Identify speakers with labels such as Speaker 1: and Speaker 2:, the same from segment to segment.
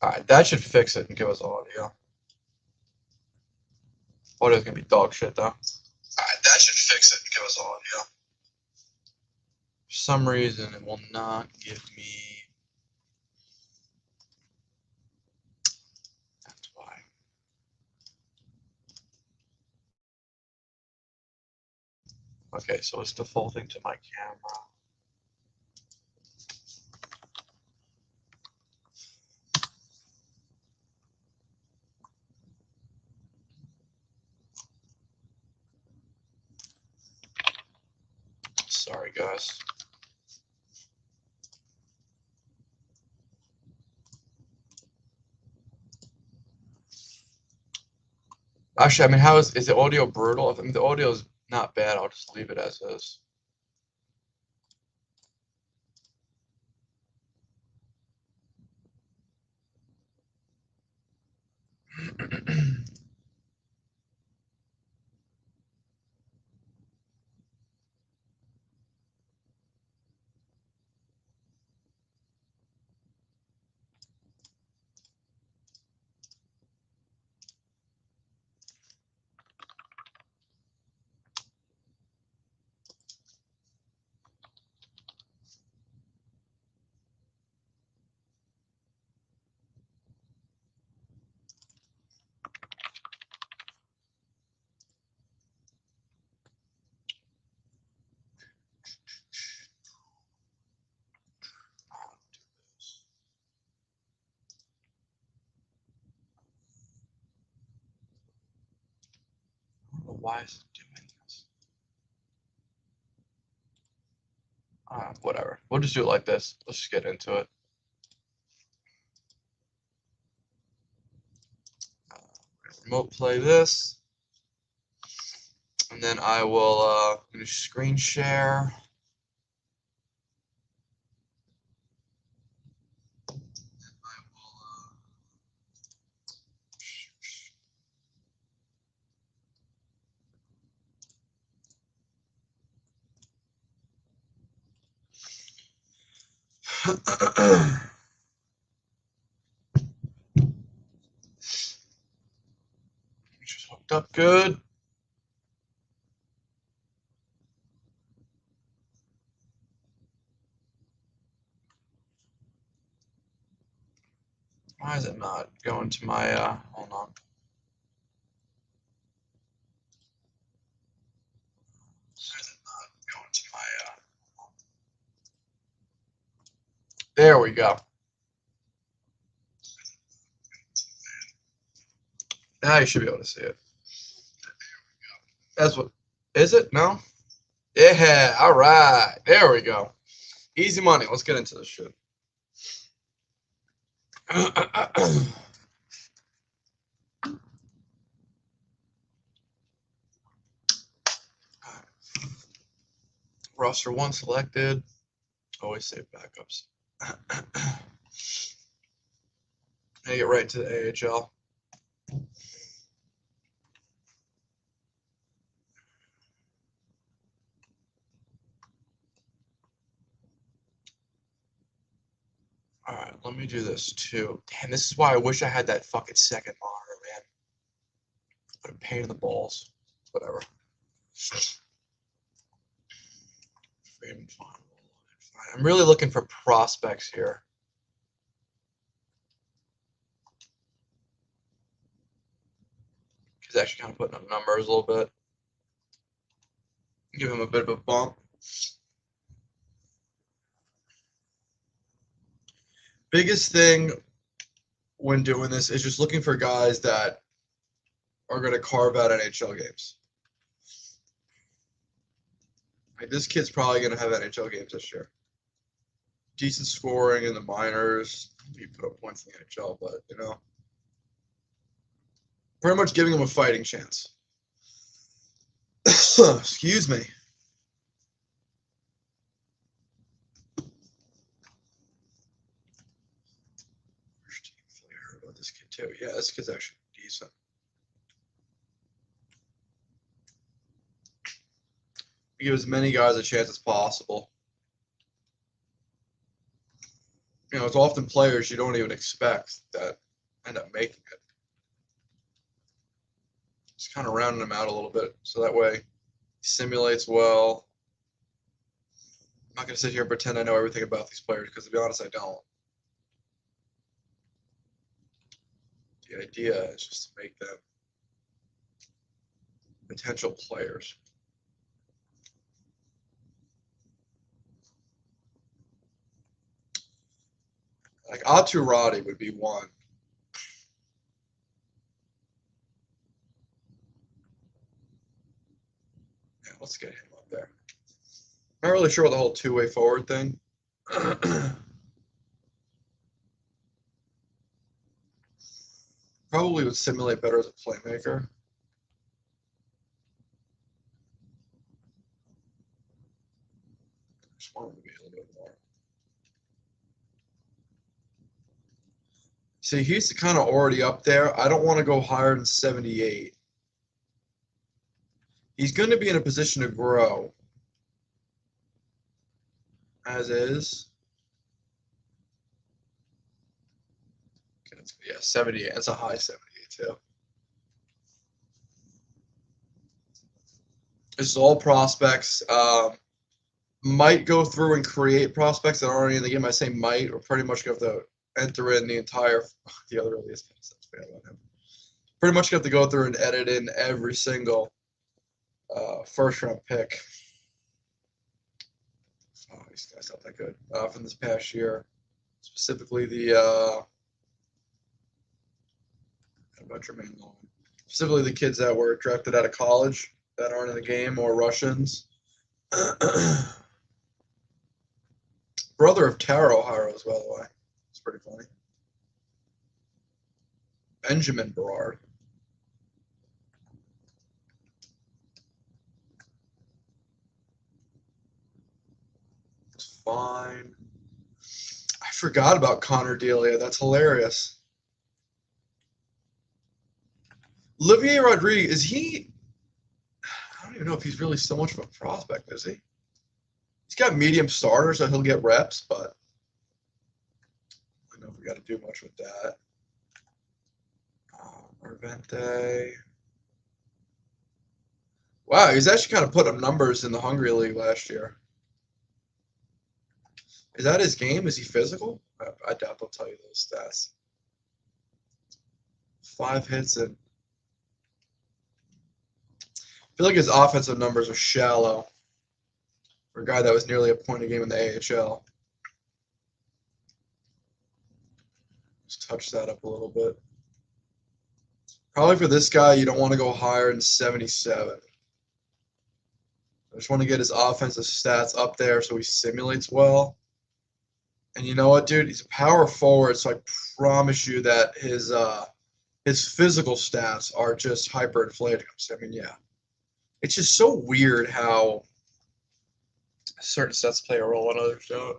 Speaker 1: Alright, that should fix it and give us audio. Audio's gonna be dog shit though. Alright, that should fix it and give us audio. For some reason, it will not give me. That's why. Okay, so it's defaulting to my camera. Sorry, guys. Actually, I mean, how is the audio brutal? I mean, the audio is not bad. I'll just leave it as is. Why is it doing this? Whatever. We'll just do it like this. Let's just get into it. Remote play this. And then I will screen share. Just hooked up good. Why is it not going to my, hold on. Why is it not going to my, there we go. Now you should be able to see it. That's what, is it? No? Yeah, all right. There we go. Easy money. Let's get into this shit. Roster 1 selected. Always save backups. I get right into the AHL. All right, let me do this too. Damn, this is why I wish I had that fucking second monitor, man. What a pain in the balls. Whatever. I'm really looking for prospects here. He's actually kind of putting up numbers a little bit. Give him a bit of a bump. Biggest thing when doing this is just looking for guys that are going to carve out NHL games. Like, this kid's probably going to have NHL games this year. Decent scoring in the minors. He put up points in the NHL, but, you know, pretty much giving him a fighting chance. Excuse me. I heard about this kid too. Yeah, this kid's actually decent. Give as many guys a chance as possible. You know, it's often players you don't even expect that end up making it. Just kind of rounding them out a little bit so that way he simulates well. I'm not going to sit here and pretend I know everything about these players because, to be honest, I don't. The idea is just to make them potential players. Like Aturati would be one. Yeah, let's get him up there. Not really sure what the whole two-way forward thing. Probably would simulate better as a playmaker. Just wanted to be a little bit more. See, he's kind of already up there. I don't want to go higher than 78. He's going to be in a position to grow, as is. Yeah, 78. That's a high 78, too. This is all prospects. Might go through and create prospects that aren't already in the game. I say might, or pretty much have to enter in the entire. The other earliest concepts we have on him. Pretty much have to go through and edit in every single first round pick. Oh, these guys not that good from this past year. Specifically the specifically the kids that were drafted out of college that aren't in the game, or Russians. Brother of Taro Haros, by the way. It's pretty funny. Benjamin Berard. It's fine. I forgot about Connor Delia. That's hilarious. Olivier Rodriguez, is he? I don't even know if he's really so much of a prospect, is he? He's got medium starter, so he'll get reps, but I don't know if we got to do much with that. Arvente. Wow, he's actually kind of put up numbers in the Hungary League last year. Is that his game? Is he physical? I doubt they'll tell you those stats. 5 hits and I feel like his offensive numbers are shallow for a guy that was nearly a point a game in the AHL. Just touch that up a little bit. Probably for this guy, you don't want to go higher than 77. I just want to get his offensive stats up there so he simulates well. And you know what, dude? He's a power forward, so I promise you that his physical stats are just hyperinflated. I mean, yeah. It's just so weird how certain sets play a role and others don't.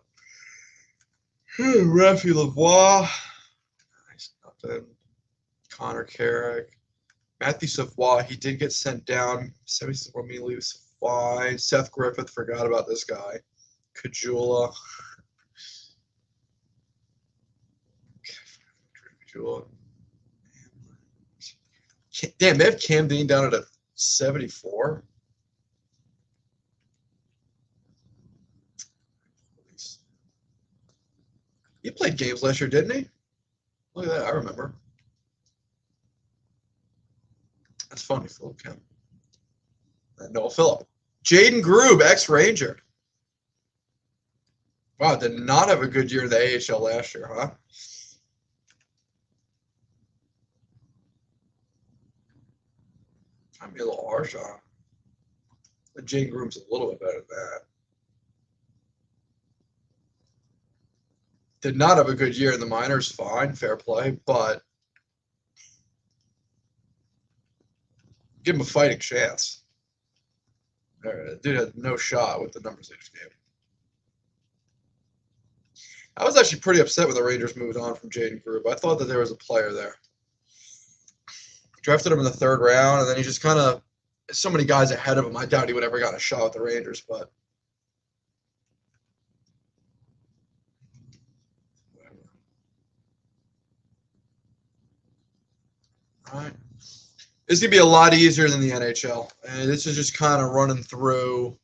Speaker 1: Rafi Lavoie. Nice, nothing. Connor Carrick. Matthew Savoie, he did get sent down. 74 million leaves fine. Seth Griffith, forgot about this guy. Kajula. Damn, they have Cam Dean down at a 74. He played games last year, didn't he? Look at that, I remember. That's funny, Philip Kemp. Noah Phillip. Jaden Grube, ex-Ranger. Wow, did not have a good year in the AHL last year, huh? Might be a little harsh on him. But Jaden Grube's a little bit better than that. Did not have a good year in the minors, fine, fair play, but give him a fighting chance. Dude had no shot with the numbers they just gave him. I was actually pretty upset when the Rangers moved on from Jaden Grube. I thought that there was a player there. Drafted him in the 3rd round, and then he just kind of so many guys ahead of him. I doubt he would ever got a shot with the Rangers, but All right. This is going to be a lot easier than the NHL. And this is just kind of running through.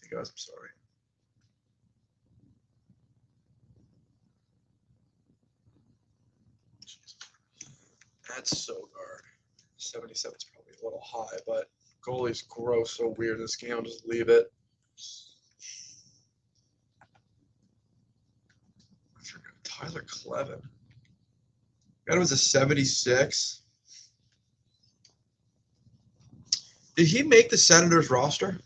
Speaker 1: Anything else? I'm sorry. That's so guard. 77 is probably a little high, but goalie's gross, so weird in this game. I'll just leave it. I forgot Tyler Clevin. That was a 76. Did he make the Senators roster?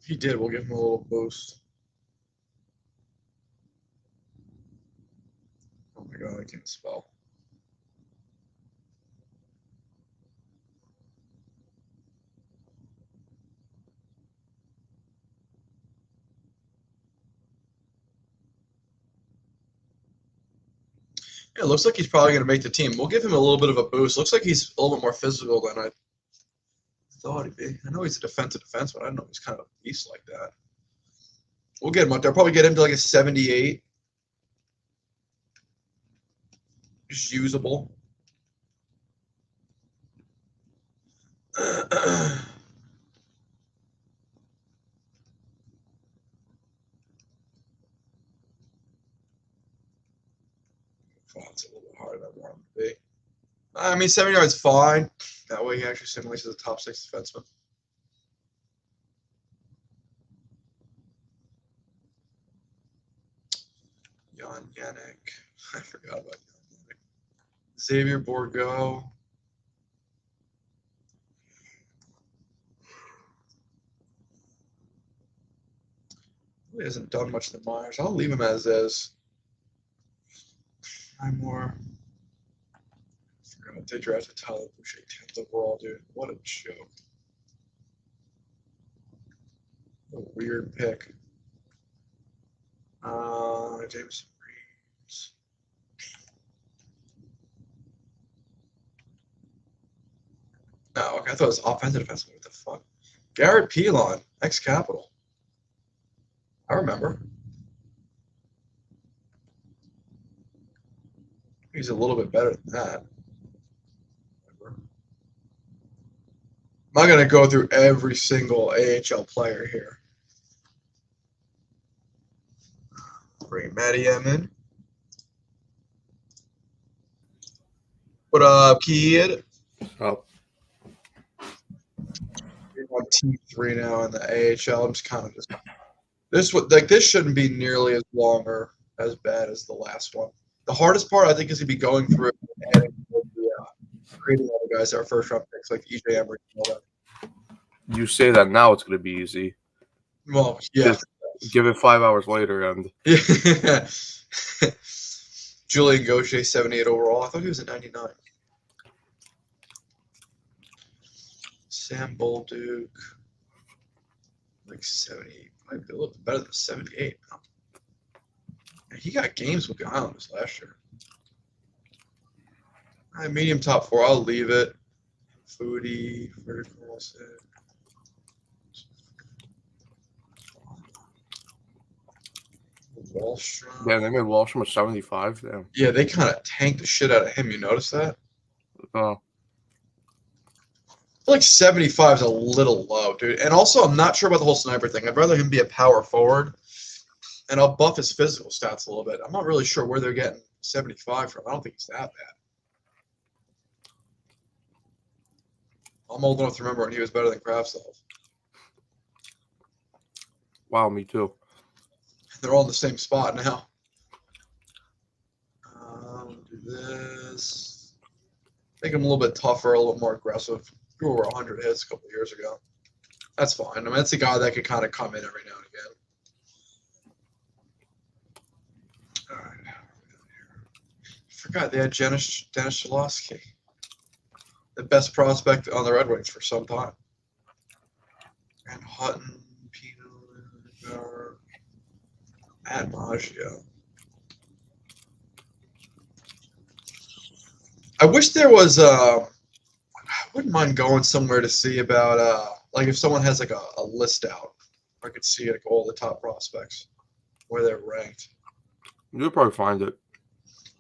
Speaker 1: If he did, we'll give him a little boost. Oh my god, I can't spell. Yeah, it looks like he's probably going to make the team. We'll give him a little bit of a boost. Looks like he's a little bit more physical than I thought he'd be. I know he's a defensive defenseman. I didn't know he's kind of a beast like that. We'll get him up there. Probably get him to like a 78. Just usable. It's a little bit harder than I want him to be. I mean, 70 yards fine. That way he actually simulates as a top 6 defenseman. Jan Yannick. I forgot about Jan Yannick. Xavier Bourgault. He hasn't done much than Myers. I'll leave him as is. 9 more. I forgot they drafted Tyler Boucher 10th overall, dude. What a joke. What a weird pick. James Reeves. Oh, okay. I thought it was offensive defenseman. What the fuck? Garrett Pilon, ex-Capital. I remember. He's a little bit better than that. I'm not going to go through every single AHL player here. Bring Matty M in. What up, kid?
Speaker 2: Oh,
Speaker 1: We're on team 3 now in the AHL. I'm just kind of this shouldn't be nearly as long or as bad as the last one. The hardest part, I think, is to be going through and adding creating all the guys that are first round picks like EJ Emery and all that.
Speaker 2: you say that now it's going to be easy.
Speaker 1: Well, yeah.
Speaker 2: Give it 5 hours later, and
Speaker 1: Yeah. Julian Gaucher, 78 overall. I thought he was at 99. Sam Bolduc, like 78. Might be a little bit better than 78 now. He got games with the Islanders last year. All right, medium top 4. I'll leave it. Foodie, vertical. Wallstrom.
Speaker 2: yeah, they made Wallstrom a 75. Damn.
Speaker 1: Yeah, they kind of tanked the shit out of him. You notice that?
Speaker 2: Oh,
Speaker 1: I feel like 75 is a little low, dude. And also, I'm not sure about the whole sniper thing. I'd rather him be a power forward, and I'll buff his physical stats a little bit. I'm not really sure where they're getting 75 from. I don't think he's that bad. I'm old enough to remember when he was better than Kravtsov.
Speaker 2: wow, me too.
Speaker 1: They're all in the same spot now. Do this. Make him a little bit tougher, a little more aggressive. Grew over 100 hits a couple years ago. That's fine. I mean, that's a guy that could kind of come in every now and again. All right. I forgot they had Dennis Cholowski, the best prospect on the Red Wings for some time. And Hutton, Pino, Matt Maggio. I wish there was I wouldn't mind going somewhere to see about like if someone has like a list out, I could see like all the top prospects where they're ranked.
Speaker 2: You'll probably find it.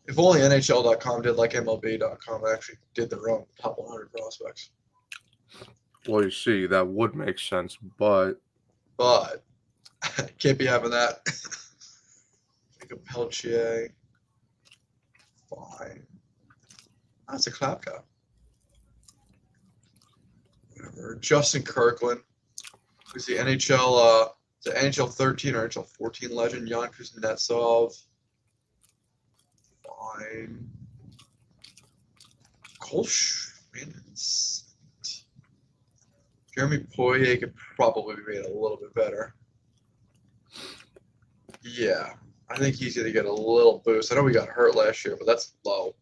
Speaker 1: If only NHL.com did like MLB.com, they actually did their own top 100 prospects.
Speaker 2: Well, you see, that would make sense, but
Speaker 1: can't be having that. Jacob Peltier. Fine. That's a clap guy. Whatever. Justin Kirkland, who's the NHL 13 or NHL 14 legend. Jan Kuznetsov. Fine. Cole Schwinn. Jeremy Poirier could probably be made a little bit better. Yeah, I think he's going to get a little boost. I know we got hurt last year, but that's low.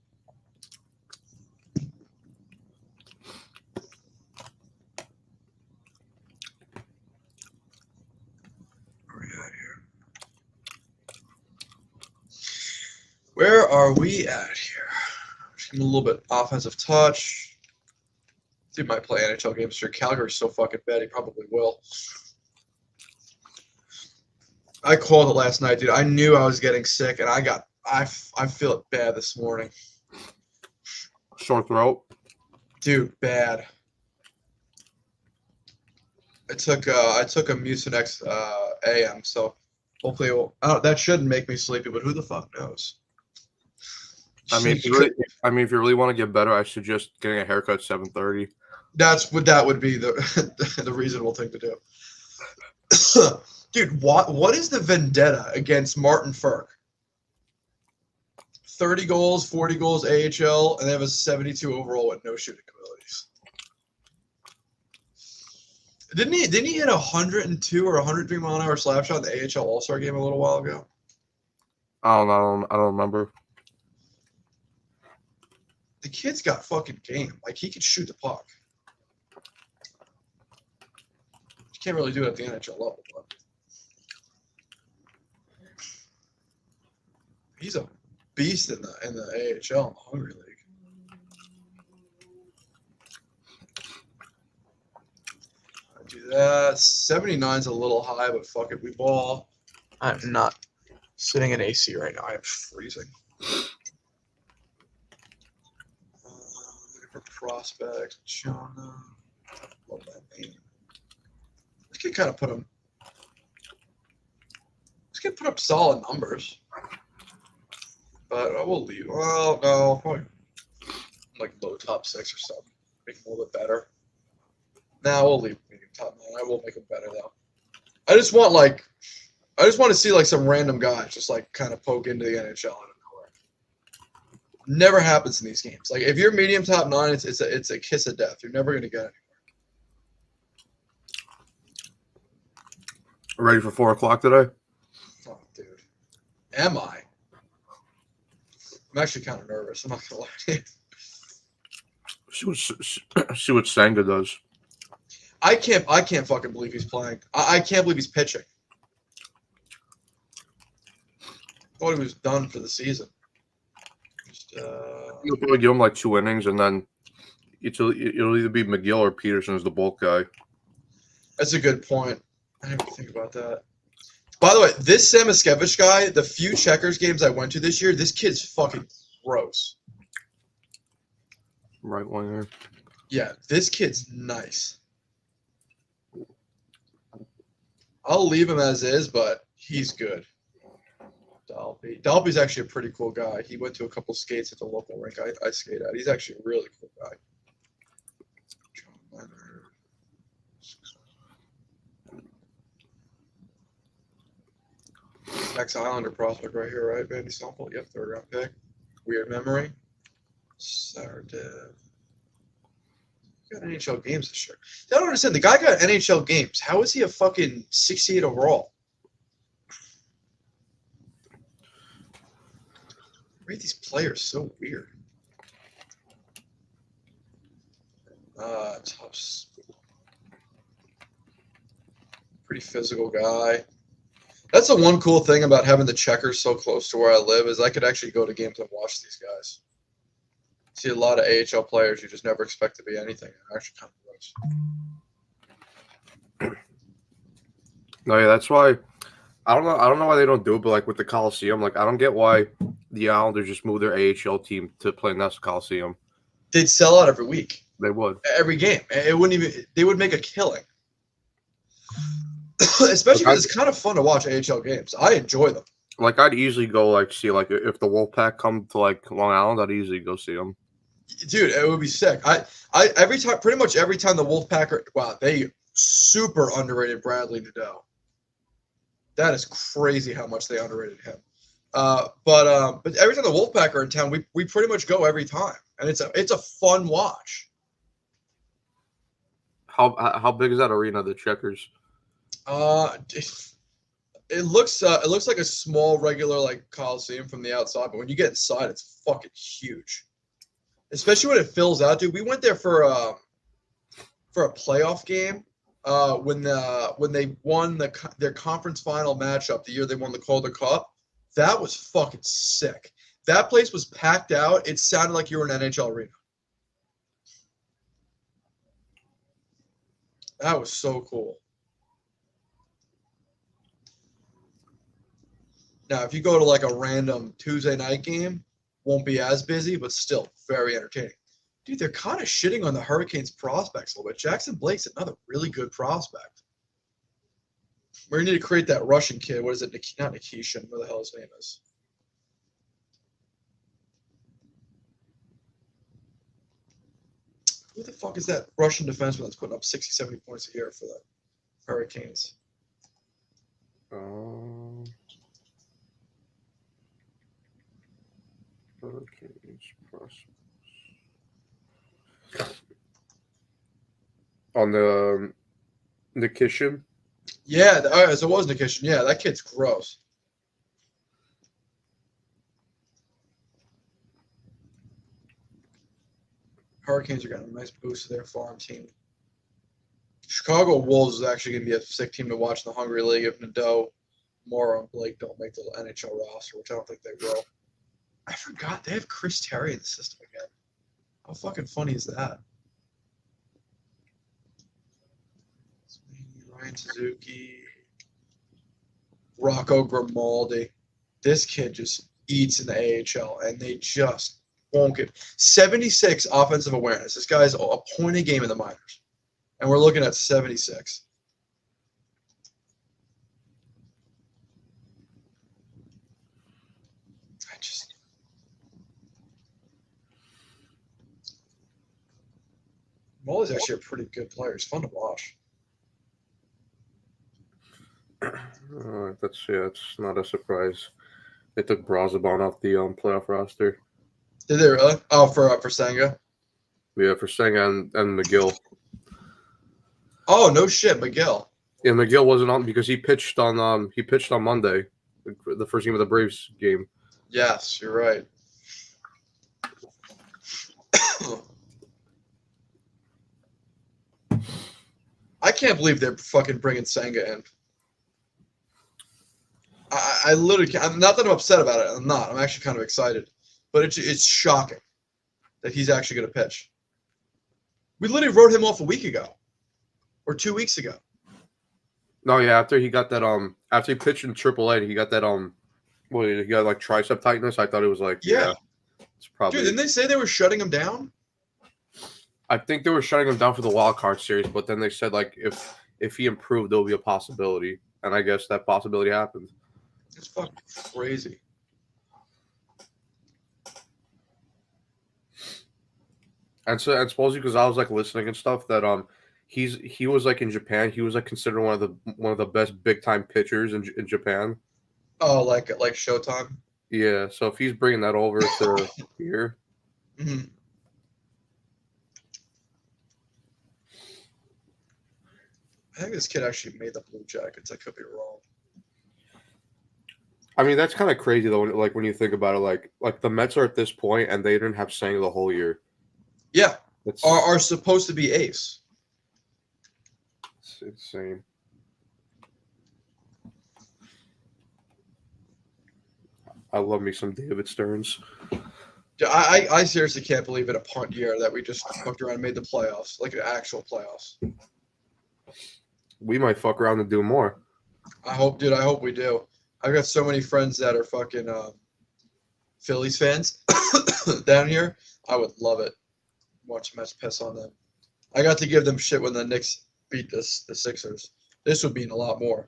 Speaker 1: Where are we at here? Just give him a little bit offensive touch. Dude might play NHL games sure. Calgary's so fucking bad, he probably will. I called it last night, dude. I knew I was getting sick, and I feel it bad this morning.
Speaker 2: Sore throat.
Speaker 1: Dude, bad. I took a Mucinex AM, so hopefully it will. That shouldn't make me sleepy, but who the fuck knows?
Speaker 2: I mean, if you really want to get better, I suggest getting a haircut at 7:30.
Speaker 1: That would be the reasonable thing to do. Dude, what is the vendetta against Martin Ferk? 30 goals, 40 goals AHL, and they have a 72 overall with no shooting abilities. Didn't he hit 102 or 103 mile an hour slap shot in the AHL All-Star game a little while ago?
Speaker 2: I don't know. I don't remember.
Speaker 1: The kid's got fucking game. Like, he could shoot the puck. You can't really do it at the NHL level, but he's a beast in the AHL in the Hungary League. I do that. 79's a little high, but fuck it, we ball. I'm not sitting in AC right now. I am freezing. Looking for prospects. Jonah. Love that name. This kid kind of put him. This kid put up solid numbers. But I will leave. Well, no, probably like low top 6 or something. Make him a little bit better. Nah, we'll leave medium top 9. I will make him better though. I just want to see like some random guys just like kind of poke into the NHL out of nowhere. Never happens in these games. Like if you're medium top 9, it's a kiss of death. You're never gonna get it.
Speaker 2: Ready for 4 o'clock today?
Speaker 1: Oh, dude. Am I? I'm actually kind of nervous. I'm not gonna lie to you.
Speaker 2: See what Senga does.
Speaker 1: I can't fucking believe he's playing. I can't believe he's pitching. Thought he was done for the season. Just,
Speaker 2: You'll probably give him like 2 innings, and then it'll either be McGill or Peterson as the bulk guy.
Speaker 1: That's a good point. I didn't even think about that. By the way, this Samiskevich guy, the few Checkers games I went to this year, this kid's fucking gross.
Speaker 2: Right winger.
Speaker 1: Yeah, this kid's nice. I'll leave him as is, but he's good. Dalby's actually a pretty cool guy. He went to a couple skates at the local rink I skate at. He's actually a really cool guy. John Leonard. Ex-Islander prospect right here, right? Vandy Stumple. Yep, 3rd round pick. Weird memory. Sardev. Got NHL games this year. I don't understand. The guy got NHL games. How is he a fucking 68 overall? Rate these players so weird. Tough. Pretty physical guy. That's the one cool thing about having the Checkers so close to where I live is I could actually go to games and watch these guys. See a lot of AHL players you just never expect to be anything. Actually, kind of gross.
Speaker 2: No, yeah, that's why I don't know. I don't know why they don't do it, but like with the Coliseum, like I don't get why the Islanders just move their AHL team to play next to Coliseum.
Speaker 1: They'd sell out every week,
Speaker 2: They would.
Speaker 1: every game. It wouldn't even. They would make a killing. Especially because it's kind of fun to watch AHL games. I enjoy them.
Speaker 2: Like I'd easily go like see like if the Wolfpack come to like Long Island, I'd easily go see them.
Speaker 1: Dude, it would be sick. Every time, pretty much every time the Wolfpack they super underrated Bradley Nadeau. That is crazy how much they underrated him. But every time the Wolfpack are in town, we pretty much go every time, and it's a fun watch.
Speaker 2: How big is that arena, the Checkers?
Speaker 1: It looks like a small regular like Coliseum from the outside, but when you get inside, it's fucking huge. Especially when it fills out, dude. We went there for a playoff game when they won their conference final matchup the year they won the Calder Cup. That was fucking sick. That place was packed out. It sounded like you were in an NHL arena. That was so cool. Now, if you go to like a random Tuesday night game, won't be as busy, but still very entertaining. Dude, they're kind of shitting on the Hurricanes prospects a little bit. Jackson Blake's another really good prospect. We're going to need to create that Russian kid. What is it? Not Nikishin. What the hell his name is? Who the fuck is that Russian defenseman that's putting up 60, 70 points a year for the Hurricanes?
Speaker 2: Hurricanes prospects. On the Nikishin?
Speaker 1: Yeah, so it was Nikishin. Yeah, that kid's gross. Hurricanes are getting a nice boost to their farm team. Chicago Wolves is actually going to be a sick team to watch in the Hungary League if Nadeau, Mora, and Blake don't make the NHL roster, which I don't think they will. I forgot they have Chris Terry in the system again. How fucking funny is that? Ryan Suzuki, Rocco Grimaldi. This kid just eats in the AHL, and they just won't get 76 offensive awareness. This guy's a point a game in the minors, and we're looking at 76. Molly's actually a pretty good player. He's fun to watch.
Speaker 2: It's not a surprise. They took Brazaban off the playoff roster.
Speaker 1: Did they really? Oh, for Senga?
Speaker 2: Yeah, for Senga and McGill.
Speaker 1: Oh, no shit, McGill.
Speaker 2: Yeah, McGill wasn't on because he pitched on Monday, the first game of the Braves game.
Speaker 1: Yes, you're right. I can't believe they're fucking bringing Senga in. I literally can't. Not that I'm upset about it. I'm not. I'm actually kind of excited. But it's shocking that he's actually going to pitch. We literally wrote him off a week ago. Or 2 weeks ago.
Speaker 2: No, yeah, after he got that after he pitched in AAA, he got that he got like tricep tightness. I thought it was like
Speaker 1: yeah.
Speaker 2: It's probably.
Speaker 1: Dude, didn't they say they were shutting him down?
Speaker 2: I think they were shutting him down for the wild card series, but then they said like if he improved, there'll be a possibility, and I guess that possibility happened.
Speaker 1: It's fucking crazy.
Speaker 2: And supposedly because I was like listening and stuff that he was like in Japan, he was like considered one of the best big time pitchers in Japan.
Speaker 1: Oh, like Showtime.
Speaker 2: Yeah, so if he's bringing that over to here.
Speaker 1: Mm-hmm. I think this kid actually made the Blue Jackets. I could be wrong.
Speaker 2: I mean, that's kind of crazy though. Like when you think about it, like the Mets are at this point and they didn't have Senga the whole year.
Speaker 1: Yeah, are supposed to be ace.
Speaker 2: It's insane. I love me some David Stearns.
Speaker 1: I seriously can't believe in a punt year that we just fucked around and made the playoffs, like the actual playoffs.
Speaker 2: We might fuck around and do more.
Speaker 1: I hope, dude. I hope we do. I've got so many friends that are fucking Phillies fans down here. I would love it. Watch Mets piss on them. I got to give them shit when the Knicks beat the Sixers. This would mean a lot more.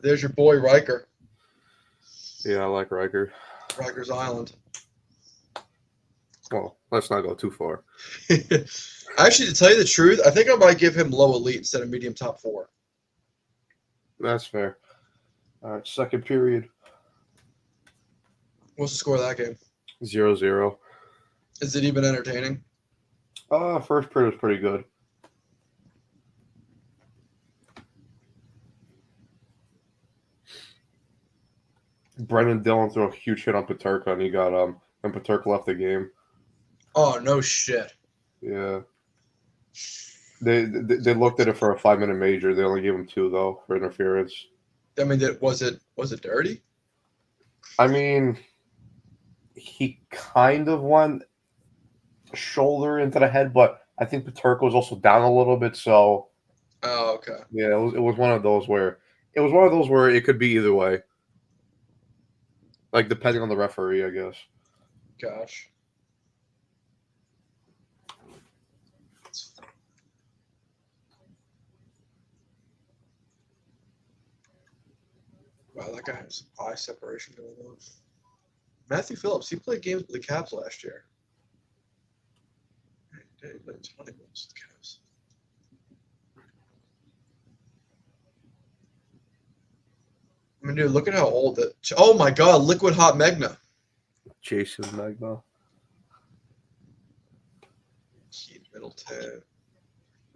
Speaker 1: There's your boy Riker.
Speaker 2: Yeah, I like Riker.
Speaker 1: Rikers Island.
Speaker 2: Well, let's not go too far.
Speaker 1: Actually, to tell you the truth, I think I might give him low elite instead of medium top 4.
Speaker 2: That's fair. All right, second period.
Speaker 1: What's the score of that game?
Speaker 2: 0-0.
Speaker 1: Is it even entertaining?
Speaker 2: First period was pretty good. Brendan Dillon threw a huge hit on Paterka, and he got and Paterka left the game.
Speaker 1: Oh no shit.
Speaker 2: Yeah. They looked at it for a 5-minute major. They only gave him 2 though for interference.
Speaker 1: I mean, was it dirty?
Speaker 2: I mean, he kind of went shoulder into the head, but I think Paterka was also down a little bit. So
Speaker 1: Oh, okay.
Speaker 2: yeah, it was one of those where it could be either way, like depending on the referee, I guess.
Speaker 1: Gosh. Wow, that guy has eye separation going on. Matthew Phillips, he played games with the Cavs last year. He played a ton of games with the Cavs. I mean, dude, look at how old that. Oh my God, Liquid Hot Magna.
Speaker 2: Jason Magna.
Speaker 1: Keith Middleton.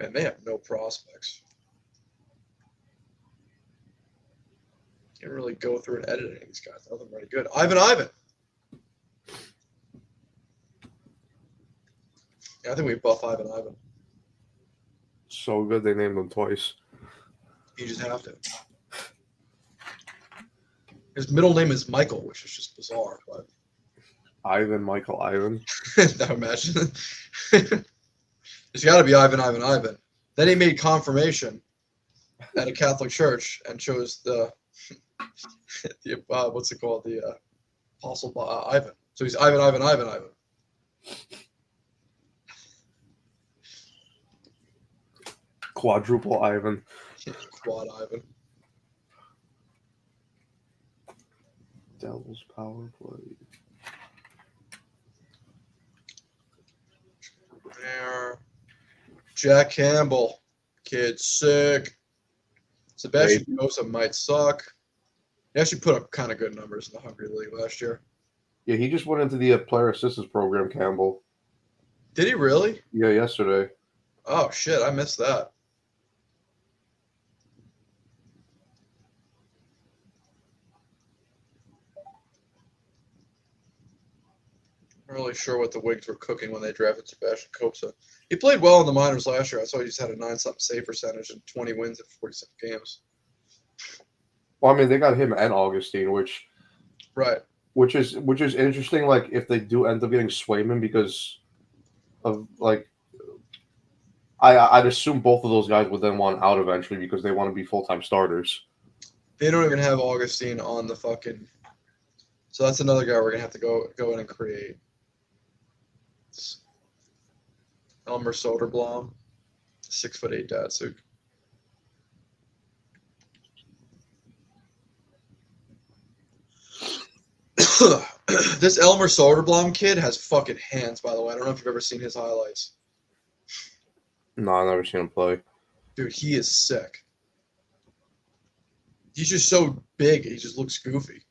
Speaker 1: Man, they have no prospects. Can't really go through and edit any of these guys. Nothing very good. Ivan. Yeah, I think we buff Ivan.
Speaker 2: So good they named him twice.
Speaker 1: You just have to. His middle name is Michael, which is just bizarre. But
Speaker 2: Michael Ivan.
Speaker 1: now imagine. There's got to be Ivan. Then he made confirmation at a Catholic church and chose the what's it called? The Apostle Ivan. So he's Ivan.
Speaker 2: Quadruple Ivan.
Speaker 1: Quad Ivan.
Speaker 2: Devil's power play.
Speaker 1: There. Jack Campbell. Kid's sick. Sebastian Sosa might suck. He actually put up kind of good numbers in the Hungary League last year.
Speaker 2: Yeah, he just went into the player assistance program, Campbell.
Speaker 1: Did he really?
Speaker 2: Yeah, yesterday.
Speaker 1: Oh, shit. I missed that. I'm not really sure what the Wigs were cooking when they drafted Sebastian Sosa. He played well in the minors last year. I saw he just had a 9-something save percentage and 20 wins in 47 games.
Speaker 2: Well, I mean, they got him and Augustine, which is interesting. Like, if they do end up getting Swayman, because of like, I'd assume both of those guys would then want out eventually because they want to be full-time starters.
Speaker 1: They don't even have Augustine on the fucking. So that's another guy we're gonna have to go in and create. Elmer Soderblom, 6'8" Datsuk. This Elmer Soderblom kid has fucking hands, by the way. I don't know if you've ever seen his highlights.
Speaker 2: No, I've never seen him play.
Speaker 1: Dude, he is sick. He's just so big, he just looks goofy.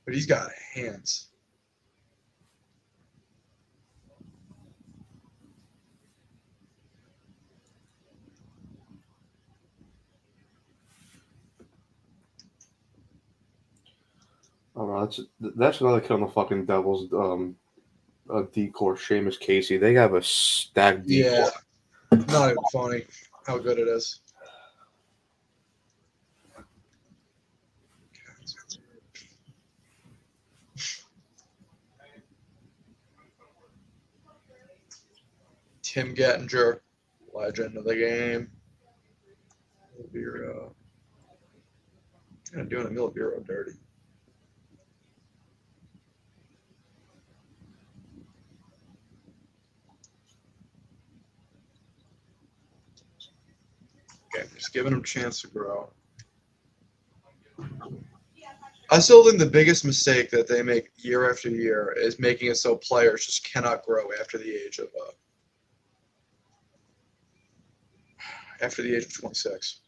Speaker 1: But he's got hands.
Speaker 2: Oh, that's another kid on the fucking Devils. Decor, Seamus Casey. They have a stacked decor.
Speaker 1: Yeah, not even funny how good it is. Tim Gettinger, legend of the game. Milviro. Kind of doing a Milviro dirty. Okay, just giving him a chance to grow. I still think the biggest mistake that they make year after year is making it so players just cannot grow after the age of 26.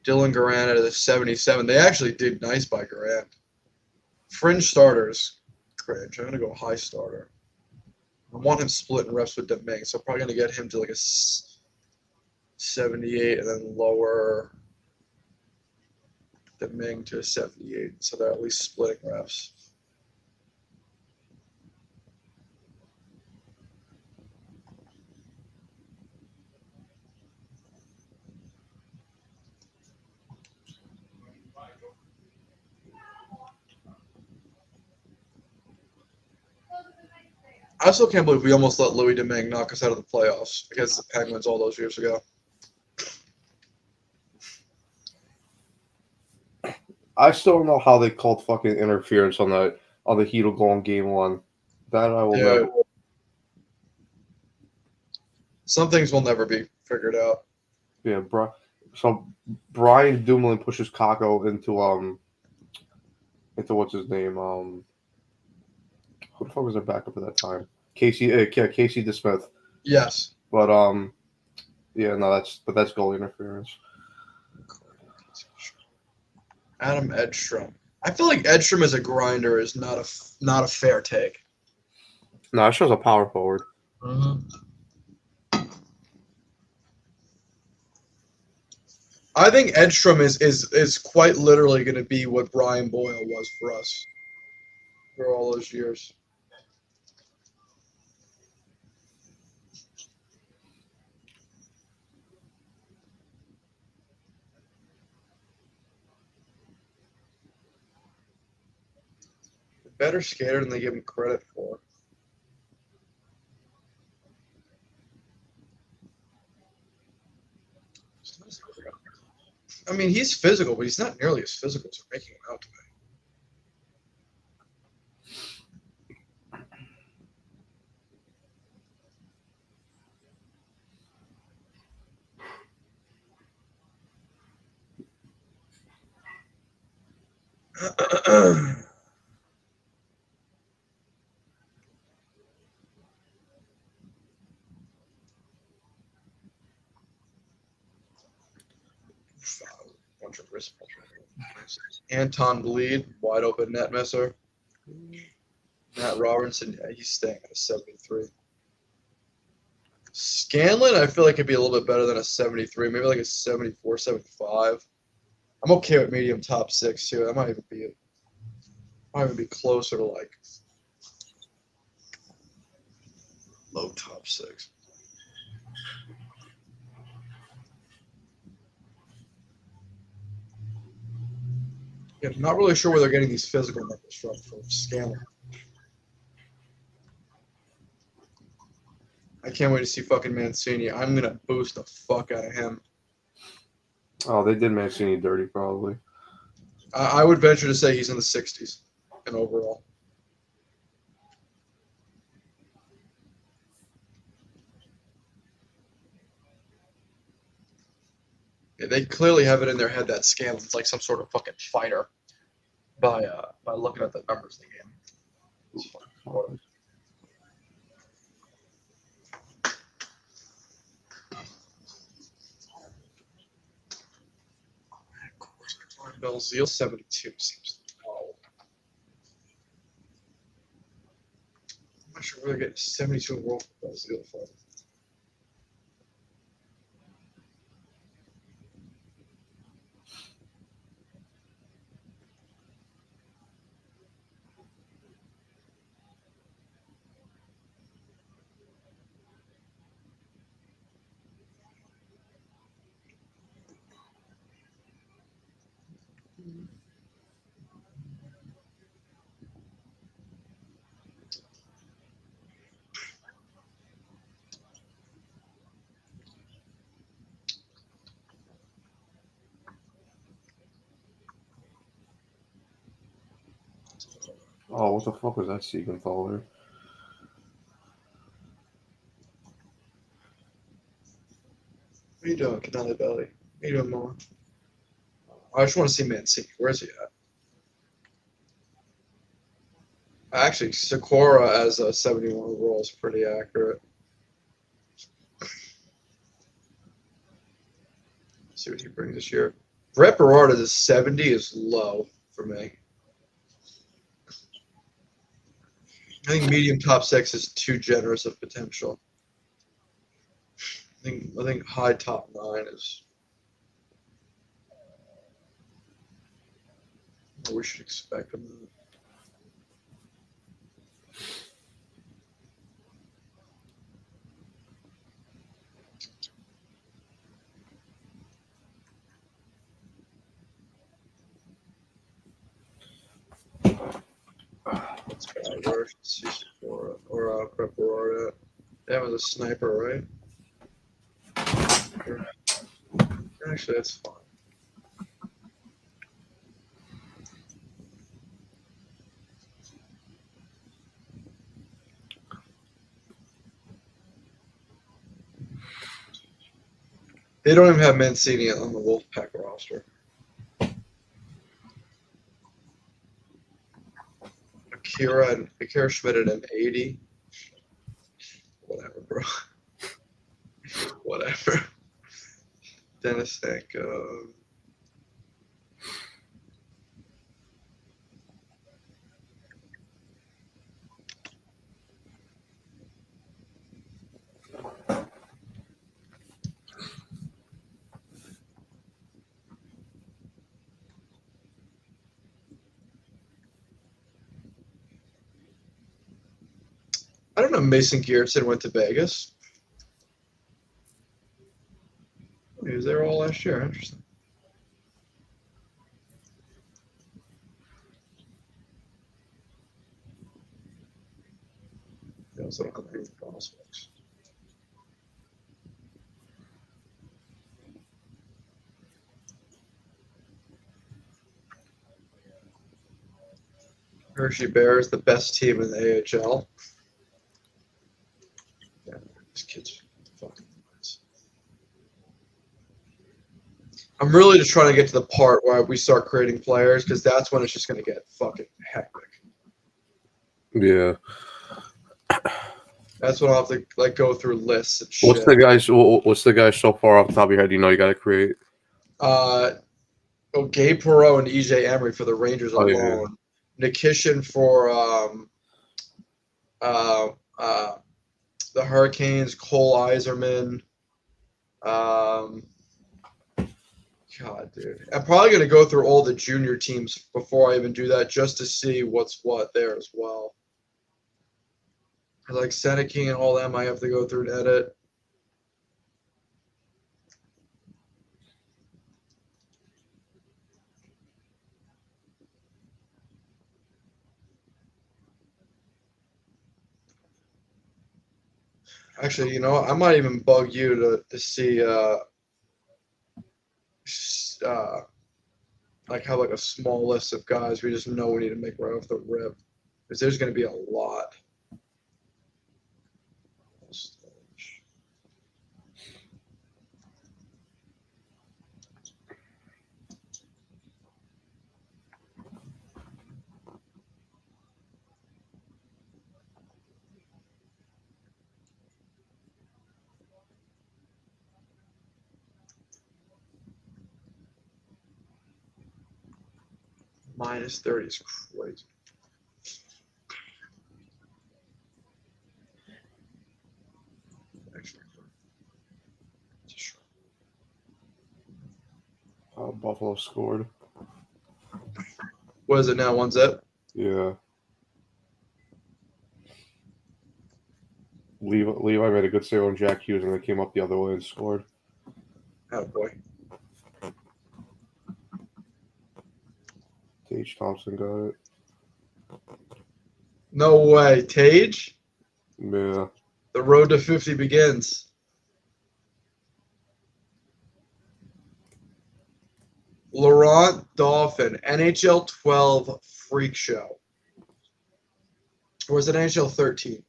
Speaker 1: Dylan Garand at a 77. They actually did nice by Garand. Fringe starters, cringe. I'm gonna go high starter. I want him splitting reps with Deming, so I'm probably gonna get him to like a 78 and then lower Deming to a 78, so they're at least splitting reps. I still can't believe we almost let Louis Domingue knock us out of the playoffs against the Penguins all those years ago.
Speaker 2: I still don't know how they called fucking interference on the Heat goal in Game 1. That I will never.
Speaker 1: Some things will never be figured out.
Speaker 2: Yeah, so Brian Dumoulin pushes Kako into what's his name? Who the fuck was their backup at that time? Casey DeSmith.
Speaker 1: Yes.
Speaker 2: But yeah, no, that's goal interference.
Speaker 1: Adam Edstrom. I feel like Edstrom as a grinder is not a fair take.
Speaker 2: No, that shows a power forward.
Speaker 1: Mm-hmm. I think Edstrom is quite literally going to be what Brian Boyle was for us for all those years. Better skater than they give him credit for. I mean, he's physical, but he's not nearly as physical as they're making him out to be. Bunch of wrist Anton Bleed, wide open net misser. Matt Robertson, yeah, he's staying at a 73. Scanlon, I feel like it'd be a little bit better than a 73, maybe like a 74, 75. I'm okay with medium top 6 too. That might even be closer to like low top 6. Yeah, I'm not really sure where they're getting these physical numbers from Scanlon. I can't wait to see fucking Mancini. I'm gonna boost the fuck out of him.
Speaker 2: Oh, they did Mancini dirty, probably.
Speaker 1: I would venture to say he's in the 60s in overall. Yeah, they clearly have it in their head that Scanlon's like some sort of fucking fighter by looking at the numbers they gave him. Belzile 72 seems low. I'm not sure where they're getting 72 overall for Belzile from.
Speaker 2: Oh, what the fuck was that Siegenthaler?
Speaker 1: What are you doing, Canali Belly? What are you doing, Mama? I just want to see Mancini. Where's he at? Actually, Sakura as a 71 overall is pretty accurate. Let's see what he brings this year. Brett Berard as a 70 is low for me. I think medium top 6 is too generous of potential. I think high top 9 is what we should expect from that. Let's try where Sakura or Brett Berard at. That was a sniper, right? Actually, that's fine. They don't even have Mancini on the Wolfpack roster. Akira Schmidt at an 80. Whatever, bro. Whatever. Dennis Stanko. I don't know. Mason Geertsen went to Vegas. He was there all last year. Interesting. He also don't have any prospects. Hershey Bears, the best team in the AHL. Yeah, this kid's fucking nuts. I'm really just trying to get to the part where we start creating players because that's when it's just going to get fucking hectic.
Speaker 2: Yeah.
Speaker 1: That's when I'll have to go through lists and shit.
Speaker 2: What's the guy so far off the top of your head you know you got to create?
Speaker 1: Gabe Perreault and EJ Emery for the Rangers alone. Yeah. Nikishin for the Hurricanes. Cole Iserman. God, dude. I'm probably going to go through all the junior teams before I even do that just to see what's what there as well. Like Seneca and all them, I have to go through and edit. Actually, you know, I might even bug you to see like have like a small list of guys we just know we need to make right off the rip, because there's going to be a lot. Minus 30 is crazy.
Speaker 2: Buffalo scored.
Speaker 1: What is it now? 1-0?
Speaker 2: Yeah. Levi made a good save on Jack Hughes and they came up the other way and scored.
Speaker 1: Oh boy.
Speaker 2: Tage Thompson got it.
Speaker 1: No way. Tage?
Speaker 2: Yeah.
Speaker 1: The road to 50 begins. Laurent Dauphin, NHL 12 freak show. Or was it NHL 13?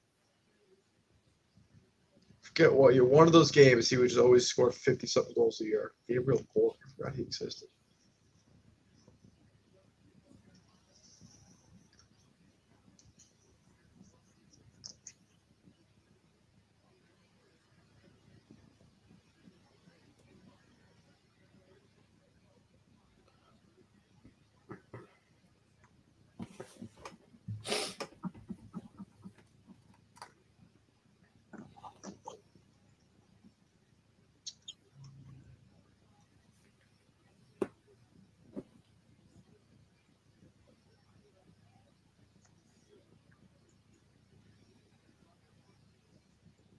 Speaker 1: Forget what year. One of those games, he would just always score 50-something goals a year. Gabriel Bork. I forgot he existed.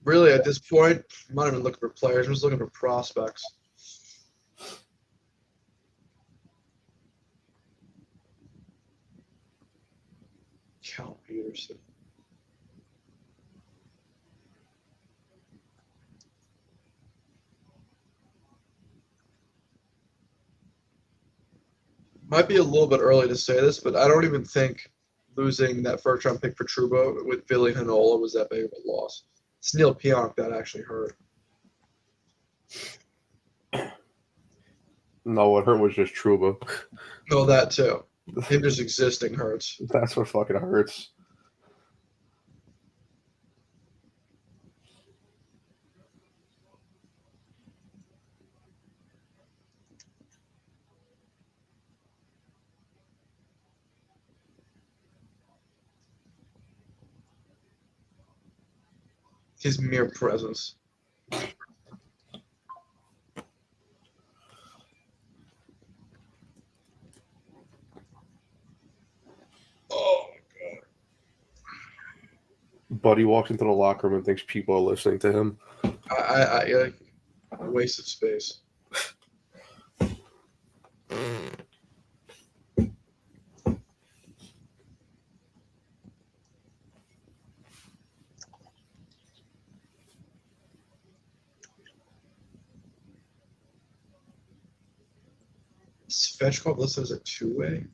Speaker 1: Really, at this point, I'm not even looking for players. I'm just looking for prospects. Cal Peterson. Might be a little bit early to say this, but I don't even think losing that first round pick for Trouba with Billy Hanola was that big of a loss. It's Neil Pionk that actually hurt.
Speaker 2: No, what hurt was just Trouba.
Speaker 1: No, that too. Him just existing hurts.
Speaker 2: That's what fucking hurts.
Speaker 1: His mere presence. Oh my god.
Speaker 2: Buddy walks into the locker room and thinks people are listening to him.
Speaker 1: A waste of space. Svechkov listed as a two-way.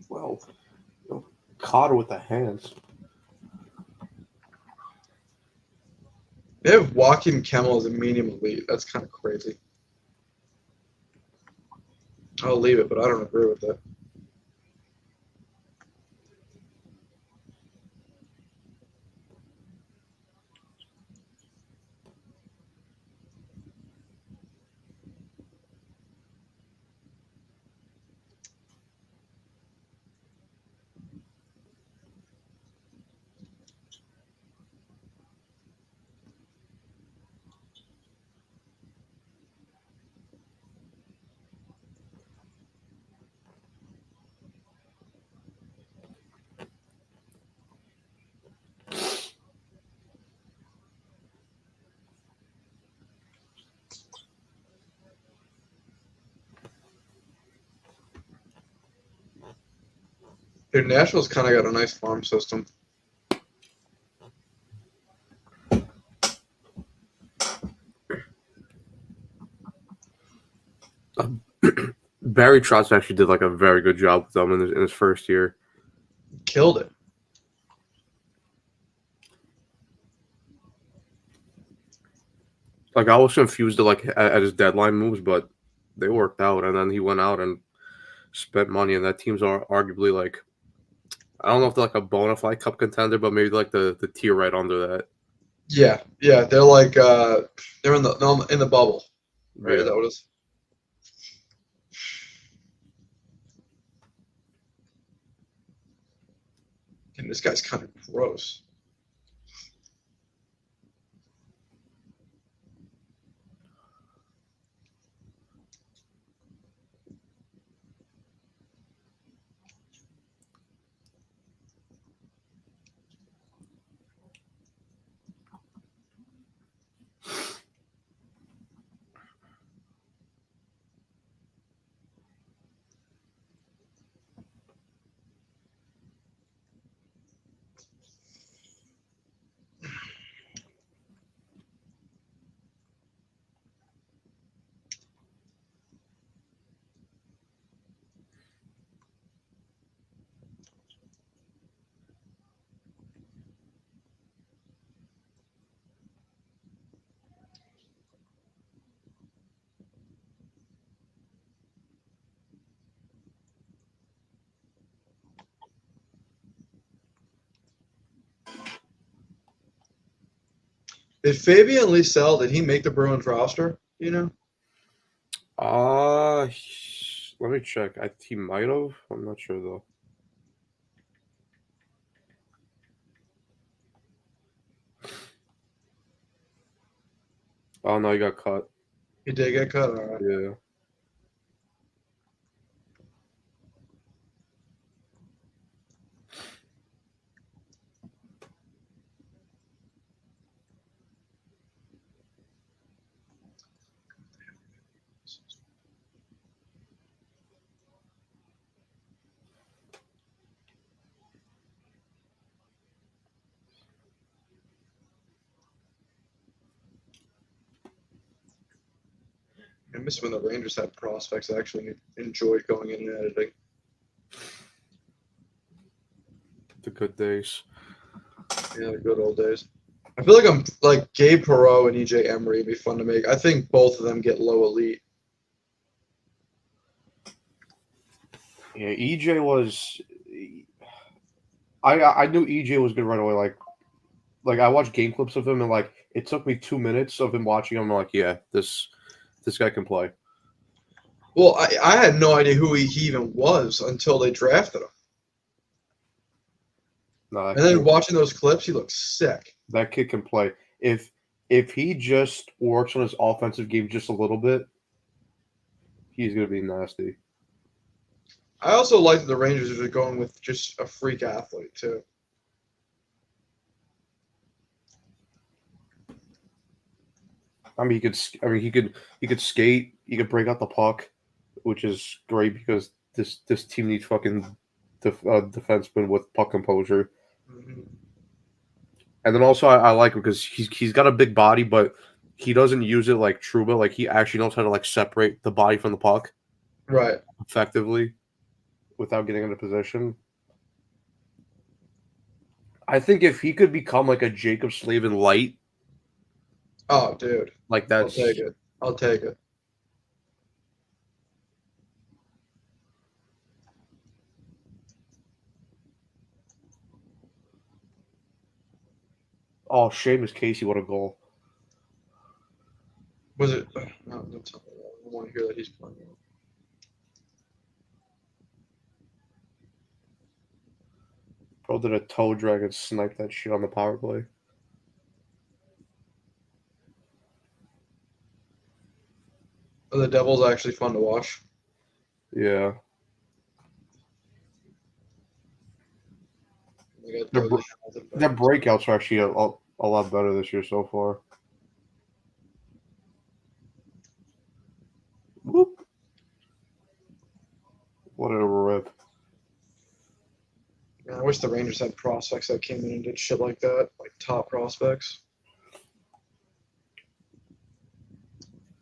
Speaker 2: Well, Cotter with the hands.
Speaker 1: They have Joakim Kemmel as a medium elite. That's kind of crazy. I'll leave it, but I don't agree with it. Dude, Nashville's kind of got a nice farm system.
Speaker 2: Barry Trotz actually did like a very good job with them in his first year.
Speaker 1: Killed it.
Speaker 2: Like I was confused at his deadline moves, but they worked out. And then he went out and spent money, and that team's arguably like, I don't know if they're like a bona fide cup contender, but maybe like the tier right under that.
Speaker 1: Yeah, they're like they're in the bubble, right?
Speaker 2: Yeah.
Speaker 1: Is that what it is? And this guy's kind of gross. Did Fabian Lysell, did he make the Bruins roster? You know?
Speaker 2: Let me check. He might have. I'm not sure though. Oh no, he got cut.
Speaker 1: He did get cut. All right.
Speaker 2: Yeah.
Speaker 1: I miss when the Rangers had prospects I actually enjoyed going in and editing.
Speaker 2: The good days.
Speaker 1: Yeah, the good old days. I feel like I'm like Gabe Perreault and EJ Emery would be fun to make. I think both of them get low elite.
Speaker 2: Yeah, EJ was. I knew EJ was good right away. Like I watched game clips of him, and like it took me 2 minutes of him watching him. I'm like, yeah, this guy can play.
Speaker 1: Well, I had no idea who he even was until they drafted him.
Speaker 2: No,
Speaker 1: And then watching those clips, he looks sick.
Speaker 2: That kid can play. If he just works on his offensive game just a little bit, he's gonna be nasty.
Speaker 1: I also like that the Rangers are going with just a freak athlete too.
Speaker 2: I mean, he could skate. He could break out the puck, which is great because this team needs fucking defensemen with puck composure.
Speaker 1: Mm-hmm.
Speaker 2: And then also I like him because he's got a big body, but he doesn't use it like Trouba. Like he actually knows how to like separate the body from the puck,
Speaker 1: right,
Speaker 2: effectively, without getting into position. I think if he could become like a Jacob Slavin light,
Speaker 1: oh dude,
Speaker 2: like that's
Speaker 1: I'll take it. I'll take it.
Speaker 2: oh, Seamus Casey, what a goal!
Speaker 1: Was it? No, don't tell me that. I want to hear that he's playing.
Speaker 2: Bro did a toe drag and snipe that shit on the power play.
Speaker 1: Oh, the Devils are actually fun to watch.
Speaker 2: Yeah. Their breakouts are actually a lot better this year so far. Whoop. What a rip.
Speaker 1: Man, I wish the Rangers had prospects that came in and did shit like that, like top prospects.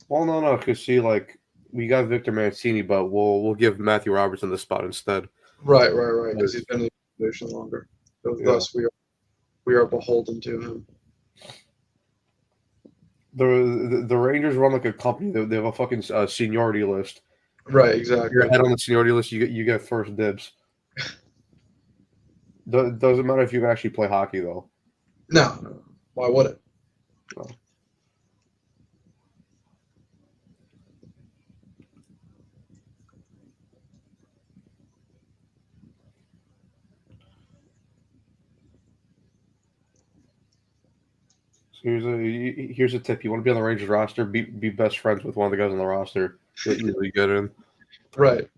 Speaker 2: Well, no, because see, like we got Victor Mancini, but we'll give Matthew Robertson the spot instead.
Speaker 1: Right, because he's been in the position longer. So
Speaker 2: Yeah.
Speaker 1: thus, we are beholden to him.
Speaker 2: The Rangers run like a company. They have a fucking seniority list.
Speaker 1: Right, exactly.
Speaker 2: You're ahead on the seniority list. You get first dibs. Doesn't matter if you actually play hockey though.
Speaker 1: No. Why would it?
Speaker 2: No. So here's a tip: you want to be on the Rangers roster, be best friends with one of the guys on the roster. You'll easily get in.
Speaker 1: Right.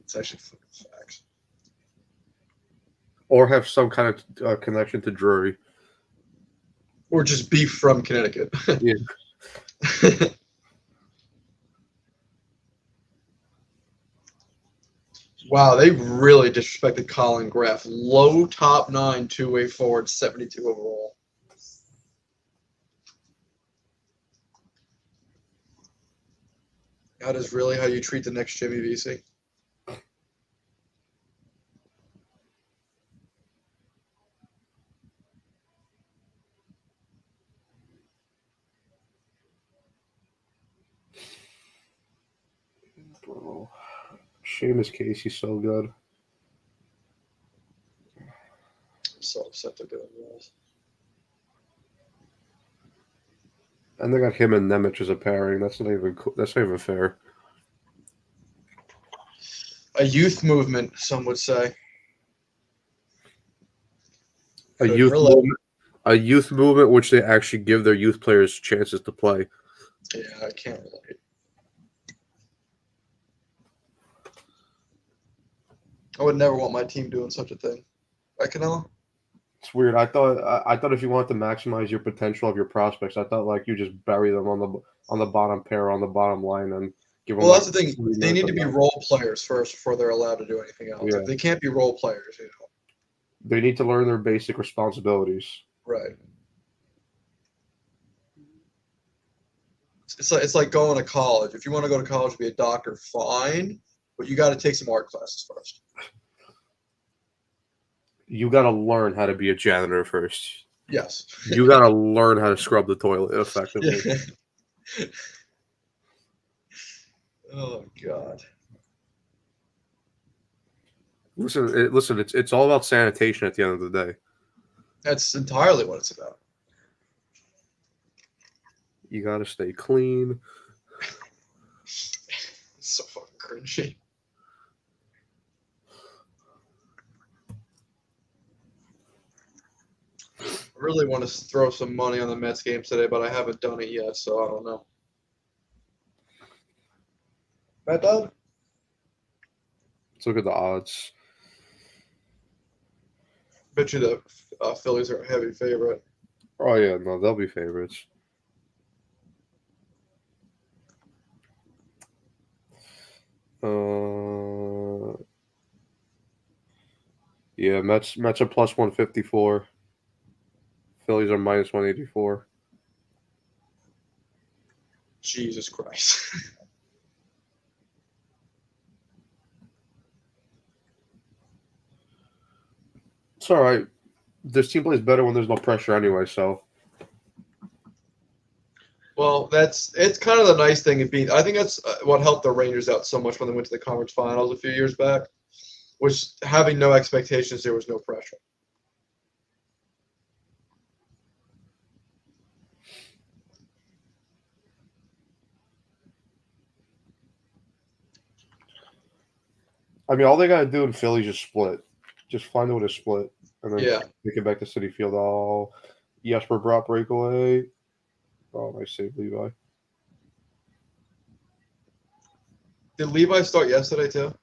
Speaker 1: It's actually fucking facts.
Speaker 2: Or have some kind of connection to Drury.
Speaker 1: Or just be from Connecticut.
Speaker 2: Yeah.
Speaker 1: Wow, they really disrespected Colin Graff. Low top 9 two-way forward, 72 overall. That is really how you treat the next Jimmy VC.
Speaker 2: Bro, Seamus Casey's so good.
Speaker 1: so upset they're doing this.
Speaker 2: And they got him and Nemec as a pairing. That's not even fair.
Speaker 1: A youth movement, some would say.
Speaker 2: A youth movement which they actually give their youth players chances to play.
Speaker 1: Yeah, I can't relate. I would never want my team doing such a thing. Right, Canelo?
Speaker 2: It's weird. I thought if you wanted to maximize your potential of your prospects, I thought like you just bury them on the bottom pair, on the bottom line, and give them.
Speaker 1: Well,
Speaker 2: like
Speaker 1: that's the thing. They need to be role players first before they're allowed to do anything else.
Speaker 2: Yeah.
Speaker 1: Like, they can't be role players, you know.
Speaker 2: They need to learn their basic responsibilities.
Speaker 1: Right. It's like going to college. If you want to go to college to be a doctor, fine, but you got to take some art classes first.
Speaker 2: You got to learn how to be a janitor first.
Speaker 1: Yes.
Speaker 2: You got to learn how to scrub the toilet effectively.
Speaker 1: Yeah. Oh God.
Speaker 2: Listen. It's all about sanitation at the end of the day.
Speaker 1: That's entirely what it's about.
Speaker 2: You got to stay clean.
Speaker 1: It's so fucking cringy. I really want to throw some money on the Mets game today, but I haven't done it yet, so I don't know. Matt Dodd?
Speaker 2: Let's look at the odds.
Speaker 1: Bet you the Phillies are a heavy favorite.
Speaker 2: Oh yeah, no, they'll be favorites. Yeah, Mets are plus 154. Phillies are minus 184.
Speaker 1: Jesus Christ.
Speaker 2: It's all right. This team plays better when there's no pressure anyway, so.
Speaker 1: Well, it's kind of the nice thing of being. I think that's what helped the Rangers out so much when they went to the conference finals a few years back, was having no expectations. There was no pressure.
Speaker 2: I mean, all they got to do in Philly is just split. Just find a way to split. And then take it back to Citi Field. Oh, Jesper Bratt breakaway. Oh, nice save, Levi.
Speaker 1: Did Levi start yesterday too?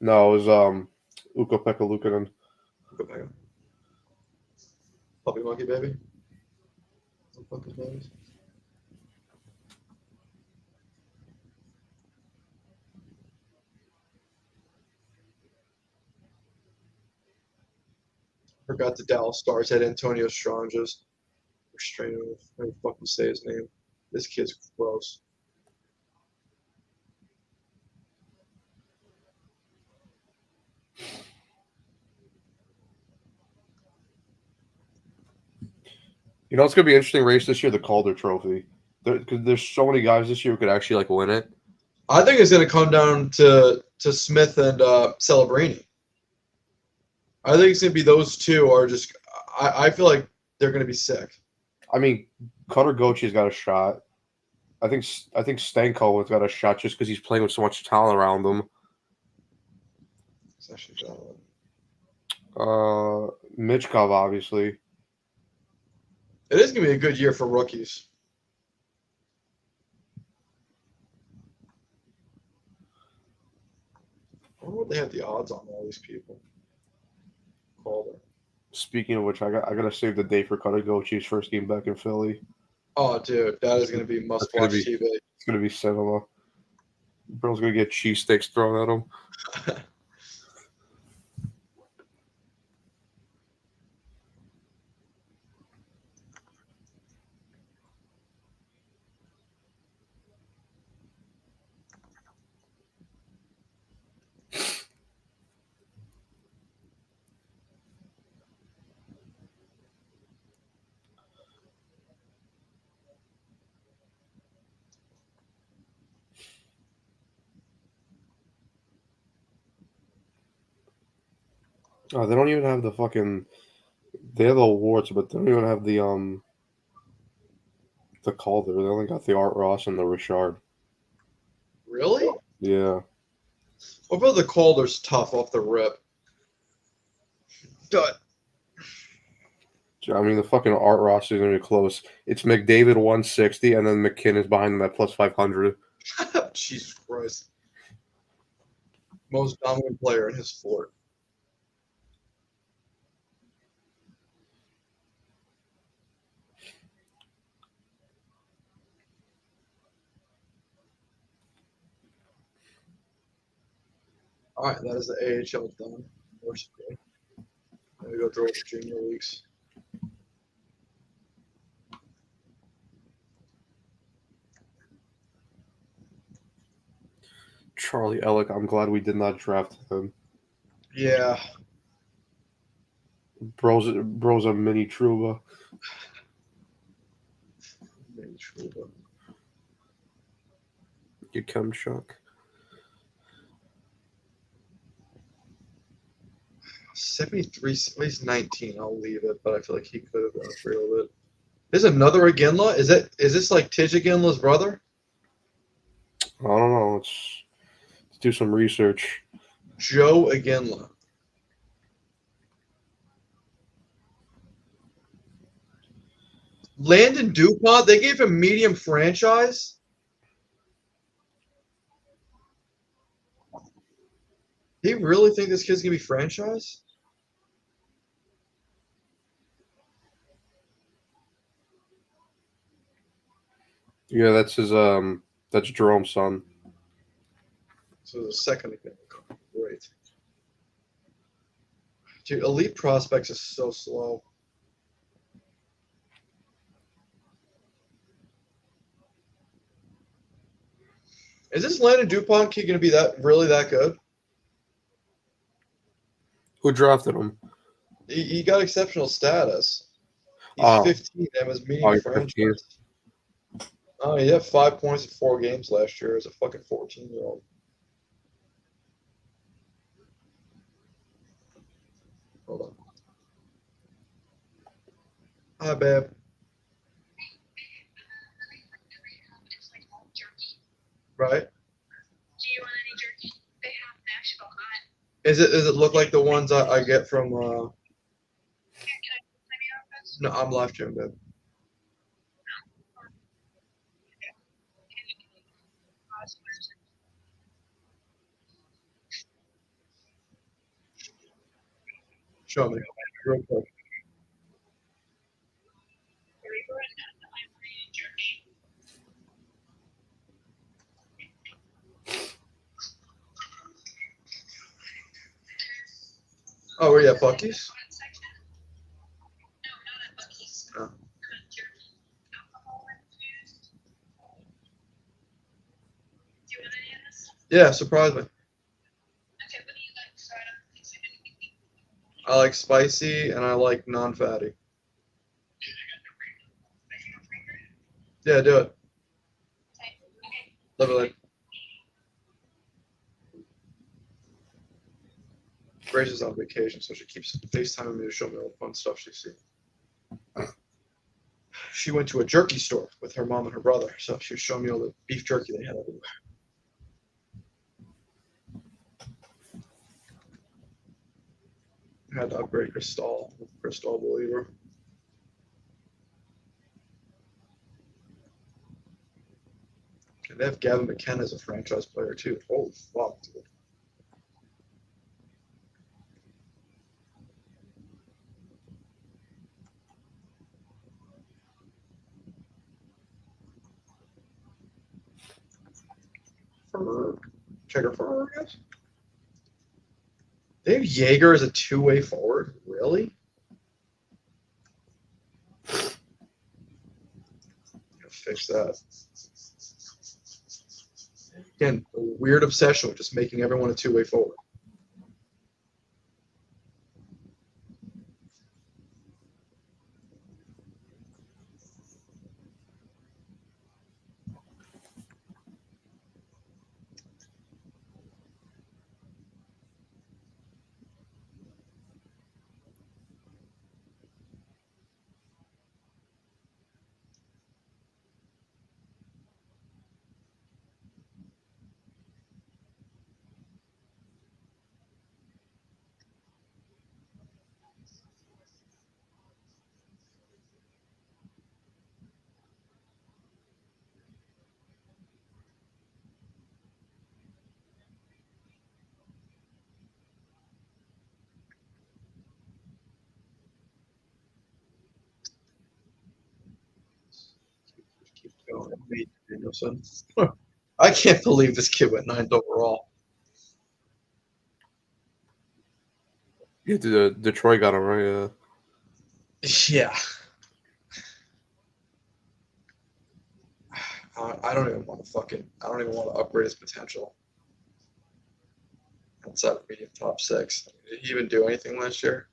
Speaker 2: No, it was Ukko-Pekka Luukkonen.
Speaker 1: Ukko-Pekka. Puppy monkey baby. Fucking babies. Forgot the Dallas Stars had Antonio Stranges. Restraining him. I don't fucking say his name. This kid's gross.
Speaker 2: You know, it's gonna be an interesting race this year. The Calder Trophy. Because there's so many guys this year who could actually like win it.
Speaker 1: I think it's gonna come down to Smith and Celebrini. I think it's gonna be those two are just. I feel like they're gonna be sick.
Speaker 2: I mean, Cutter Gochi's got a shot. I think Stankoven's got a shot just because he's playing with so much talent around him.
Speaker 1: It's actually John.
Speaker 2: Mitchkov, obviously.
Speaker 1: It is gonna be a good year for rookies. I wonder what they have the odds on all these people. Calder.
Speaker 2: Speaking of which, I gotta save the day for Cutter Gochi's first game back in Philly.
Speaker 1: Oh, dude, that is gonna be must-watch TV.
Speaker 2: It's gonna be cinema. Bro's gonna get cheesesteaks thrown at him. Oh, they don't even have the fucking They have the awards, but they don't even have the Calder. They only got the Art Ross and the Richard.
Speaker 1: Really?
Speaker 2: Yeah.
Speaker 1: What about the Calder's tough off the rip? Dud.
Speaker 2: I mean, the fucking Art Ross is gonna be close. It's McDavid 160, and then McKinnon's behind him at plus 500.
Speaker 1: Jesus Christ. Most dominant player in his sport. All right, that is the AHL done. Mercifully. Let me go through the junior leagues.
Speaker 2: Charlie Ellick, I'm glad we did not draft him.
Speaker 1: Yeah.
Speaker 2: Bro's a mini Trouba.
Speaker 1: Mini Trouba.
Speaker 2: You come, Chuck.
Speaker 1: 73, at least 19. I'll leave it, but I feel like he could have gone for a little bit. There's another Iginla. Is this like Tij Iginla's brother?
Speaker 2: I don't know. Let's do some research.
Speaker 1: Joe Iginla. Landon Dupont, they gave him medium franchise. He really think this kid's gonna be franchise?
Speaker 2: Yeah, that's Jerome's son.
Speaker 1: So the second again. Great. Dude, elite prospects is so slow. Is this Landon Dupont kid gonna be that good?
Speaker 2: Who drafted him?
Speaker 1: He got exceptional status. He's 15 and was medium franchise. Oh, he had 5 points in 4 games last year as a fucking 14-year-old. Hold on. Hi, babe. Right?
Speaker 3: Do you want any jerky? They have Nashville hot.
Speaker 1: Does it look like the ones I get from
Speaker 3: Can I
Speaker 1: No, I'm live streaming, babe. Show me real quick. Oh, were you at Buc-ee's? Oh. Yeah, surprise me. I like spicy and I like non-fatty. Yeah, do it. Love it. Like. Grace is on vacation, so she keeps FaceTiming me to show me all the fun stuff she sees. She went to a jerky store with her mom and her brother, so she was showing me all the beef jerky they had everywhere. I had to upgrade Crystal believer. And they have Gavin McKenna as a franchise player too. Holy fuck, dude. Checker forward, I guess. They have Jaeger as a two-way forward. Really? Fix that. Again, a weird obsession with just making everyone a two-way forward. Nate Danielson. I can't believe this kid went 9th overall.
Speaker 2: Yeah, Detroit got him right.
Speaker 1: Yeah. I don't even want to upgrade his potential outside of medium top 6. Did he even do anything last year?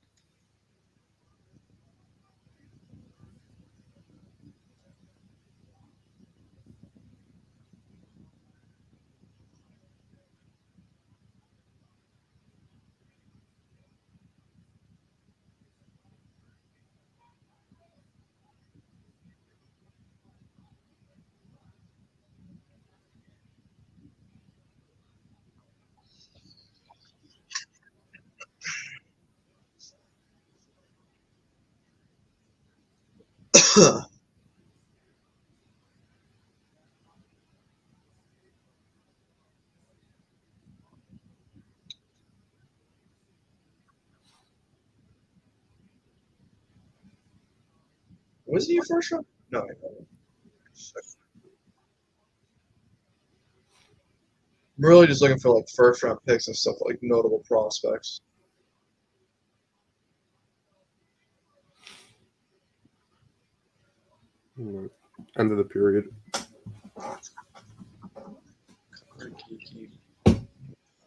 Speaker 1: Was he a first round? No, I don't. I'm really just looking for like first round picks and stuff like notable prospects.
Speaker 2: End of the period.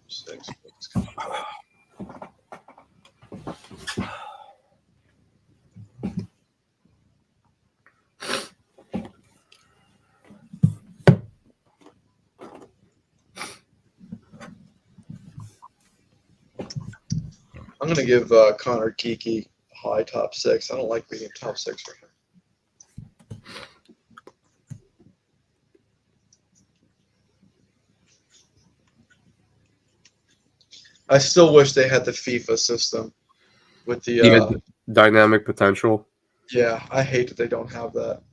Speaker 1: Six. I'm gonna give Connor Kiki a high top 6. I don't like being top 6 for him. I still wish they had the FIFA system with the
Speaker 2: dynamic potential.
Speaker 1: Yeah, I hate that they don't have that.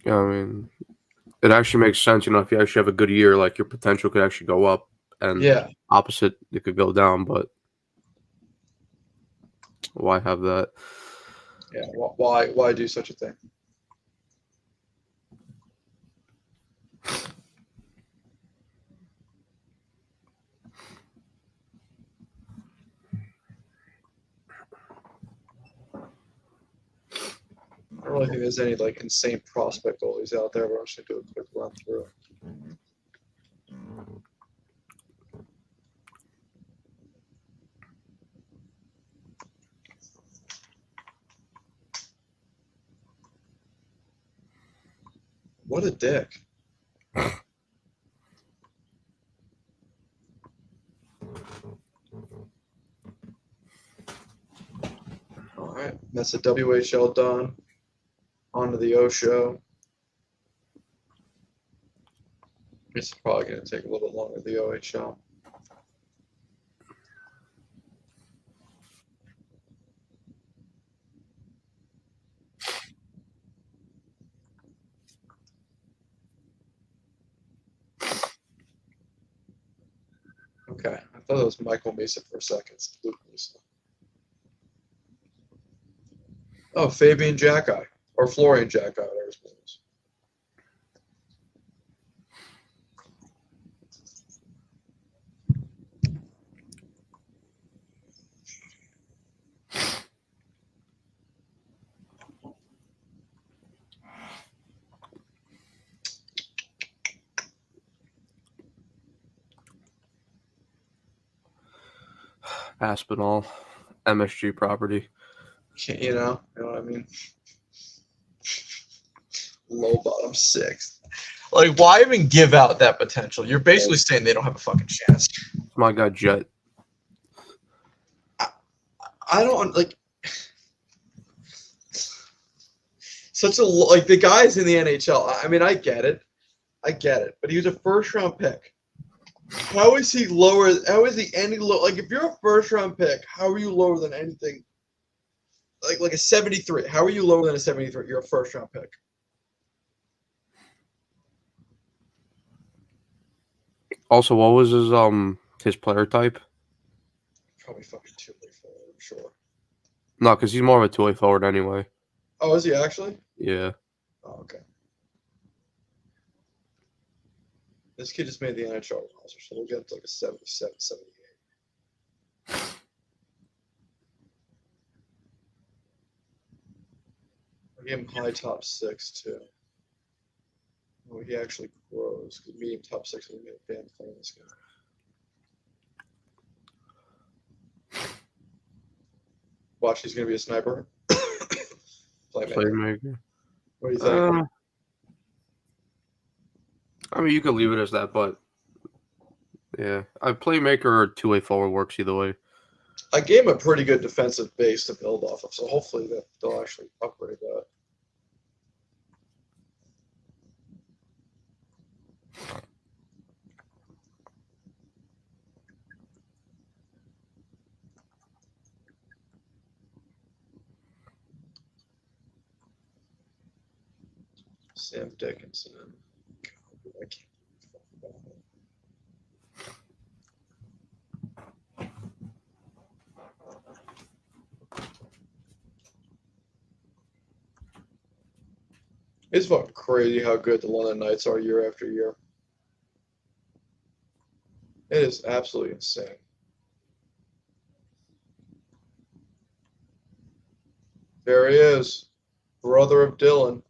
Speaker 2: Yeah, I mean, it actually makes sense. You know, if you actually have a good year, like your potential could actually go up, and opposite, it could go down. But why have that?
Speaker 1: Yeah, why do such a thing? I don't really think there's any like insane prospect goalies out there, but I'm just gonna do a quick run through. What a dick. All right, that's the WHL done. On to the O show. It's probably going to take a little bit longer, the OHL. Okay, I thought it was Michael Mesa for a second. It's Luke Mesa. Oh, Fabian Jacki, or Florian Jacki, whatever his name is.
Speaker 2: Aspinall, MSG property.
Speaker 1: You know what I mean? Low bottom 6. Like, why even give out that potential? You're basically saying they don't have a fucking chance.
Speaker 2: My guy Jet.
Speaker 1: I don't like such a like the guys in the NHL. I mean, I get it, but he was a first round pick. How is he lower? How is he any low? Like, if you're a first round pick, how are you lower than anything? Like a 73. How are you lower than a 73? You're a first round pick.
Speaker 2: Also, what was his player type?
Speaker 1: Probably fucking two-way forward, I'm sure.
Speaker 2: No, because he's more of a two-way forward anyway.
Speaker 1: Oh, is he actually?
Speaker 2: Yeah.
Speaker 1: Oh, okay. This kid just made the NHL roster, so we'll get up to like a 77, 78. I gave him high top 6 too. Oh, he actually grows. Medium top 6 would be a damn playing this guy. Watch, he's gonna be a sniper.
Speaker 2: Playmaker.
Speaker 1: What do you think?
Speaker 2: I mean, you could leave it as that, but yeah, a playmaker or two-way forward works either way.
Speaker 1: I gave him a pretty good defensive base to build off of, so hopefully that they'll actually upgrade that. Sam Dickinson. God, I can't about it. It's fucking crazy how good the London Knights are year after year. It is absolutely insane. There he is, brother of Dylan.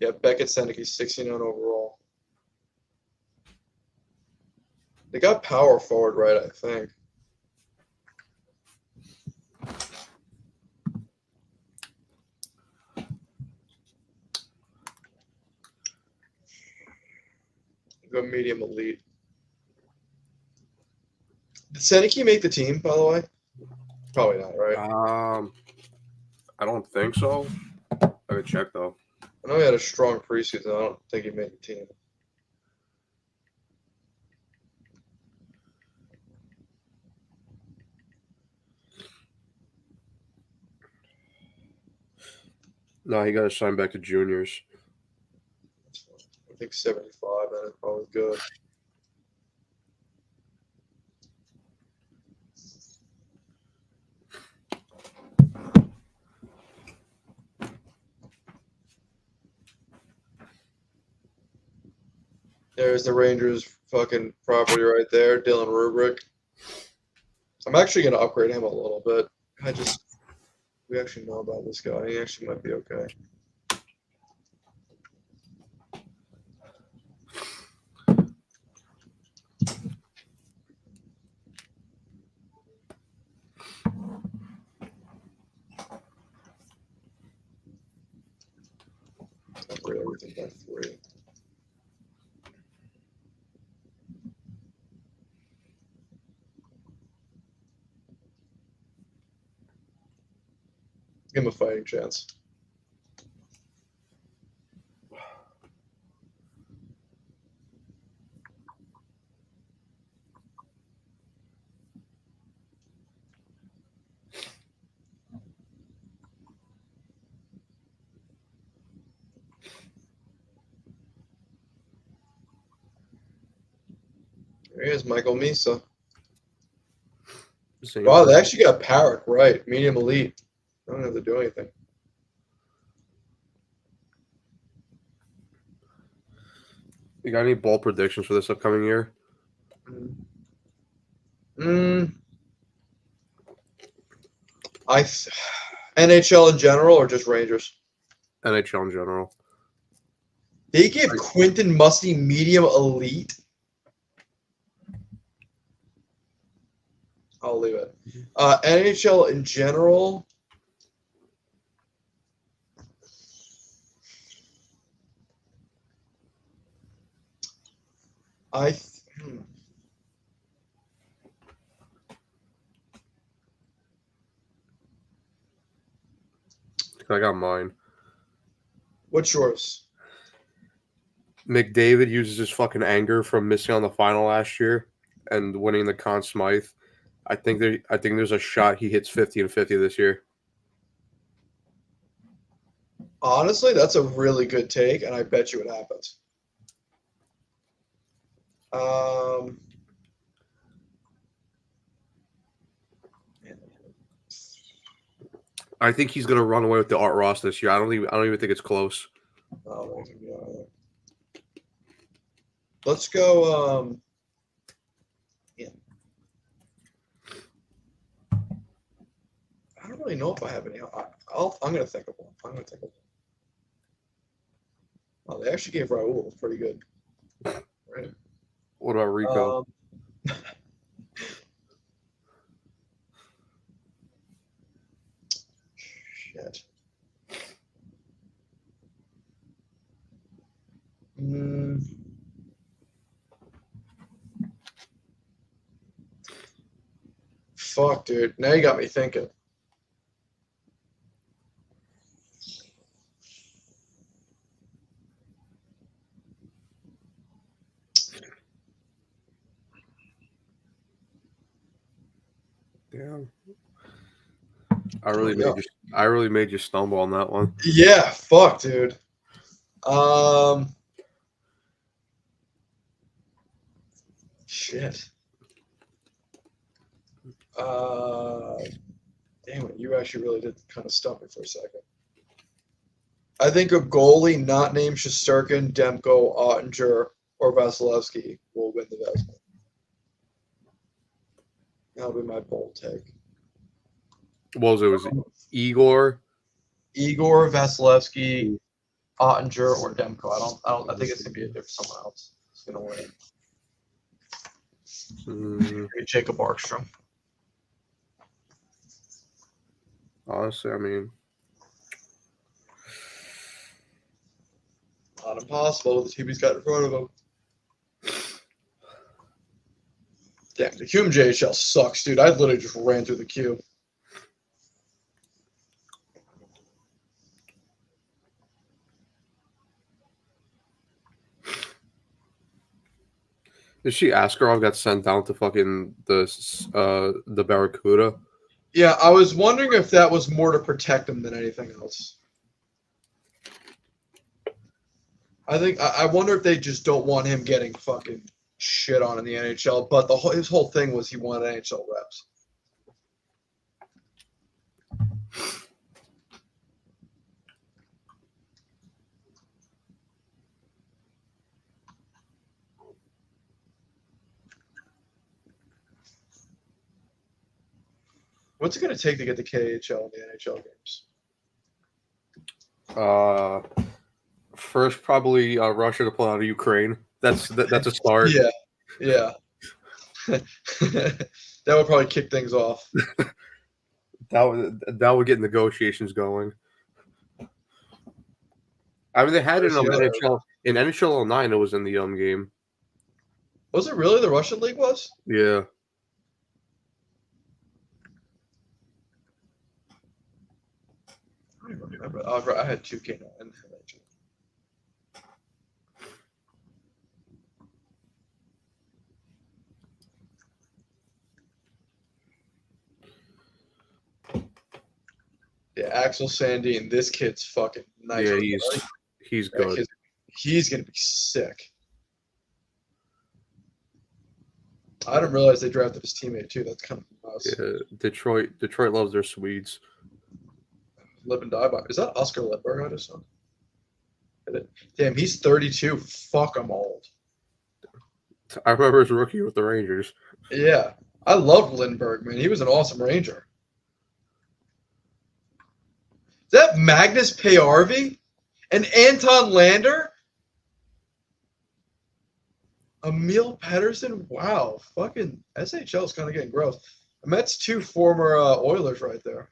Speaker 1: Yeah, Beckett Senecky's 69 overall. They got power forward right, I think. Go medium elite. Did Senecky make the team, by the way? Probably not, right?
Speaker 2: I don't think so. I could check though.
Speaker 1: I know he had a strong preseason. I don't think he made the team.
Speaker 2: No, he got assigned back to juniors.
Speaker 1: I think 75, and it's probably good. There's the Rangers fucking property right there, Dylan Rubrick. I'm actually going to upgrade him a little bit. We actually know about this guy. He actually might be okay. Upgrade everything by 3. Give him a fighting chance. There he is, Michael Misa. Wow, they actually got Parrot right. Medium elite. I don't have to do anything.
Speaker 2: You got any ball predictions for this upcoming year?
Speaker 1: NHL in general or just Rangers?
Speaker 2: NHL in general.
Speaker 1: They give Quentin Musty medium elite. I'll leave it. NHL in general. I
Speaker 2: got mine.
Speaker 1: What's yours?
Speaker 2: McDavid uses his fucking anger from missing on the final last year and winning the Conn Smythe. I think there's a shot he hits 50 and 50 this year.
Speaker 1: Honestly, that's a really good take, and I bet you it happens.
Speaker 2: I think he's gonna run away with the Art Ross this year. I don't even think it's close.
Speaker 1: Let's go. Yeah. I don't really know if I have any. I'm gonna think of one. Oh, they actually gave Raul pretty good. Right.
Speaker 2: What about Rico?
Speaker 1: Shit. Fuck, dude. Now you got me thinking.
Speaker 2: Damn. I really made you stumble on that one.
Speaker 1: Yeah, fuck, dude. Shit. Damn it, you actually really did kind of stump me for a second. I think a goalie not named Shesterkin, Demko, Ottinger, or Vasilevsky will win the Vezina. That'll be my bold take.
Speaker 2: What was it? Was it Igor?
Speaker 1: Igor, Vasilevsky, Ottinger, or Demko. I think it's gonna be someone else. It's gonna win. Maybe Jacob Markstrom.
Speaker 2: Honestly, I mean,
Speaker 1: not impossible. The team he's got in front of him. Damn, the Hume JHL sucks, dude. I literally just ran through the queue.
Speaker 2: did she Askarov got sent down to fucking the Barracuda?
Speaker 1: Yeah, I was wondering if that was more to protect him than anything else. I wonder if they just don't want him getting fucking shit on in the NHL. But his whole thing was he wanted NHL reps. What's it going to take to get the KHL and the NHL
Speaker 2: games? First, probably Russia to pull out of Ukraine. That's a start.
Speaker 1: Yeah. That would probably kick things off.
Speaker 2: that would get negotiations going. I mean, they had it in NHL. In NHL 09, it was in the game.
Speaker 1: Was it really the Russian league? Was?
Speaker 2: Yeah.
Speaker 1: I don't remember. I had 2K in NHL. Yeah, Axel Sandin. This kid's fucking nice.
Speaker 2: Yeah, he's good.
Speaker 1: He's gonna be sick. I didn't realize they drafted his teammate too. That's kind of nice.
Speaker 2: Yeah, Detroit loves their Swedes.
Speaker 1: Live and die by. Is that Oscar Lindbergh I just saw? Damn, he's 32. Fuck, I'm old.
Speaker 2: I remember his rookie with the Rangers.
Speaker 1: Yeah, I loved Lindbergh, man. He was an awesome Ranger. Is that Magnus Payarvi and Anton Lander? Emil Pettersson? Wow, fucking SHL is kind of getting gross. And that's 2 former Oilers right there.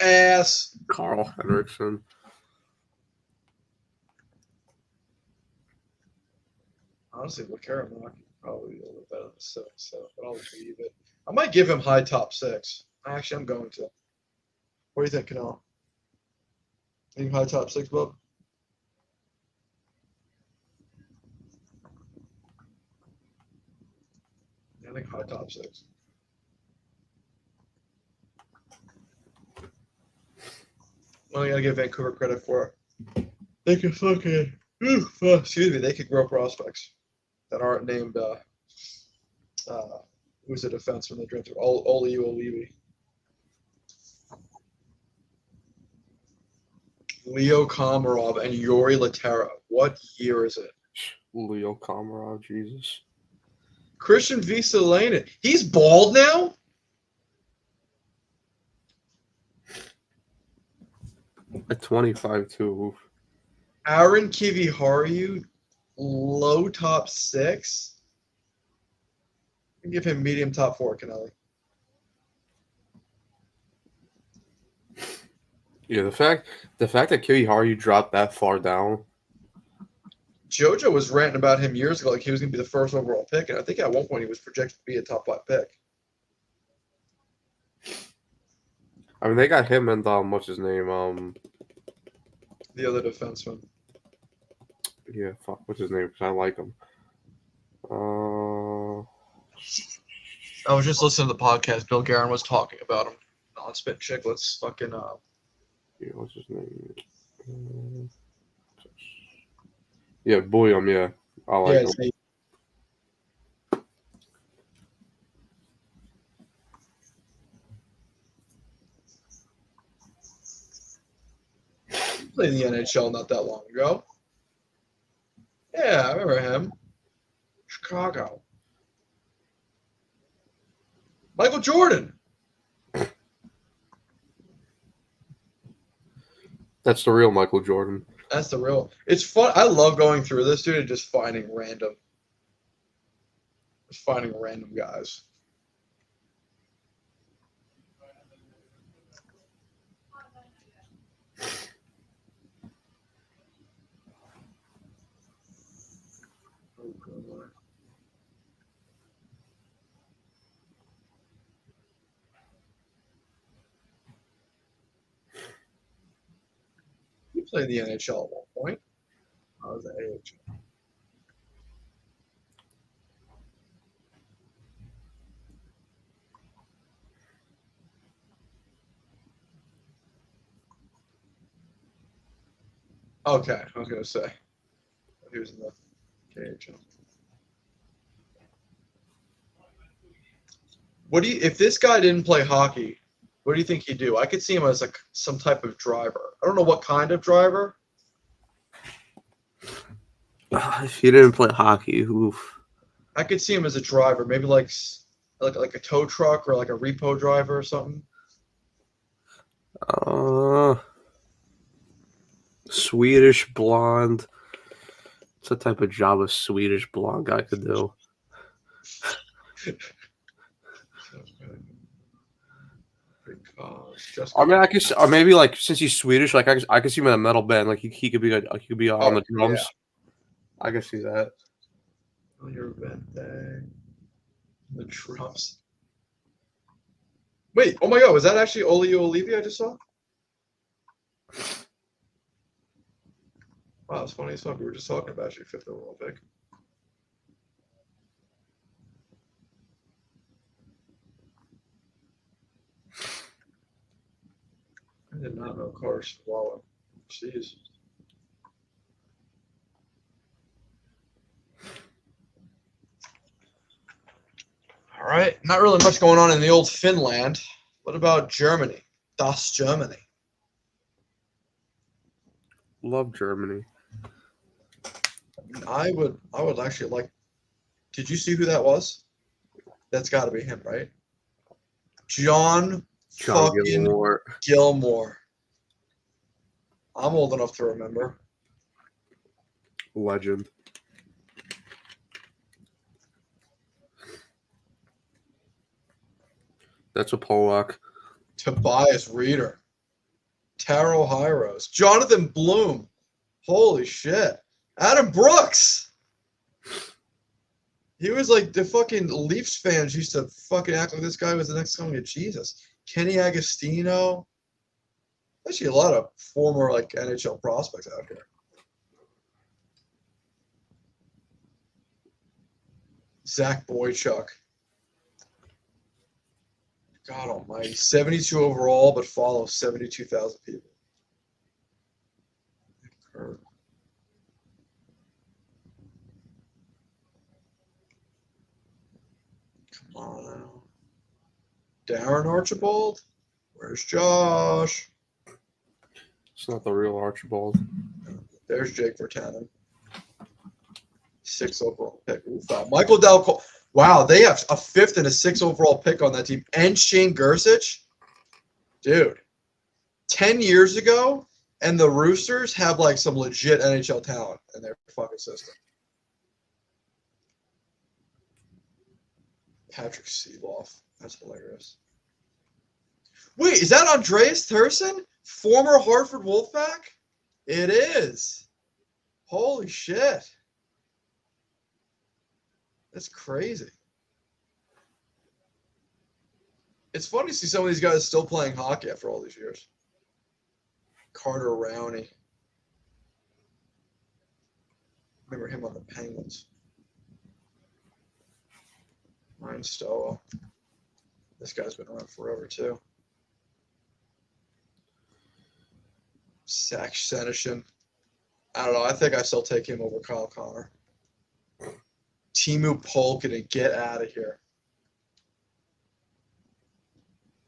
Speaker 1: Ass.
Speaker 2: Carl Henriksson.
Speaker 1: Honestly, Lekaremak probably a little better than 7, but I'll leave it. I might give him high top 6. Actually, I'm going to. What do you think, Canal? Think high top 6, Bob? Yeah, I think high top 6. Well, I gotta give Vancouver credit for it. They can fucking, excuse me, they could grow prospects that aren't named, who's the defenseman they drafted? Oli Olivi. Leo Komarov and Yuri Laterra. What year is it?
Speaker 2: Leo Komarov, Jesus.
Speaker 1: Christian Vesalainen. He's bald now?
Speaker 2: At 25 too.
Speaker 1: Aaron Kiviharu, low top 6. I give him medium top 4, Kennelly.
Speaker 2: Yeah, the fact that Kiviharu dropped that far down.
Speaker 1: JoJo was ranting about him years ago, like he was going to be the first overall pick, and I think at one point he was projected to be a top 5 pick.
Speaker 2: I mean, they got him and what's his name?
Speaker 1: The other defenseman.
Speaker 2: Yeah, fuck, what's his name? Because I like him.
Speaker 1: I was just listening to the podcast. Bill Guerin was talking about him. Non-spit chicklets. Fucking.
Speaker 2: Yeah, what's his name? Yeah, William. Yeah, I like him.
Speaker 1: He played in the NHL not that long ago. Yeah, I remember him. Chicago. Michael Jordan.
Speaker 2: That's the real Michael Jordan.
Speaker 1: That's the real. It's fun. I love going through this, dude, and just finding random guys. He played the NHL at one point. I was at AHL. Okay, I was gonna say he was in the KHL. What do you? If this guy didn't play hockey, what do you think he'd do? I could see him as like some type of driver. I don't know what kind of driver.
Speaker 2: If he didn't play hockey, oof.
Speaker 1: I could see him as a driver, maybe like a tow truck or like a repo driver or something.
Speaker 2: Swedish blonde. It's the type of job a Swedish blonde guy could do. I mean, I guess, or maybe like since he's Swedish, like I could see him in a metal band. Like he could be on the drums. Yeah. I could see that.
Speaker 1: On your event thing, the drums. Wait, oh my God, was that actually Oli Olivi I just saw? Wow, it's funny as fuck. We were just talking about your 5th overall pick. I did not know Carson Waller. Jeez. All right, not really much going on in the old Finland. What about Germany? Das Germany.
Speaker 2: Love Germany.
Speaker 1: I would actually like. Did you see who that was? That's got to be him, right? John fucking Gilmore. I'm old enough to remember.
Speaker 2: Legend. That's a Polak.
Speaker 1: Tobias Reeder. Taro Hyros. Jonathan Bloom. Holy shit. Adam Brooks. He was like the fucking Leafs fans used to fucking act like this guy was the next coming of Jesus. Kenny Agostino. Actually, a lot of former like NHL prospects out here. Zach Boychuk. God almighty. 72 overall, but follow 72,000 people. Come on. Darren Archibald? Where's Josh?
Speaker 2: It's not the real Archibald.
Speaker 1: There's Jake Vertanen. 6 overall pick. Ooh, foul. Michael Del Cole. Wow, they have a 5th and a 6th overall pick on that team. And Shane Gersich? Dude. 10 years ago, and the Roosters have like some legit NHL talent in their fucking system. Patrick Seeloff. That's hilarious. Wait, is that Andreas Thursson? Former Hartford Wolfpack? It is. Holy shit. That's crazy. It's funny to see some of these guys still playing hockey after all these years. Carter Rowney. Remember him on the Penguins. Ryan Stoa. This guy's been around forever, too. Zach Senyshyn. I don't know. I think I still take him over Kyle Connor. Timu Polkinen, get out of here.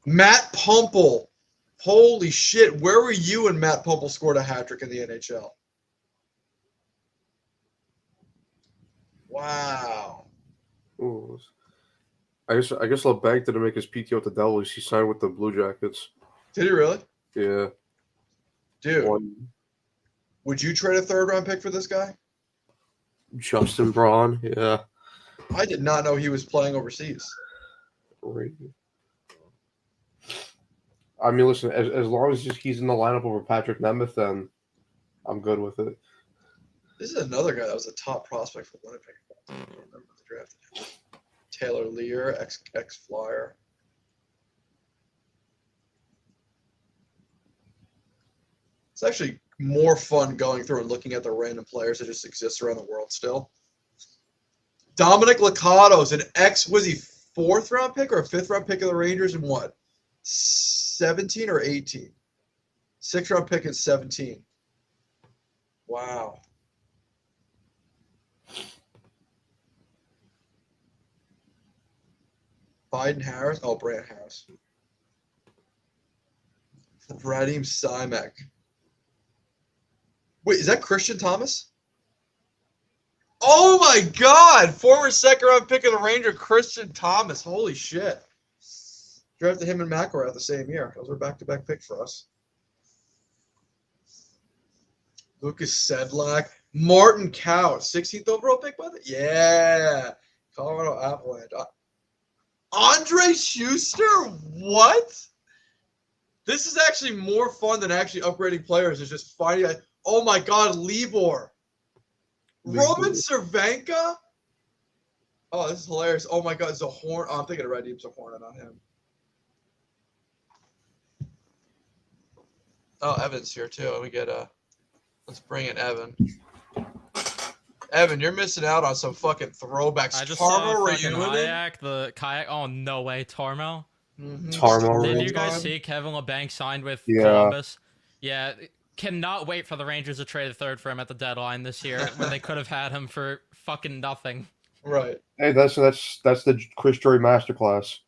Speaker 1: Matt Pumple. Holy shit. Where were you when Matt Pumple scored a hat trick in the NHL? Wow.
Speaker 2: Ooh. I guess LeBanc didn't make his PTO at the Devils. He signed with the Blue Jackets.
Speaker 1: Did he really?
Speaker 2: Yeah.
Speaker 1: Dude. Would you trade a 3rd round pick for this guy?
Speaker 2: Justin Braun, yeah.
Speaker 1: I did not know he was playing overseas.
Speaker 2: Great. I mean, listen, as long as he's in the lineup over Patrick Nemeth, then I'm good with it.
Speaker 1: This is another guy that was a top prospect for Winnipeg. I don't remember the draft. Taylor Lear, ex-Flyer. It's actually more fun going through and looking at the random players that just exist around the world still. Dominic Licato's an was he 4th round pick or a 5th round pick of the Rangers in what? 17 or 18? 6th round pick in 17. Wow. Biden Harris? Oh, Brant Harris. Radim Simek. Wait, is that Christian Thomas? Oh my God! Former 2nd round pick of the Ranger, Christian Thomas. Holy shit. Drafted him and McElroy the same year. Those were back-to-back picks for us. Lucas Sedlak. Martin Cow. 16th overall pick, by the Yeah. Colorado Avalanche. Andre Schuster? What? This is actually more fun than actually upgrading players. It's just finding oh my God, Libor. Roman Cervenka? Oh, this is hilarious. Oh my God, Zahorn. Oh, I'm thinking of Radim Zahorna, not him. Oh, Evan's here too. We get let's bring in Evan. Evan, you're missing out on some fucking throwbacks.
Speaker 4: I just saw fucking
Speaker 1: Reunion?
Speaker 4: Hayak, the kayak. Oh no way, Tarmo.
Speaker 1: Mm-hmm.
Speaker 2: Tarmo.
Speaker 4: Did you guys see Kevin LeBanc signed with
Speaker 2: Yeah.
Speaker 4: Columbus? Yeah, cannot wait for the Rangers to trade a 3rd for him at the deadline this year when they could have had him for fucking nothing.
Speaker 1: Right.
Speaker 2: Hey, that's the Chris Drury masterclass.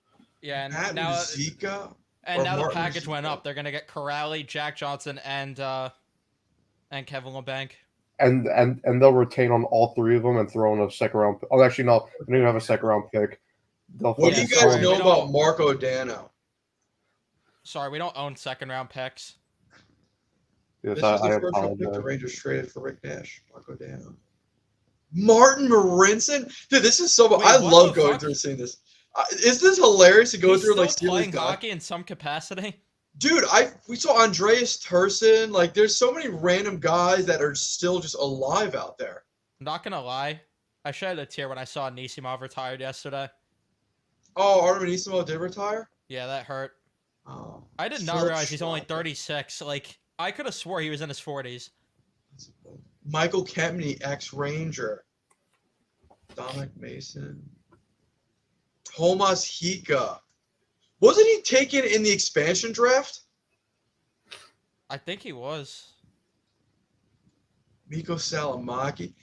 Speaker 4: Yeah, and
Speaker 1: Matt
Speaker 4: now
Speaker 1: Muzika?
Speaker 4: and now the
Speaker 1: Martin
Speaker 4: package went
Speaker 1: Muzika?
Speaker 4: up. They're gonna get Corrali, Jack Johnson, and Kevin LeBanc.
Speaker 2: And they'll retain on all 3 of them and throw in a 2nd round. Oh, actually, no, they don't even have a 2nd round pick.
Speaker 1: What do you
Speaker 4: Yeah,
Speaker 1: guys
Speaker 4: sorry,
Speaker 1: know
Speaker 4: we
Speaker 1: about
Speaker 4: don't-
Speaker 1: Marco Dano?
Speaker 4: Sorry, we don't own 2nd round picks.
Speaker 2: Yes,
Speaker 1: This is
Speaker 2: I
Speaker 1: the 1st round pick the
Speaker 2: apologize.
Speaker 1: Rangers traded for Rick Nash. Marco Dano. Martin Marinson? Dude, this is so.
Speaker 4: Wait,
Speaker 1: I
Speaker 4: what
Speaker 1: love
Speaker 4: the
Speaker 1: going
Speaker 4: fuck?
Speaker 1: through and seeing this. Is this hilarious to go
Speaker 4: He's
Speaker 1: through and
Speaker 4: still
Speaker 1: like see
Speaker 4: playing
Speaker 1: this guy?
Speaker 4: hockey in some capacity.
Speaker 1: Dude, we saw Andreas Tursson. Like, there's so many random guys that are still just alive out there.
Speaker 4: I'm not gonna lie, I shed a tear when I saw Nisimov retired yesterday.
Speaker 1: Oh, Artem Anisimov did retire?
Speaker 4: Yeah, that hurt.
Speaker 1: Oh,
Speaker 4: I did not realize he's only 36. Like, I could have swore he was in his 40s.
Speaker 1: Michael Kempney, ex-Ranger. Dominic Mason. Tomas Hika. Wasn't he taken in the expansion draft?
Speaker 4: I think he was.
Speaker 1: Miko Salamaki.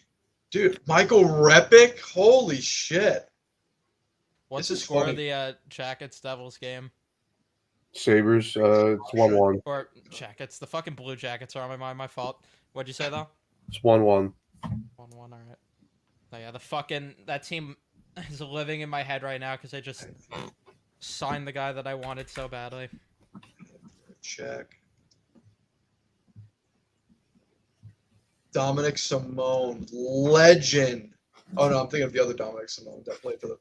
Speaker 1: Dude, Michael Repic? Holy shit.
Speaker 4: What's
Speaker 1: This
Speaker 4: the
Speaker 1: is
Speaker 4: score
Speaker 1: funny.
Speaker 4: of the Jackets Devils game?
Speaker 2: Sabres, it's 1-1.
Speaker 4: Or Jackets. The fucking Blue Jackets are on my mind. My fault. What'd you say though?
Speaker 2: It's 1-1.
Speaker 4: 1-1. All right. Oh yeah, that team is living in my head right now because I just signed the guy that I wanted so badly.
Speaker 1: Check. Dominic Simone, legend. Oh no, I'm thinking of the other Dominic Simone that played for the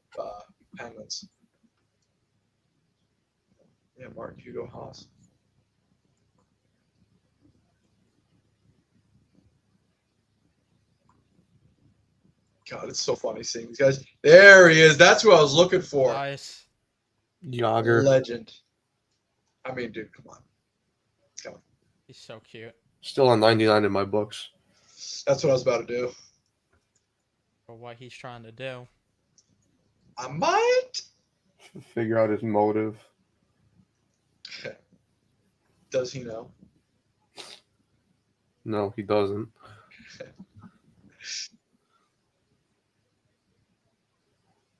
Speaker 1: Penguins. Yeah, Martin Hugo Haas. God, it's so funny seeing these guys. There he is. That's who I was looking for.
Speaker 4: Nice.
Speaker 2: Yager.
Speaker 1: Legend. I mean, dude, come on.
Speaker 4: He's so cute.
Speaker 2: Still on 99 in my books.
Speaker 1: That's what I was about to do.
Speaker 4: For what he's trying to do.
Speaker 1: I might.
Speaker 2: Figure out his motive.
Speaker 1: Does he know?
Speaker 2: No, he doesn't.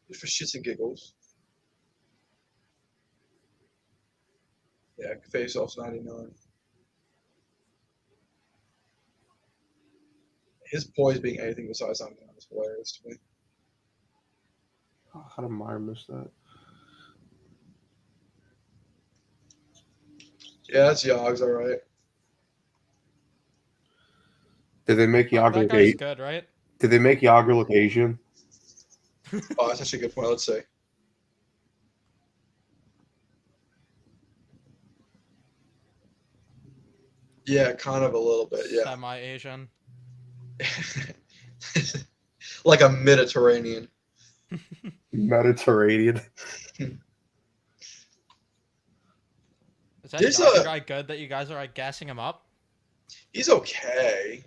Speaker 1: Just for shits and giggles. Yeah, face off's 99. His poise being anything besides 99 is hilarious to me.
Speaker 2: Oh, how did Meyer miss that?
Speaker 1: Yeah, that's Yogs, all right.
Speaker 2: Did they make Yager
Speaker 4: That
Speaker 2: look
Speaker 4: guy's
Speaker 2: Asian?
Speaker 4: good, right?
Speaker 2: Did they make Yager look Asian?
Speaker 1: Oh, that's actually a good point. Let's see. Yeah, kind of a little bit, yeah.
Speaker 4: Semi-Asian.
Speaker 1: Like a Mediterranean.
Speaker 2: Mediterranean.
Speaker 4: Is that
Speaker 1: There's
Speaker 4: Yager
Speaker 1: a-
Speaker 4: guy good that you guys are like gassing him up?
Speaker 1: He's okay.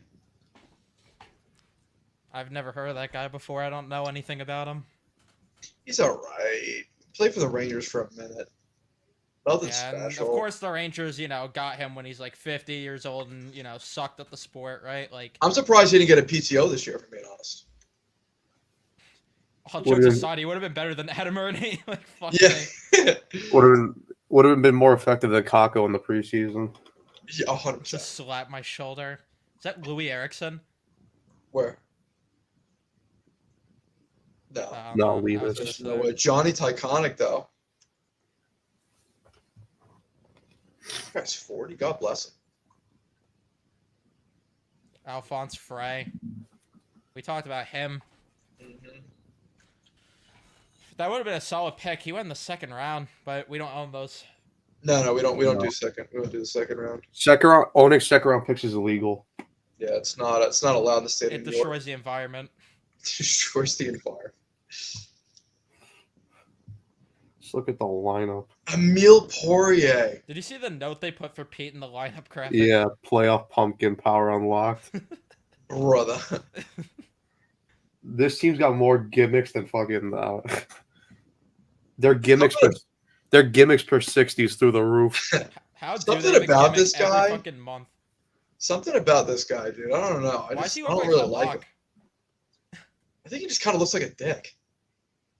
Speaker 4: I've never heard of that guy before. I don't know anything about him.
Speaker 1: He's all right. Played for the Rangers for a minute. Nothing
Speaker 4: Yeah, and
Speaker 1: special.
Speaker 4: of course the Rangers, got him when he's like 50 years old and, sucked at the sport, right? Like,
Speaker 1: I'm surprised he didn't get a PTO this year, if I'm being honest.
Speaker 4: all
Speaker 2: What
Speaker 4: jokes
Speaker 2: is-
Speaker 4: aside, he would have been better than Adam Ernie. Like, fuck
Speaker 1: Yeah.
Speaker 4: me.
Speaker 2: Would have been more effective than Kako in the preseason.
Speaker 1: Yeah, 100%.
Speaker 4: Just slap my shoulder. Is that Louis Erickson?
Speaker 1: Where? No.
Speaker 2: No,
Speaker 4: I was
Speaker 2: leave
Speaker 4: gonna
Speaker 2: it.
Speaker 1: There's
Speaker 4: say-
Speaker 1: no way. Johnny Tyconic, though. That guy's 40. God bless him.
Speaker 4: Alphonse Frey. We talked about him.
Speaker 1: Mm-hmm.
Speaker 4: That would have been a solid pick. He went in the second round, but we don't own those.
Speaker 1: No, we don't
Speaker 2: No.
Speaker 1: do second. We don't do the second round.
Speaker 2: Owning second round picks is illegal.
Speaker 1: Yeah, it's not allowed in the state
Speaker 4: It
Speaker 1: of New York.
Speaker 4: destroys the environment.
Speaker 1: Destroys the environment.
Speaker 2: Let's look at the lineup.
Speaker 1: Emile Poirier.
Speaker 4: Did you see the note they put for Pete in the lineup graphic?
Speaker 2: Yeah, playoff pumpkin power unlocked.
Speaker 1: Brother.
Speaker 2: This team's got more gimmicks than fucking. Their gimmicks per 60 is through the roof.
Speaker 4: How do
Speaker 1: Something
Speaker 4: they have a
Speaker 1: about
Speaker 4: gimmick
Speaker 1: this
Speaker 4: every
Speaker 1: guy-
Speaker 4: fucking month?
Speaker 1: Something about this guy, dude. I don't know.
Speaker 4: Why does he
Speaker 1: I
Speaker 4: look
Speaker 1: don't
Speaker 4: like
Speaker 1: really like him.
Speaker 4: Halak?
Speaker 1: I think he just kind of looks like a dick.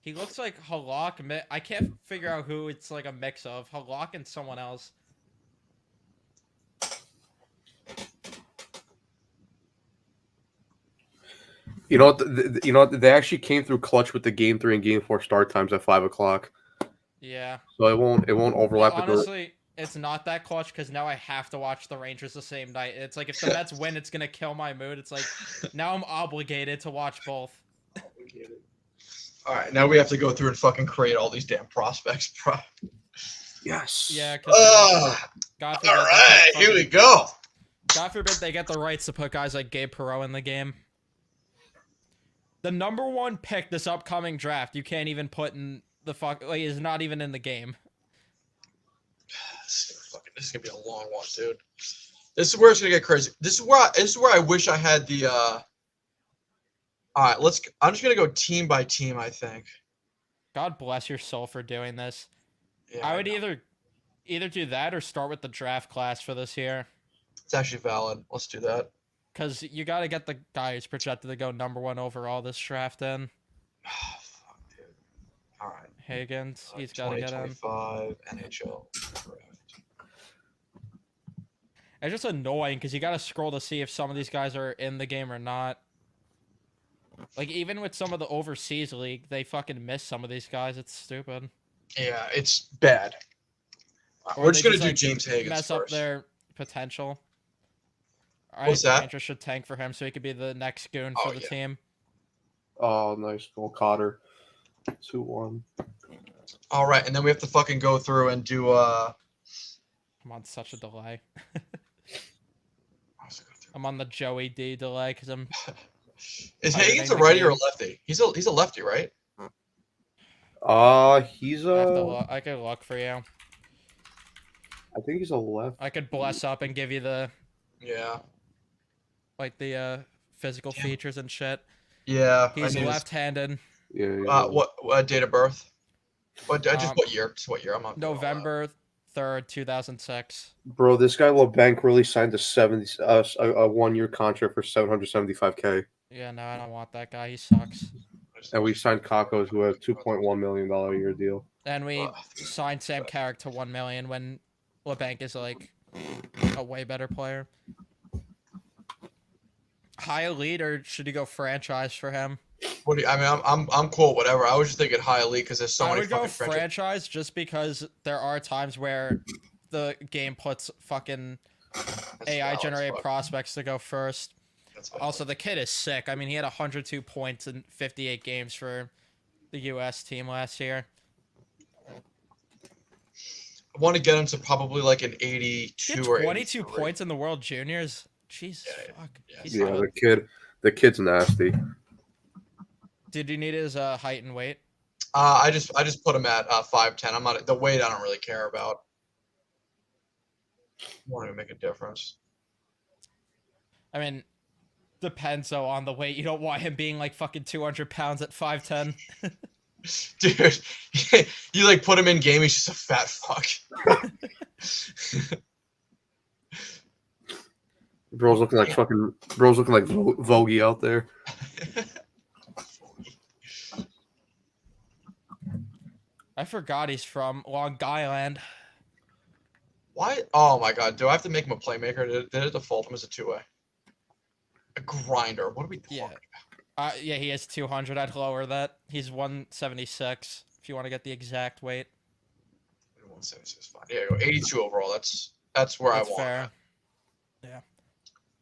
Speaker 4: He looks like Halak. I can't figure out who it's like a mix of. Halak and someone else.
Speaker 2: You know what? They actually came through clutch with the game 3 and game 4 start times at 5:00.
Speaker 4: Yeah.
Speaker 2: So it won't overlap with the.
Speaker 4: Honestly, it's not that clutch because now I have to watch the Rangers the same night. It's like if the Mets win, it's gonna kill my mood. It's like now I'm obligated to watch both.
Speaker 1: All right, now we have to go through and fucking create all these damn prospects, bro.
Speaker 2: Yes.
Speaker 4: Yeah, because God forbid.
Speaker 1: All right, here we go.
Speaker 4: God forbid they get the rights to put guys like Gabe Perreault in the game. The number one pick this upcoming draft, you can't even put in the is not even in the game.
Speaker 1: This is gonna be a long one, dude. This is where it's gonna get crazy. This is where I wish I had the. All right, I'm just gonna go team by team. I think.
Speaker 4: God bless your soul for doing this.
Speaker 1: Yeah,
Speaker 4: I would
Speaker 1: know.
Speaker 4: either do that or start with the draft class for this year.
Speaker 1: It's actually valid. Let's do that.
Speaker 4: Because you got to get the guy who's projected to go #1 overall this draft in.
Speaker 1: Fuck, dude. All right.
Speaker 4: Higgins, he's got to get in.
Speaker 1: 2025 NHL draft.
Speaker 4: It's just annoying because you got to scroll to see if some of these guys are in the game or not. Like, even with some of the overseas league, they fucking miss some of these guys. It's stupid.
Speaker 1: Yeah, it's bad.
Speaker 4: Or
Speaker 1: We're just
Speaker 4: they
Speaker 1: gonna do
Speaker 4: like,
Speaker 1: James Higgins
Speaker 4: mess
Speaker 1: first.
Speaker 4: up their potential.
Speaker 1: What's that?
Speaker 4: Rangers should tank for him so he could be the next goon for the team.
Speaker 2: Oh, nice goal, Cotter. 2-1.
Speaker 1: All right, and then we have to fucking go through and do.
Speaker 4: I'm on such a delay. I'm on the Joey D delay because I'm.
Speaker 1: Is Higgins a righty or a lefty? He's a lefty, right?
Speaker 2: He's
Speaker 4: I could look for you.
Speaker 2: I think he's a left.
Speaker 4: I could bless up and give you the.
Speaker 1: Yeah.
Speaker 4: Like the physical features and shit.
Speaker 1: Yeah.
Speaker 4: He's left-handed.
Speaker 2: Yeah.
Speaker 1: What date of birth? What year? Just what year? I'm on
Speaker 4: November 3rd, 2006.
Speaker 2: Bro, this guy LeBanc really signed a 1-year contract for $775K.
Speaker 4: Yeah, no, I don't want that guy. He sucks.
Speaker 2: And we signed Kakos, who has $2.1 million a year deal.
Speaker 4: And we signed Sam Carrick to $1 million when LeBanc is like a way better player. High elite, or should you go franchise for him?
Speaker 1: What do you, I mean, I'm cool, whatever. I was just thinking high elite because there's so many fucking
Speaker 4: I would go franchise just because there are times where the game puts fucking AI generated prospects to go first. Also, the kid is sick. I mean, he had 102 points in 58 games for the U.S. team last year.
Speaker 1: I want to get him to probably like an 82 or
Speaker 4: 22 points in the World Juniors. Jesus fuck.
Speaker 2: Yeah, the kid's nasty.
Speaker 4: Did you need his height and weight?
Speaker 1: I just put him at 5'10". I'm not the weight. I don't really care about. Won't even make a difference.
Speaker 4: I mean, depends though on the weight. You don't want him being like fucking 200 pounds at 5'10".
Speaker 1: Dude, you like put him in game. He's just a fat fuck.
Speaker 2: Bro's looking like Vogie out there.
Speaker 4: I forgot he's from Long Island.
Speaker 1: Why? Oh my god! Do I have to make him a playmaker? Did it default him as a 2-way? A grinder. What are we talking about?
Speaker 4: Yeah, he is 200. I'd lower that. He's 176. If you want to get the exact weight.
Speaker 1: 176 is fine. Yeah, go 82 overall. That's where I want.
Speaker 4: Fair. Yeah.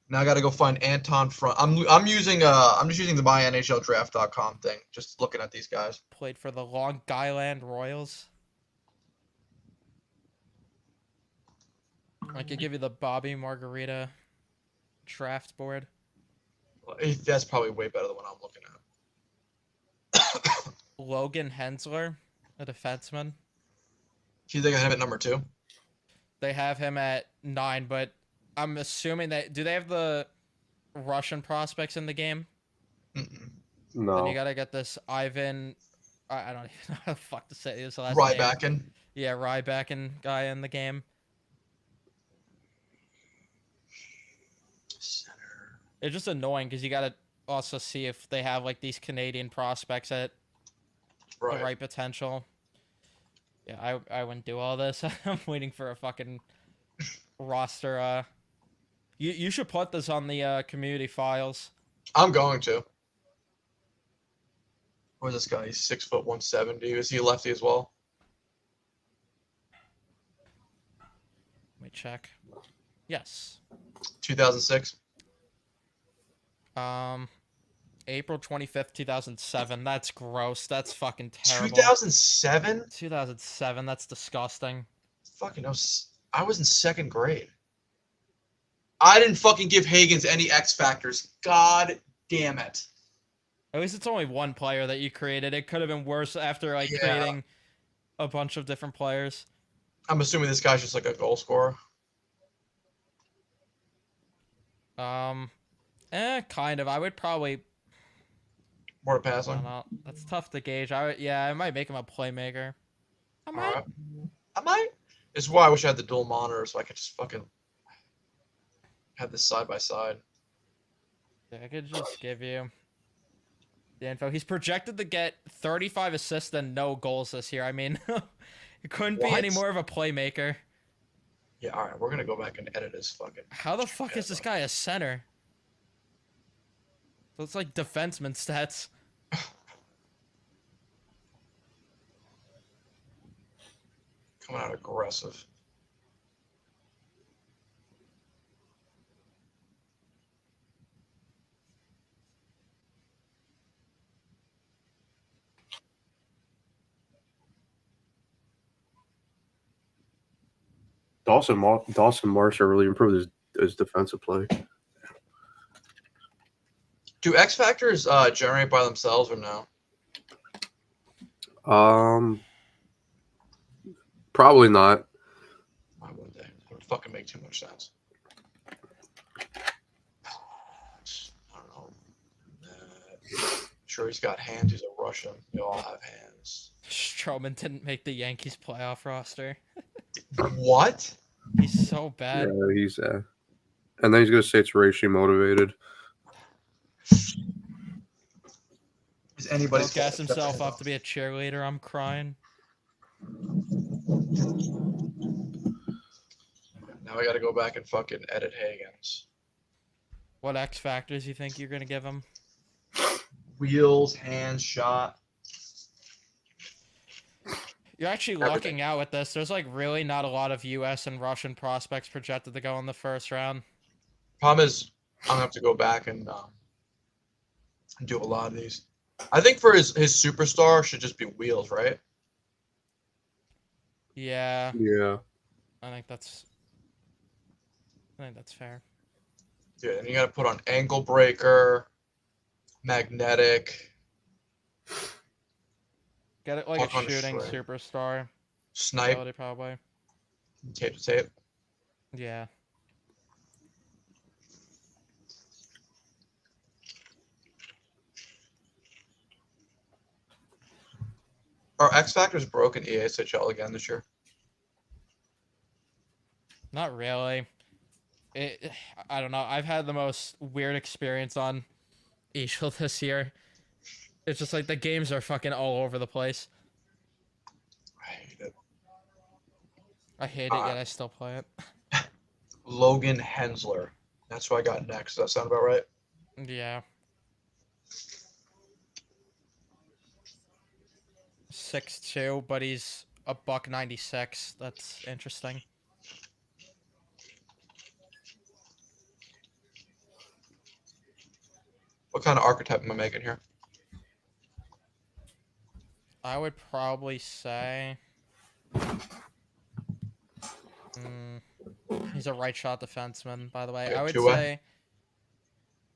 Speaker 1: Now I got to go find Anton Front. I'm just using the mynhldraft.com thing. Just looking at these guys.
Speaker 4: Played for the Long Island Royals. I could give you the Bobby Margarita draft board.
Speaker 1: That's probably way better than what I'm looking at.
Speaker 4: Logan Hensler, a defenseman.
Speaker 1: Do you think I have it number 2?
Speaker 4: They have him at 9, but I'm assuming that... Do they have the Russian prospects in the game?
Speaker 2: No.
Speaker 4: Then you gotta get this Ivan... I don't even know how the fuck to say his last
Speaker 1: Rybakin.
Speaker 4: name. Yeah, Rybakin guy in the game.
Speaker 1: Center.
Speaker 4: It's just annoying because you gotta also see if they have like these Canadian prospects at the right potential. Yeah, I wouldn't do all this. I'm waiting for a fucking roster. You should put this on the community files.
Speaker 1: I'm going to. Where's this guy? He's 6'1", 170. Is he a lefty as well?
Speaker 4: Let me check. Yes.
Speaker 1: 2006.
Speaker 4: April 25th, 2007. That's gross. That's fucking terrible.
Speaker 1: 2007?
Speaker 4: 2007. That's disgusting.
Speaker 1: Fucking I was in 2nd grade. I didn't fucking give Higgins any X factors. God damn it.
Speaker 4: At least it's only one player that you created. It could have been worse after like creating a bunch of different players.
Speaker 1: I'm assuming this guy's just like a goal scorer.
Speaker 4: Kind of. I would probably.
Speaker 1: More passing.
Speaker 4: I don't know. That's tough to gauge. I might make him a playmaker. I might.
Speaker 1: Right. I might. This is why I wish I had the dual monitor so I could just fucking have this side by side.
Speaker 4: Yeah, I could just give you the info. He's projected to get 35 assists and no goals this year. I mean, it couldn't be any more of a playmaker.
Speaker 1: Yeah, all right, we're gonna go back and edit his fucking.
Speaker 4: How the fuck is this guy a center? So it's like defenseman stats.
Speaker 1: Coming out aggressive.
Speaker 2: Dawson Marshall really improved his defensive play.
Speaker 1: Do X Factors generate by themselves or no?
Speaker 2: Probably not.
Speaker 1: Why would they? It would fucking make too much sense. I don't know. Sure, he's got hands. He's a Russian. They all have hands.
Speaker 4: Stroman didn't make the Yankees playoff roster.
Speaker 1: What?
Speaker 4: He's so bad.
Speaker 2: Yeah, he's and then he's gonna say it's racially motivated.
Speaker 1: Is anybody
Speaker 4: gas himself up to be a cheerleader? I'm crying.
Speaker 1: Now I got to go back and fucking edit Hagen's.
Speaker 4: What X factors you think you're gonna give him?
Speaker 1: Wheels, hands, shot.
Speaker 4: You're actually lucking out with this. There's like really not a lot of U.S. and Russian prospects projected to go in the first round.
Speaker 1: Problem is, I'm gonna have to go back and do a lot of these. I think for his superstar should just be Wheels, right?
Speaker 4: Yeah.
Speaker 2: Yeah.
Speaker 4: I think that's fair.
Speaker 1: Yeah, and you gotta put on ankle breaker, magnetic.
Speaker 4: Get it like a shooting superstar.
Speaker 1: Snipe.
Speaker 4: Probably.
Speaker 1: Tape to tape.
Speaker 4: Yeah.
Speaker 1: Are X Factors broken EASHL again this year?
Speaker 4: Not really. I don't know. I've had the most weird experience on EASHL this year. It's just like the games are fucking all over the place.
Speaker 1: I hate it.
Speaker 4: I hate it, yet I still play it.
Speaker 1: Logan Hensler. That's what I got next. Does that sound about right?
Speaker 4: Yeah. 6'2", but he's a $196. That's interesting.
Speaker 1: What kind of archetype am I making here?
Speaker 4: I would probably say he's a right shot defenseman, by the way. I would say,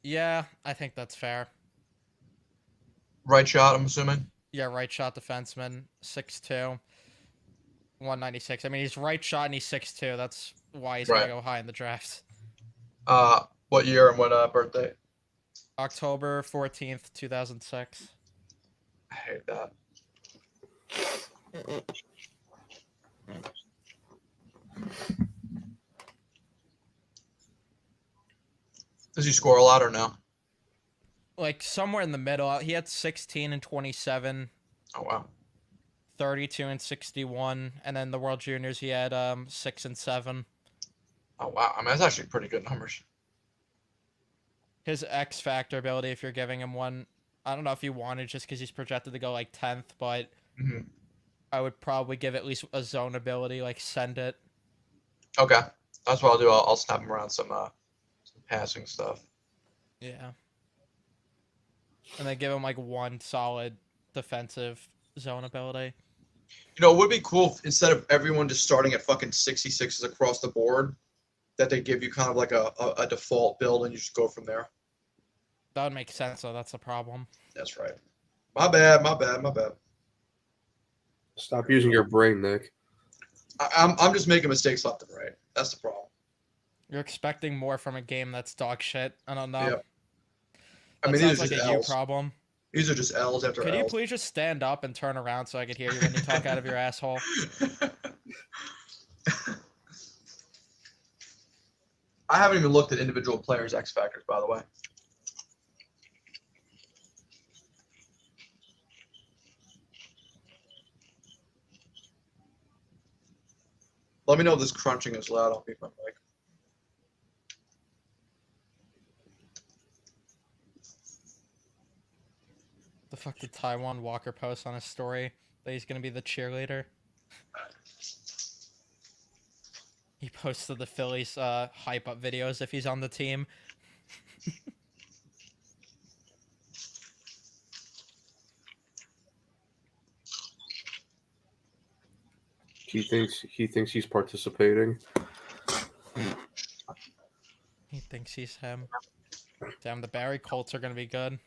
Speaker 4: yeah, I think that's fair.
Speaker 1: Right shot, I'm assuming?
Speaker 4: Yeah, right shot defenseman, 6'2", 196. I mean, he's right shot and he's 6'2". That's why he's going to go high in the draft.
Speaker 1: What year and what birthday?
Speaker 4: October 14th, 2006.
Speaker 1: I hate that. Does he score a lot or no?
Speaker 4: Like somewhere in the middle. He had 16 and 27.
Speaker 1: Oh wow.
Speaker 4: 32 and 61, and then the World Juniors he had 6 and 7.
Speaker 1: Oh wow. I mean that's actually pretty good numbers.
Speaker 4: His X factor ability, if you're giving him one, I don't know if you wanted just because he's projected to go like 10th, but I would probably give at least a zone ability, like send it.
Speaker 1: Okay, that's what I'll do. I'll snap him around some passing stuff.
Speaker 4: Yeah. And then give him like one solid defensive zone ability.
Speaker 1: You know, it would be cool if, instead of everyone just starting at fucking 66s across the board, that they give you kind of like a default build and you just go from there.
Speaker 4: That would make sense, though. That's the problem.
Speaker 1: That's right. My bad.
Speaker 2: Stop using your brain, Nick.
Speaker 1: I'm just making mistakes left and right. That's the problem.
Speaker 4: You're expecting more from a game that's dog shit. I don't know. Yeah.
Speaker 1: I mean,
Speaker 4: these are like just L's. Problem.
Speaker 1: These are just L's after L's.
Speaker 4: Could you please just stand up and turn around so I could hear you when you talk out of your asshole?
Speaker 1: I haven't even looked at individual players' X factors, by the way. Let me know if this crunching is loud. I'll mute my mic.
Speaker 4: The fuck did Taiwan Walker post on his story that he's gonna be the cheerleader? He posted the Phillies hype up videos if he's on the team.
Speaker 2: He thinks he's participating.
Speaker 4: He thinks he's him. Damn, the Barry Colts are gonna be good.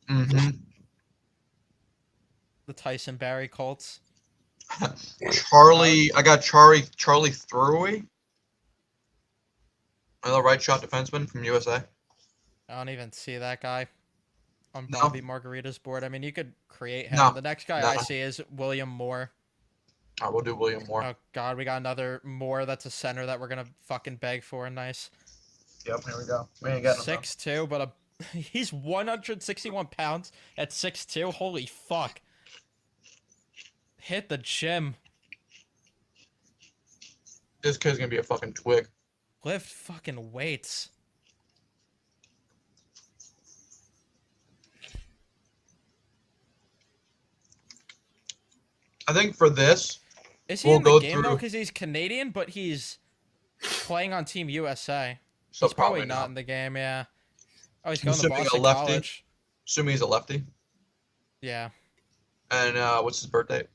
Speaker 1: Mm-hmm.
Speaker 4: The Tyson Barry Colts.
Speaker 1: Charlie, I got Charlie Thruway. Another right shot defenseman from USA.
Speaker 4: I don't even see that guy on
Speaker 1: No.
Speaker 4: Bobby Margarita's board. I mean, you could create him.
Speaker 1: No.
Speaker 4: The next guy
Speaker 1: No.
Speaker 4: I see is William Moore.
Speaker 1: All right, we'll do William Moore.
Speaker 4: Oh god, we got another Moore. That's a center that we're gonna fucking beg for. Nice.
Speaker 1: Yep, here we go. We ain't got
Speaker 4: 6'2", but he's 161 pounds at 6'2". Holy fuck. Hit the gym.
Speaker 1: This kid's gonna be a fucking twig.
Speaker 4: Lift fucking weights.
Speaker 1: I think for this,
Speaker 4: Is he
Speaker 1: we'll
Speaker 4: in the
Speaker 1: go
Speaker 4: game though?
Speaker 1: through-
Speaker 4: Because he's Canadian, but he's playing on Team USA.
Speaker 1: so
Speaker 4: He's probably not in the game. Yeah. Oh, he's going to
Speaker 1: Assuming a
Speaker 4: Boston
Speaker 1: lefty?
Speaker 4: College.
Speaker 1: Assuming he's a lefty.
Speaker 4: Yeah.
Speaker 1: And what's his birthday?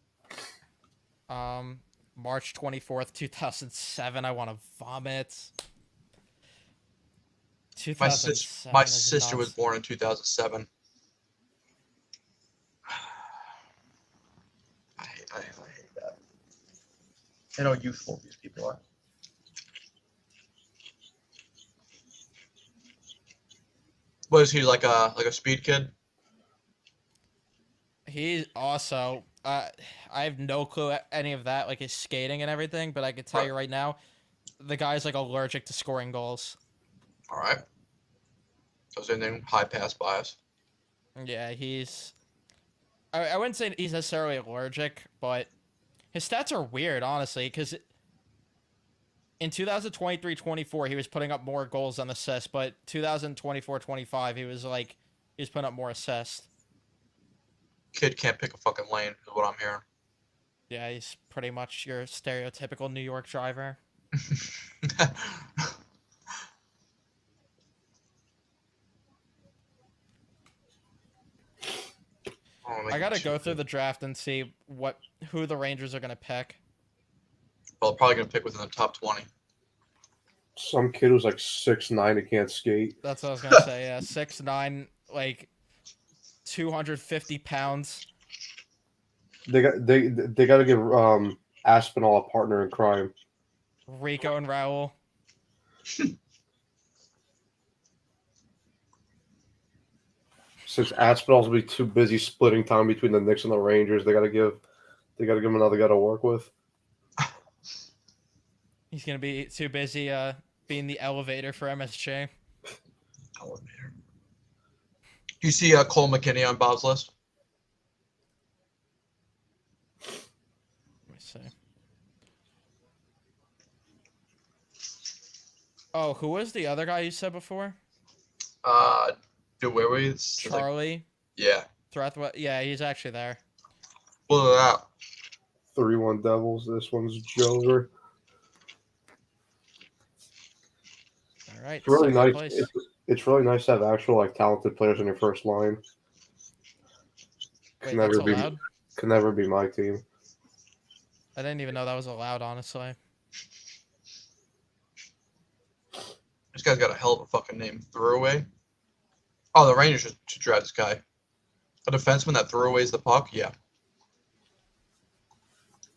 Speaker 4: March 24th, 2007. I want to vomit.
Speaker 1: My
Speaker 4: 2007
Speaker 1: my
Speaker 4: is
Speaker 1: sister was
Speaker 4: nuts.
Speaker 1: born in 2007. I hate that. I know how youthful these people are. What is he, like a speed kid?
Speaker 4: He's also I have no clue any of that, like his skating and everything, but I can tell you right now, the guy's like allergic to scoring goals.
Speaker 1: All right. So is anything high pass bias?
Speaker 4: Yeah, he's I wouldn't say he's necessarily allergic, but his stats are weird, honestly, because in 2023-24 he was putting up more goals than assists, but 2024-25 he was putting up more assists.
Speaker 1: Kid can't pick a fucking lane, is what I'm hearing.
Speaker 4: Yeah, he's pretty much your stereotypical New York driver. I gotta go through the draft and see who the Rangers are gonna pick.
Speaker 1: Well, probably gonna pick within the top 20.
Speaker 2: Some kid who's like 6'9" and can't skate.
Speaker 4: That's what I was gonna say. Yeah, 6'9", like 250 pounds.
Speaker 2: They got to give Aspinall a partner in crime.
Speaker 4: Rico and Raul.
Speaker 2: Since Aspinall's will be too busy splitting time between the Knicks and the Rangers, they got to give him another guy to work with.
Speaker 4: He's gonna be too busy being the elevator for MSJ.
Speaker 1: Elevator. Do you see Cole McKinney on Bob's list?
Speaker 4: Let me see. Oh, who was the other guy you said before?
Speaker 1: DeWewe.
Speaker 4: Charlie.
Speaker 1: Yeah.
Speaker 4: Yeah, he's actually there.
Speaker 1: Look at that.
Speaker 2: 3-1 Devils. This one's Jover.
Speaker 4: All right.
Speaker 2: It's really nice.
Speaker 4: Place.
Speaker 2: It's really nice to have actual talented players in your first line.
Speaker 4: Wait, that's allowed?
Speaker 2: Can never be my team.
Speaker 4: I didn't even know that was allowed, honestly.
Speaker 1: This guy's got a hell of a fucking name. Throwaway. Oh, the Rangers should draft this guy. A defenseman that throwaways the puck? Yeah.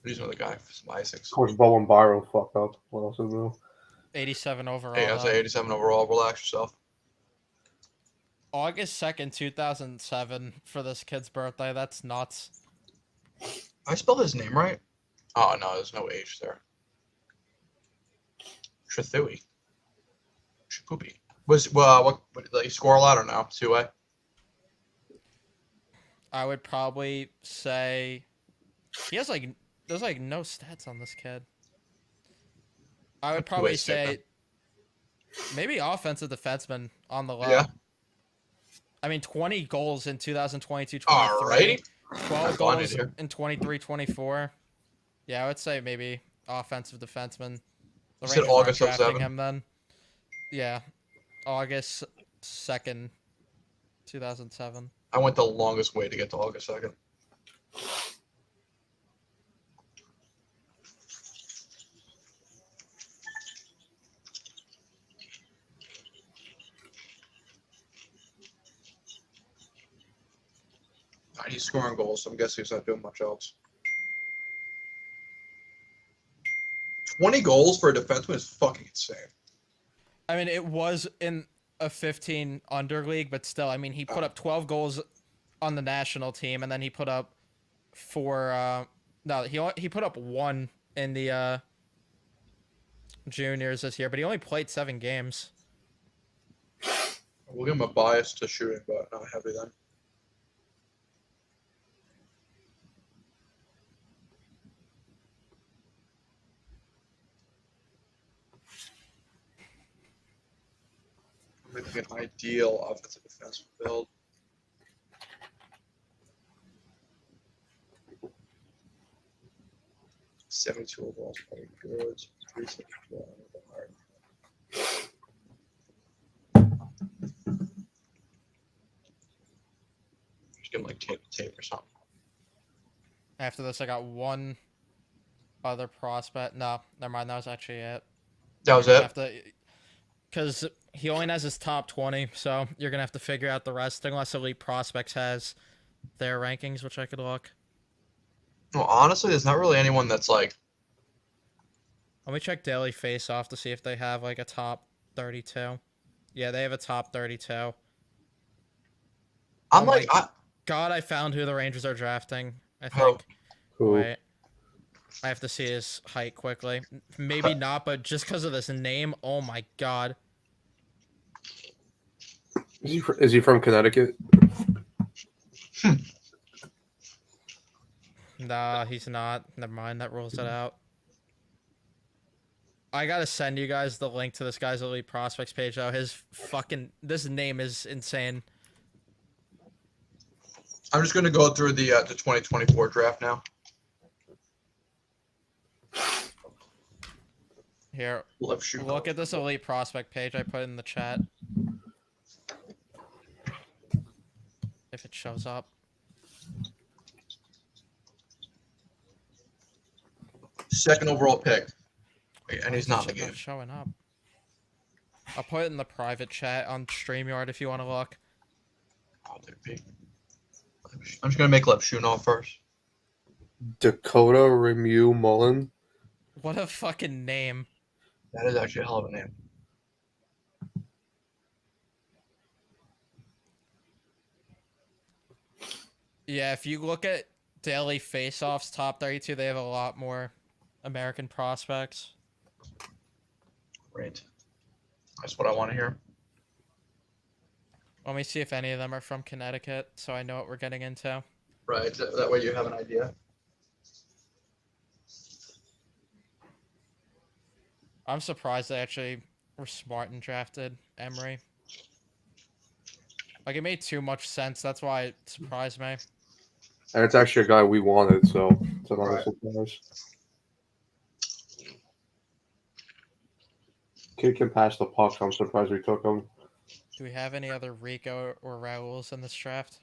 Speaker 1: He's another guy for some Isaacs.
Speaker 2: Of course, Bowen Byron fucked up. What else is new?
Speaker 4: 87 overall.
Speaker 1: Hey, I say 87 overall. Relax yourself.
Speaker 4: August 2nd, 2007 for this kid's birthday. That's nuts.
Speaker 1: I spelled his name right? Oh, no, there's no H there. Cjethsyt. Poopy. What like score a lot or no? 2-way?
Speaker 4: I would probably say he has like there's like no stats on this kid. I would probably say maybe offensive defenseman on the low.
Speaker 1: Yeah.
Speaker 4: I mean, 20 goals in 2022-23.
Speaker 1: Alrighty.
Speaker 4: 12 goals in 23-24. Yeah, I would say maybe offensive defenseman. The
Speaker 1: You said
Speaker 4: Rangers
Speaker 1: August
Speaker 4: aren't drafting
Speaker 1: 07?
Speaker 4: him then. Yeah, August 2nd, 2007.
Speaker 1: I went the longest way to get to August 2nd. He's scoring goals, so I'm guessing he's not doing much else. 20 goals for a defenseman is fucking insane.
Speaker 4: I mean, it was in a 15 under league, but still, I mean, he put up 12 goals on the national team, and then he put up he put up 1 in the juniors this year, but he only played 7 games.
Speaker 1: We'll give him a bias to shooting, but not heavy then. Making an ideal offensive defensive build. $72 overall, probably good. 374 Just give him like tape or something.
Speaker 4: After this, I got one other prospect. No, never mind. That was actually it.
Speaker 1: That was it?
Speaker 4: Because he only has his top 20, so you're going to have to figure out the rest, unless Elite Prospects has their rankings, which I could look.
Speaker 1: Well, honestly, there's not really anyone that's like...
Speaker 4: Let me check Daily Face-Off to see if they have like a top 32. Yeah, they have a top 32. God, I found who the Rangers are drafting, I think.
Speaker 2: Cool.
Speaker 4: Wait. I have to see his height quickly. Maybe not, but just because of this name, oh my god.
Speaker 2: Is he from Connecticut?
Speaker 4: Nah, he's not. Never mind, that rules it out. I gotta send you guys the link to this guy's Elite Prospects page, though. This name is insane.
Speaker 1: I'm just gonna go through the 2024 draft now.
Speaker 4: Here, look at this Elite Prospect page I put in the chat. If it shows up.
Speaker 1: Second overall pick. Wait, and he's not in the game.
Speaker 4: Showing up. I'll put it in the private chat on StreamYard if you want to look.
Speaker 1: I'm just gonna make Levshunov first.
Speaker 2: Dakota Remu Mullen.
Speaker 4: What a fucking name.
Speaker 1: That is actually a hell of a name.
Speaker 4: Yeah, if you look at Daily Face-Off's top 32, they have a lot more American prospects.
Speaker 1: Great. That's what I want to hear.
Speaker 4: Let me see if any of them are from Connecticut, so I know what we're getting into.
Speaker 1: Right, that way you have an idea.
Speaker 4: I'm surprised they actually were smart and drafted Emery. Like, it made too much sense. That's why it surprised me.
Speaker 2: And it's actually a guy we wanted, so it's another surprise. Kid can pass the puck, so I'm surprised we took him.
Speaker 4: Do we have any other Rico or Raúls in this draft?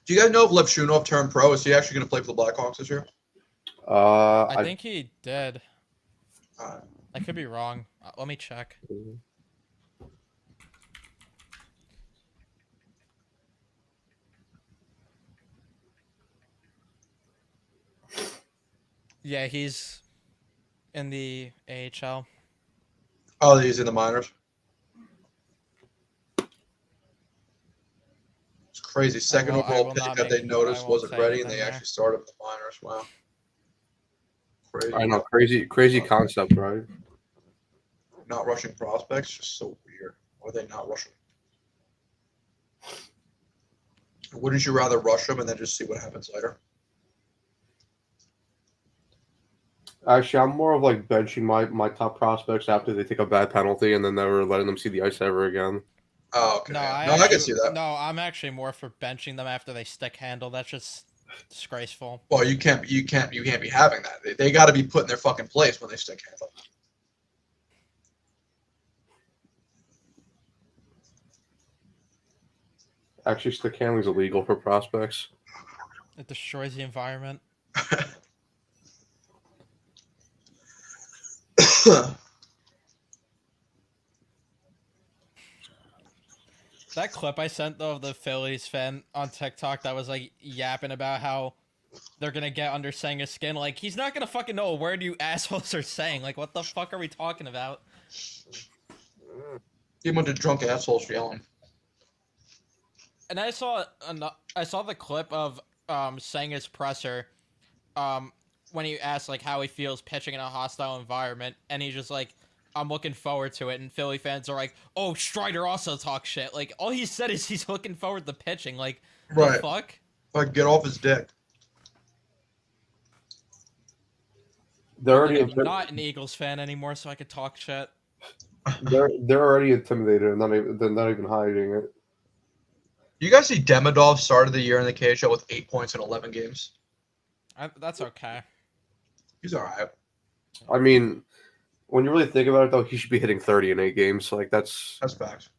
Speaker 1: Do you guys know if Levshunov turned pro? Is he actually going to play for the Blackhawks this year?
Speaker 4: I think he did. I could be wrong. Let me check. Yeah, he's in the AHL.
Speaker 1: Oh, he's in the minors. It's crazy. Second overall pick that they noticed wasn't ready, and they actually started with the minors. Wow. Crazy.
Speaker 2: I know, crazy concept, right?
Speaker 1: Not rushing prospects, just so weird. Why are they not rushing? Wouldn't you rather rush them and then just see what happens later?
Speaker 2: Actually, I'm more of like benching my top prospects after they take a bad penalty and then never letting them see the ice ever again.
Speaker 1: Oh, okay.
Speaker 4: No,
Speaker 1: I can see that.
Speaker 4: No, I'm actually more for benching them after they stick handle. That's just disgraceful.
Speaker 1: Well, you can't be having that. They got to be put in their fucking place when they stick handle.
Speaker 2: Actually, stick handling is illegal for prospects.
Speaker 4: It destroys the environment. That clip I sent though of the Phillies fan on TikTok that was like yapping about how they're gonna get under Senga's skin. Like, he's not gonna fucking know a word you assholes are saying. Like, what the fuck are we talking about?
Speaker 1: He went to drunk assholes yelling.
Speaker 4: And I saw the clip of Senga's presser when he asked like how he feels pitching in a hostile environment, and he's just like, I'm looking forward to it. And Philly fans are like, oh, Strider also talks shit. Like, all he said is he's looking forward to pitching. Like,
Speaker 1: right.
Speaker 4: The fuck?
Speaker 1: Like, get off his dick.
Speaker 4: I'm not an Eagles fan anymore, so I could talk shit.
Speaker 2: They're already intimidated and they're not even hiding it.
Speaker 1: You guys see Demidov started the year in the KHL with 8 points in 11 games?
Speaker 4: That's okay.
Speaker 1: He's all right.
Speaker 2: I mean, when you really think about it, though, he should be hitting 30 in 8 games. Like, that's
Speaker 1: facts.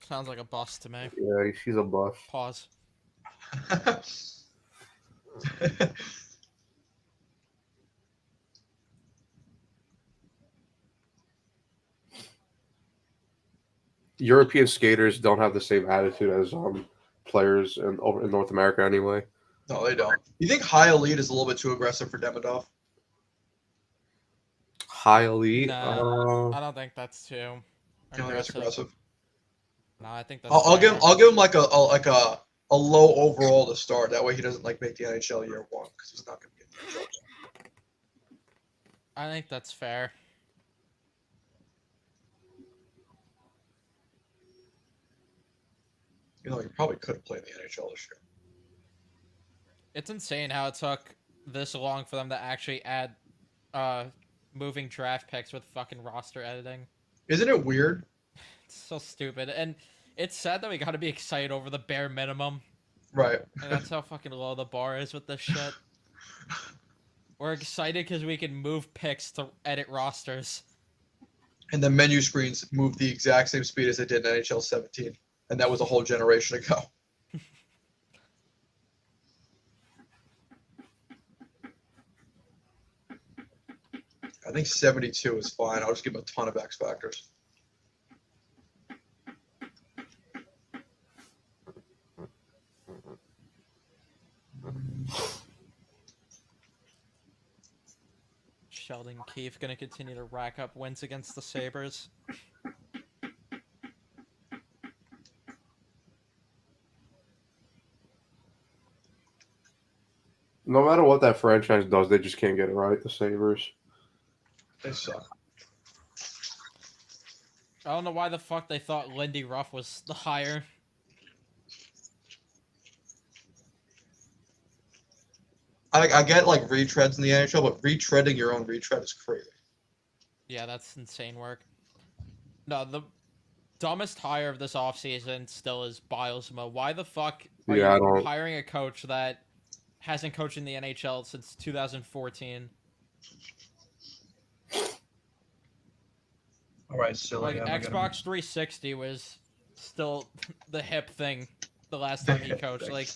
Speaker 4: Sounds like a bust to me.
Speaker 2: Yeah, he's a bust.
Speaker 4: Pause.
Speaker 2: European skaters don't have the same attitude as players over in North America anyway.
Speaker 1: No, they don't. You think high elite is a little bit too aggressive for Demidov?
Speaker 2: High elite?
Speaker 4: No, I don't think that's too
Speaker 1: aggressive. You don't think that's aggressive?
Speaker 4: No, I think that's.
Speaker 1: I'll give him like a low overall to start. That way he doesn't like make the NHL year one because he's not going to get the NHL.
Speaker 4: I think that's fair.
Speaker 1: You know, he probably could have played in the NHL this year.
Speaker 4: It's insane how it took this long for them to actually add moving draft picks with fucking roster editing.
Speaker 1: Isn't it weird?
Speaker 4: It's so stupid. And it's sad that we got to be excited over the bare minimum.
Speaker 1: Right.
Speaker 4: And that's how fucking low the bar is with this shit. We're excited because we can move picks to edit rosters.
Speaker 1: And the menu screens move the exact same speed as they did in NHL 17. And that was a whole generation ago. I think 72 is fine. I'll just give him a ton of X factors.
Speaker 4: Sheldon Keefe going to continue to rack up wins against the Sabres.
Speaker 2: No matter what that franchise does, they just can't get it right, the Sabres.
Speaker 1: They suck.
Speaker 4: I don't know why the fuck they thought Lindy Ruff was the hire.
Speaker 1: I get like retreads in the NHL, but retreading your own retread is crazy.
Speaker 4: Yeah, that's insane work. No, the dumbest hire of this offseason still is Bilesma. Why the fuck are you hiring a coach that hasn't coached in the NHL since 2014?
Speaker 1: All right, silly.
Speaker 4: Like, Xbox 360 was still the hip thing the last time he coached. Like,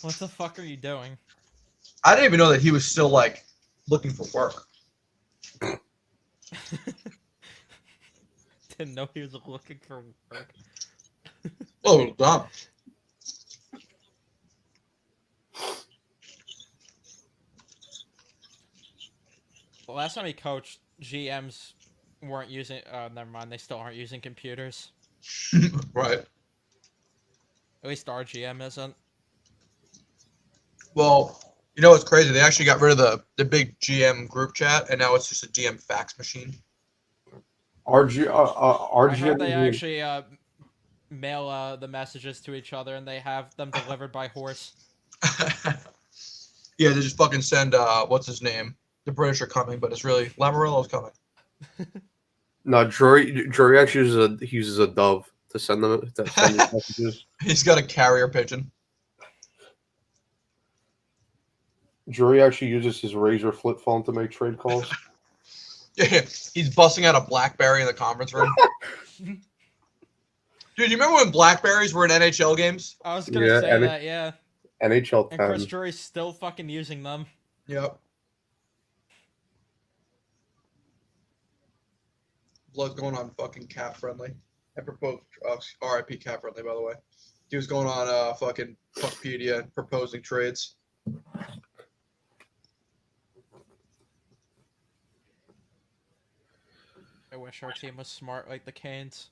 Speaker 4: what the fuck are you doing?
Speaker 1: I didn't even know that he was still, like, looking for work.
Speaker 4: Didn't know he was looking for work.
Speaker 1: Oh, dumb.
Speaker 4: The last time he coached, GMs weren't using. Never mind. They still aren't using computers.
Speaker 1: Right.
Speaker 4: At least our GM isn't.
Speaker 1: Well, You know what's crazy? They actually got rid of the big GM group chat, and now it's just a GM fax machine.
Speaker 4: I heard they actually mail the messages to each other, and they have them delivered by horse.
Speaker 1: Yeah, they just fucking send what's his name? The British are coming, but it's really Lamorello's coming.
Speaker 2: No, Drury actually uses a dove to send them messages.
Speaker 1: He's got a carrier pigeon.
Speaker 2: Drury actually uses his Razor flip phone to make trade calls.
Speaker 1: Yeah, he's busting out a BlackBerry in the conference room. Dude, you remember when Blackberries were in NHL games?
Speaker 4: I was gonna say that, yeah.
Speaker 2: NHL 10.
Speaker 4: And Chris Drury's still fucking using them.
Speaker 1: Yep. Blood's going on fucking Cap Friendly. I proposed RIP Cap Friendly, by the way. He was going on fucking Puckpedia and proposing trades.
Speaker 4: I wish our team was smart like the Canes.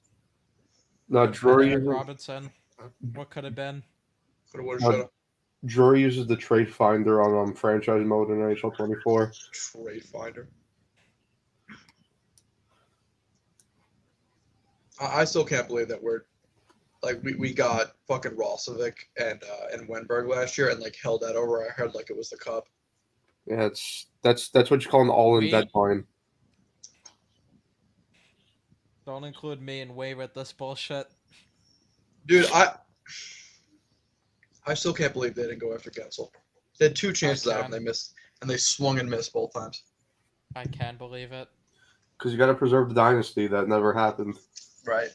Speaker 2: No, Drury
Speaker 4: Eric Robinson. What could have been?
Speaker 2: Drury uses the trade finder on franchise mode in NHL 24.
Speaker 1: Trade finder. I still can't believe that we got fucking Rosovic and Wenberg last year and like held that over our head like it was the cup.
Speaker 2: Yeah, that's what you call an all-in deadline.
Speaker 4: Don't include me and Wade with this bullshit.
Speaker 1: Dude, I still can't believe they didn't go after Gensel. They had 2 chances out and they missed, and they swung and missed both times.
Speaker 4: I can believe it.
Speaker 2: Because you got to preserve the dynasty. That never happened.
Speaker 1: Right.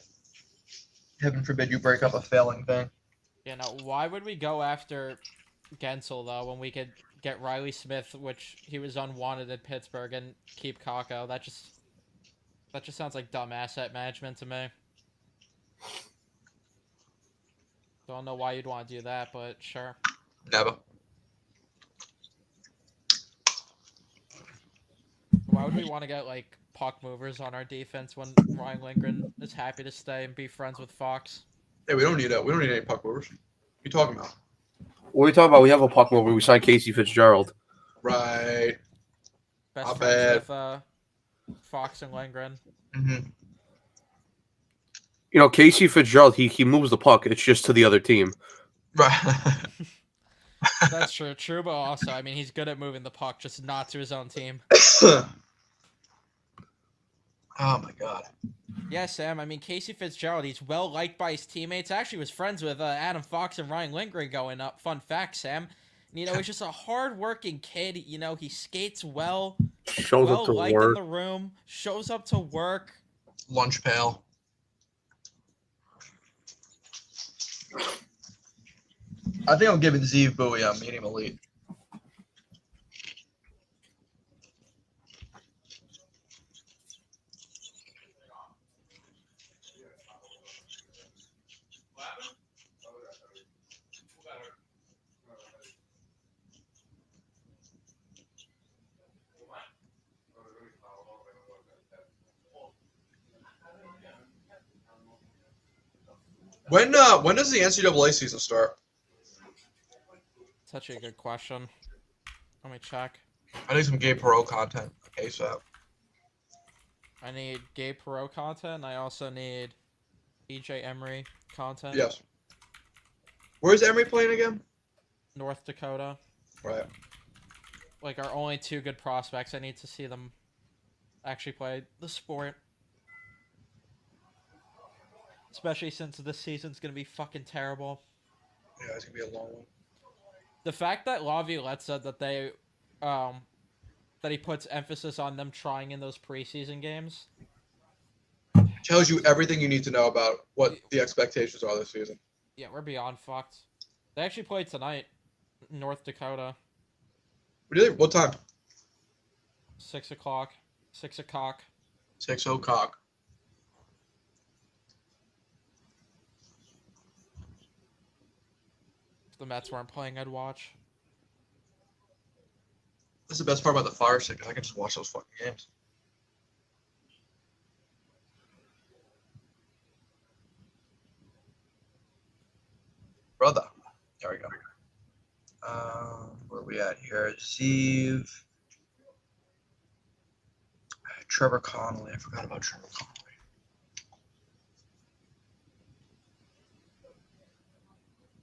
Speaker 1: Heaven forbid you break up a failing thing.
Speaker 4: Yeah, now, why would we go after Gensel, though, when we could get Riley Smith, which he was unwanted at Pittsburgh, and keep Kakko? That just sounds like dumb asset management to me. Don't know why you'd want to do that, but sure.
Speaker 1: Never.
Speaker 4: Why would we want to get, like, puck movers on our defense when Ryan Lindgren is happy to stay and be friends with Fox?
Speaker 1: Hey, we don't need any puck movers. What are you talking about?
Speaker 2: What are you talking about? We have a puck mover. We signed Casey Fitzgerald.
Speaker 1: Right.
Speaker 4: Best friends with Fox and Lindgren.
Speaker 1: Mm-hmm.
Speaker 2: You know, Casey Fitzgerald, he moves the puck. It's just to the other team.
Speaker 1: Right.
Speaker 4: That's true, but also, I mean, he's good at moving the puck, just not to his own team.
Speaker 1: Oh, my God.
Speaker 4: Yeah, Sam, I mean, Casey Fitzgerald, he's well-liked by his teammates. Actually was friends with Adam Fox and Ryan Lindgren going up. Fun fact, Sam. You know, he's just a hard-working kid. You know, he skates well.
Speaker 2: Shows up to
Speaker 4: well-liked
Speaker 2: work.
Speaker 4: in the room. Shows up to work.
Speaker 1: Lunch pail. I think I'm giving Zeev Bowie a medium elite. When does the NCAA season start?
Speaker 4: Such a good question. Let me check.
Speaker 1: I need some Gabe Perreault content ASAP.
Speaker 4: I need Gabe Perreault content. I also need EJ Emery content.
Speaker 1: Yes. Where's Emery playing again?
Speaker 4: North Dakota.
Speaker 1: Right.
Speaker 4: Like, our only 2 good prospects. I need to see them actually play the sport. Especially since this season's going to be fucking terrible.
Speaker 1: Yeah, it's going to be a long one.
Speaker 4: The fact that Laviolette said that they, that he puts emphasis on them trying in those preseason games
Speaker 1: tells you everything you need to know about what the expectations are this season.
Speaker 4: Yeah, we're beyond fucked. They actually played tonight, North Dakota.
Speaker 1: Really? What time?
Speaker 4: 6 o'clock. 6 o'clock.
Speaker 1: 6 o'clock.
Speaker 4: If the Mets weren't playing, I'd watch.
Speaker 1: That's the best part about the Fire Stick. I can just watch those fucking games. Brother. There we go. Where are we? we at here? Zeev. Trevor Connolly. I forgot about Trevor Connolly.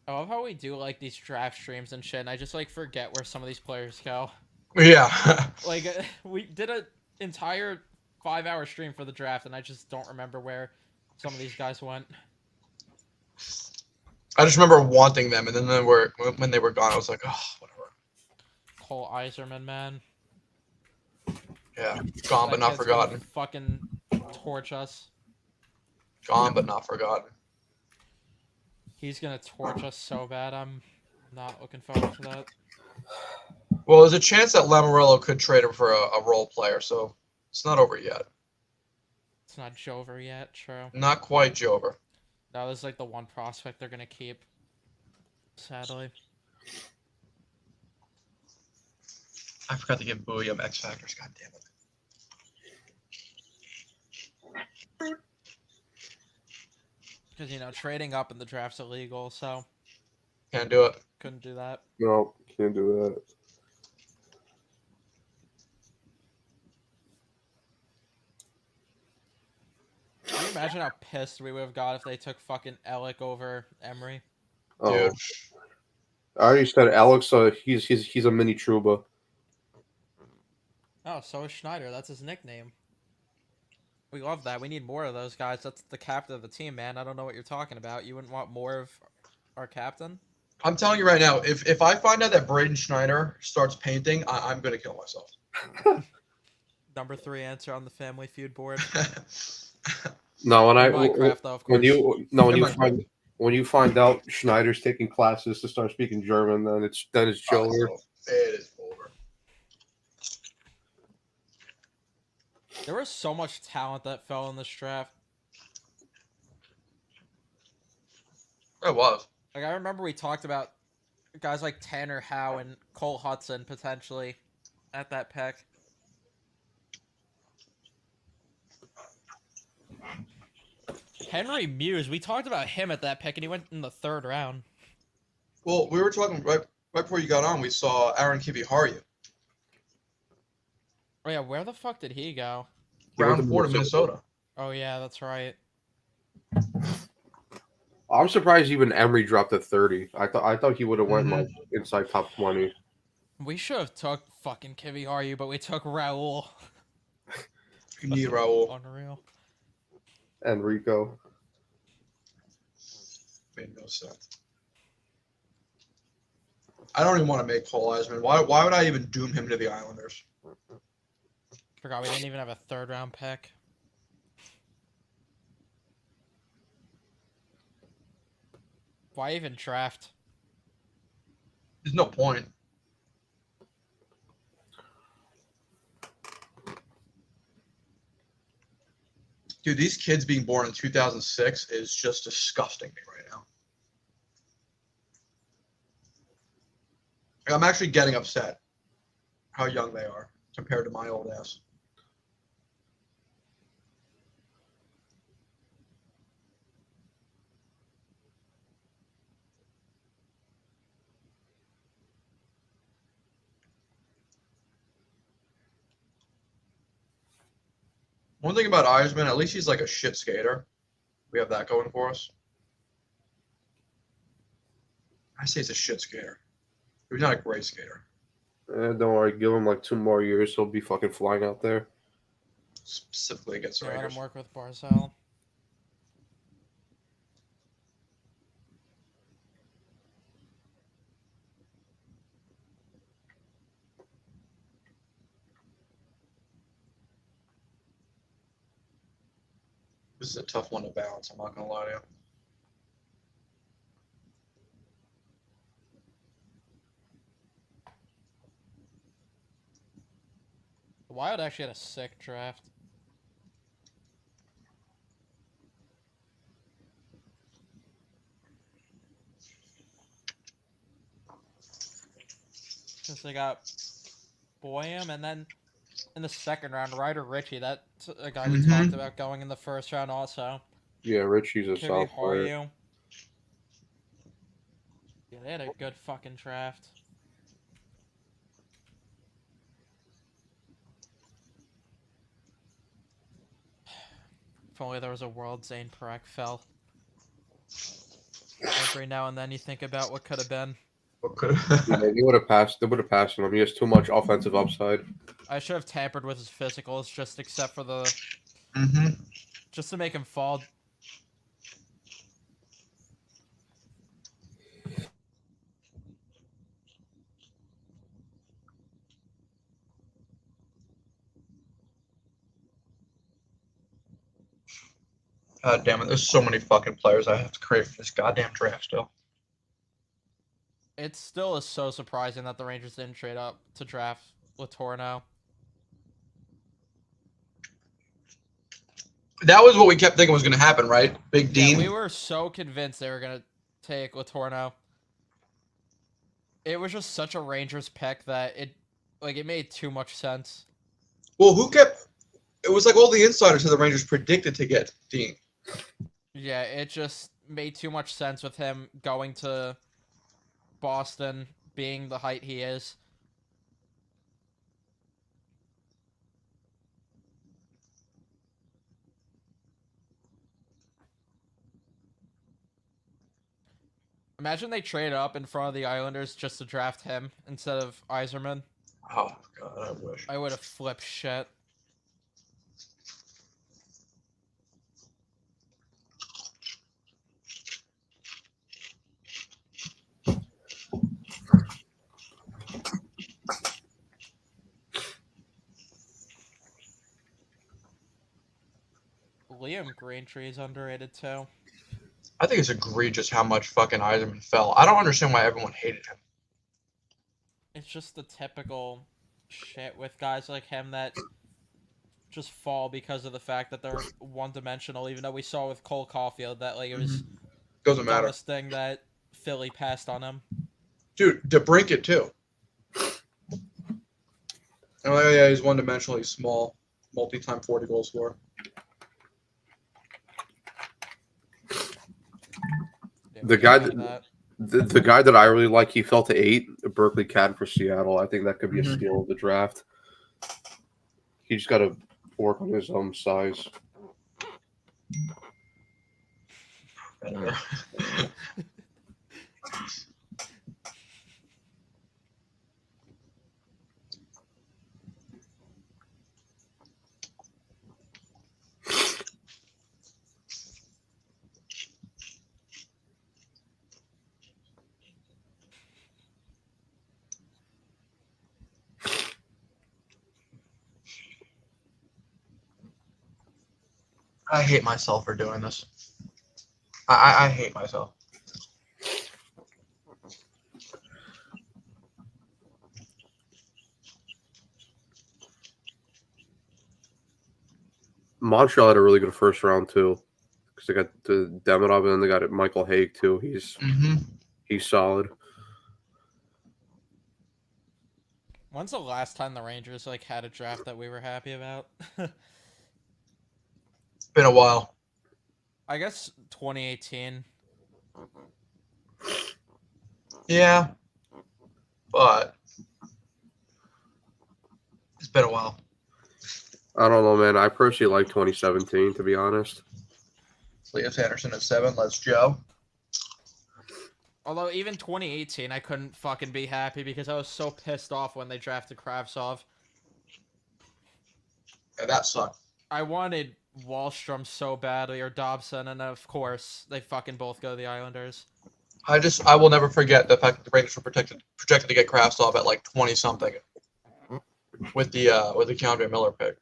Speaker 4: I love how we do like these draft streams and shit, and I just like forget where some of these players go.
Speaker 1: Yeah.
Speaker 4: Like we did an entire 5-hour stream for the draft, and I just don't remember where some of these guys went.
Speaker 1: I just remember wanting them, and then when they were gone, I was like, oh, whatever.
Speaker 4: Cole Iserman, man.
Speaker 1: Yeah, gone but not forgotten.
Speaker 4: Fucking torch us.
Speaker 1: Gone but not forgotten.
Speaker 4: He's gonna torch us so bad. I'm not looking forward to that.
Speaker 1: Well, there's a chance that Lamoriello could trade him for a role player, so it's not over yet.
Speaker 4: It's not Jover yet, true.
Speaker 1: Not quite Jover.
Speaker 4: That was like the one prospect they're gonna keep. Sadly.
Speaker 1: I forgot to give Booyah X Factors. God damn it.
Speaker 4: Because, you know, trading up in the draft's illegal, so.
Speaker 1: Can't do it.
Speaker 4: Couldn't do that.
Speaker 2: No, can't do that.
Speaker 4: Can you imagine how pissed we would have got if they took fucking Alec over Emery?
Speaker 1: Dude.
Speaker 2: I already said Alex, he's a mini Trouba.
Speaker 4: Oh, so is Schneider. That's his nickname. We love that. We need more of those guys. That's the captain of the team, man. I don't know what you're talking about. You wouldn't want more of our captain?
Speaker 1: I'm telling you right now, if I find out that Braden Schneider starts painting, I'm going to kill myself.
Speaker 4: Number 3 answer on the Family Feud board.
Speaker 2: No, when you find out Schneider's taking classes to start speaking German, then it's Jover.
Speaker 1: It is over.
Speaker 4: There was so much talent that fell in this draft.
Speaker 1: It was.
Speaker 4: Like, I remember we talked about guys like Tanner Howe and Cole Hudson potentially at that pick. Henry Muse, we talked about him at that pick, and he went in the 3rd round.
Speaker 1: Well, we were talking right before you got on. We saw Aaron Kiviharyu.
Speaker 4: Oh yeah, where the fuck did he go?
Speaker 1: Round 4 to Minnesota.
Speaker 4: Oh yeah, that's right.
Speaker 2: I'm surprised even Emery dropped at 30. I thought he would have went like inside top 20.
Speaker 4: We should have took fucking Kiviharyu, but we took Raul.
Speaker 1: You need Raul.
Speaker 4: Unreal.
Speaker 2: Enrico.
Speaker 1: Made no sense. I don't even want to make Cole Eisman. Why would I even doom him to the Islanders?
Speaker 4: Forgot we didn't even have a 3rd round pick. Why even draft?
Speaker 1: There's no point. Dude, these kids being born in 2006 is just disgusting me right now. Like, I'm actually getting upset how young they are compared to my old ass. One thing about Eisman, at least he's like a shit skater. We have that going for us. I say he's a shit skater. He's not a great skater.
Speaker 2: Don't worry, give him like 2 more years, he'll be fucking flying out there.
Speaker 1: Specifically against the
Speaker 4: Let
Speaker 1: Rangers.
Speaker 4: him work with Barzell.
Speaker 1: This is a tough one to balance, I'm not going to lie to you.
Speaker 4: The Wild actually had a sick draft. Because they got Boyum, and then in the 2nd round, Ryder Ritchie. That's a guy we talked about going in the 1st round also.
Speaker 2: Yeah, Ritchie's a solid player.
Speaker 4: Yeah, they had a good fucking draft. If only there was a world Zane Perek fell. Every now and then you think about what could have been.
Speaker 2: Yeah, he would have passed. They would have passed him. He has too much offensive upside.
Speaker 4: I should have tampered with his physicals just except for the... Just to make him fall.
Speaker 1: God damn it, there's so many fucking players I have to create for this goddamn draft still.
Speaker 4: It still is so surprising that the Rangers didn't trade up to draft Latorno.
Speaker 1: That was what we kept thinking was going to happen, right? Big Dean?
Speaker 4: We were so convinced they were going to take Latorno. It was just such a Rangers pick that it made too much sense.
Speaker 1: Well, it was like all the insiders of the Rangers predicted to get Dean.
Speaker 4: Yeah, it just made too much sense with him going to Boston, being the height he is. Imagine they trade up in front of the Islanders just to draft him instead of Yzerman.
Speaker 1: Oh, God, I wish.
Speaker 4: I would have flipped shit. Liam Greentree is underrated too.
Speaker 1: I think it's egregious how much fucking Yzerman fell. I don't understand why everyone hated him.
Speaker 4: It's just the typical shit with guys like him that just fall because of the fact that they're one-dimensional. Even though we saw with Cole Caulfield that it was
Speaker 1: Doesn't
Speaker 4: the
Speaker 1: matter.
Speaker 4: dumbest thing that Philly passed on him.
Speaker 1: Dude, DeBrincat too. Oh yeah, he's one-dimensional. He's small, multi-time 40-goal scorer.
Speaker 2: The guy the guy that I really like, he fell to 8, Berkeley Cat for Seattle. I think that could be a steal of the draft. He just got to work on his size.
Speaker 1: I hate myself for doing this. I hate myself.
Speaker 2: Montreal had a really good first round too, because they got the Demidov and then they got Michael Haig too. He's solid.
Speaker 4: When's the last time the Rangers had a draft that we were happy about?
Speaker 1: Been a while.
Speaker 4: I guess 2018.
Speaker 1: Yeah, but it's been a while.
Speaker 2: I don't know, man. I personally like 2017, to be honest.
Speaker 1: Elias Anderson at 7. Let's Joe.
Speaker 4: Although even 2018, I couldn't fucking be happy because I was so pissed off when they drafted Kravtsov.
Speaker 1: Yeah, that sucked.
Speaker 4: I wanted Wahlstrom so badly, or Dobson, and of course they fucking both go to the Islanders.
Speaker 1: I will never forget the fact that the Rangers were projected to get Kravtsov at 20 something with the Keandre Miller pick.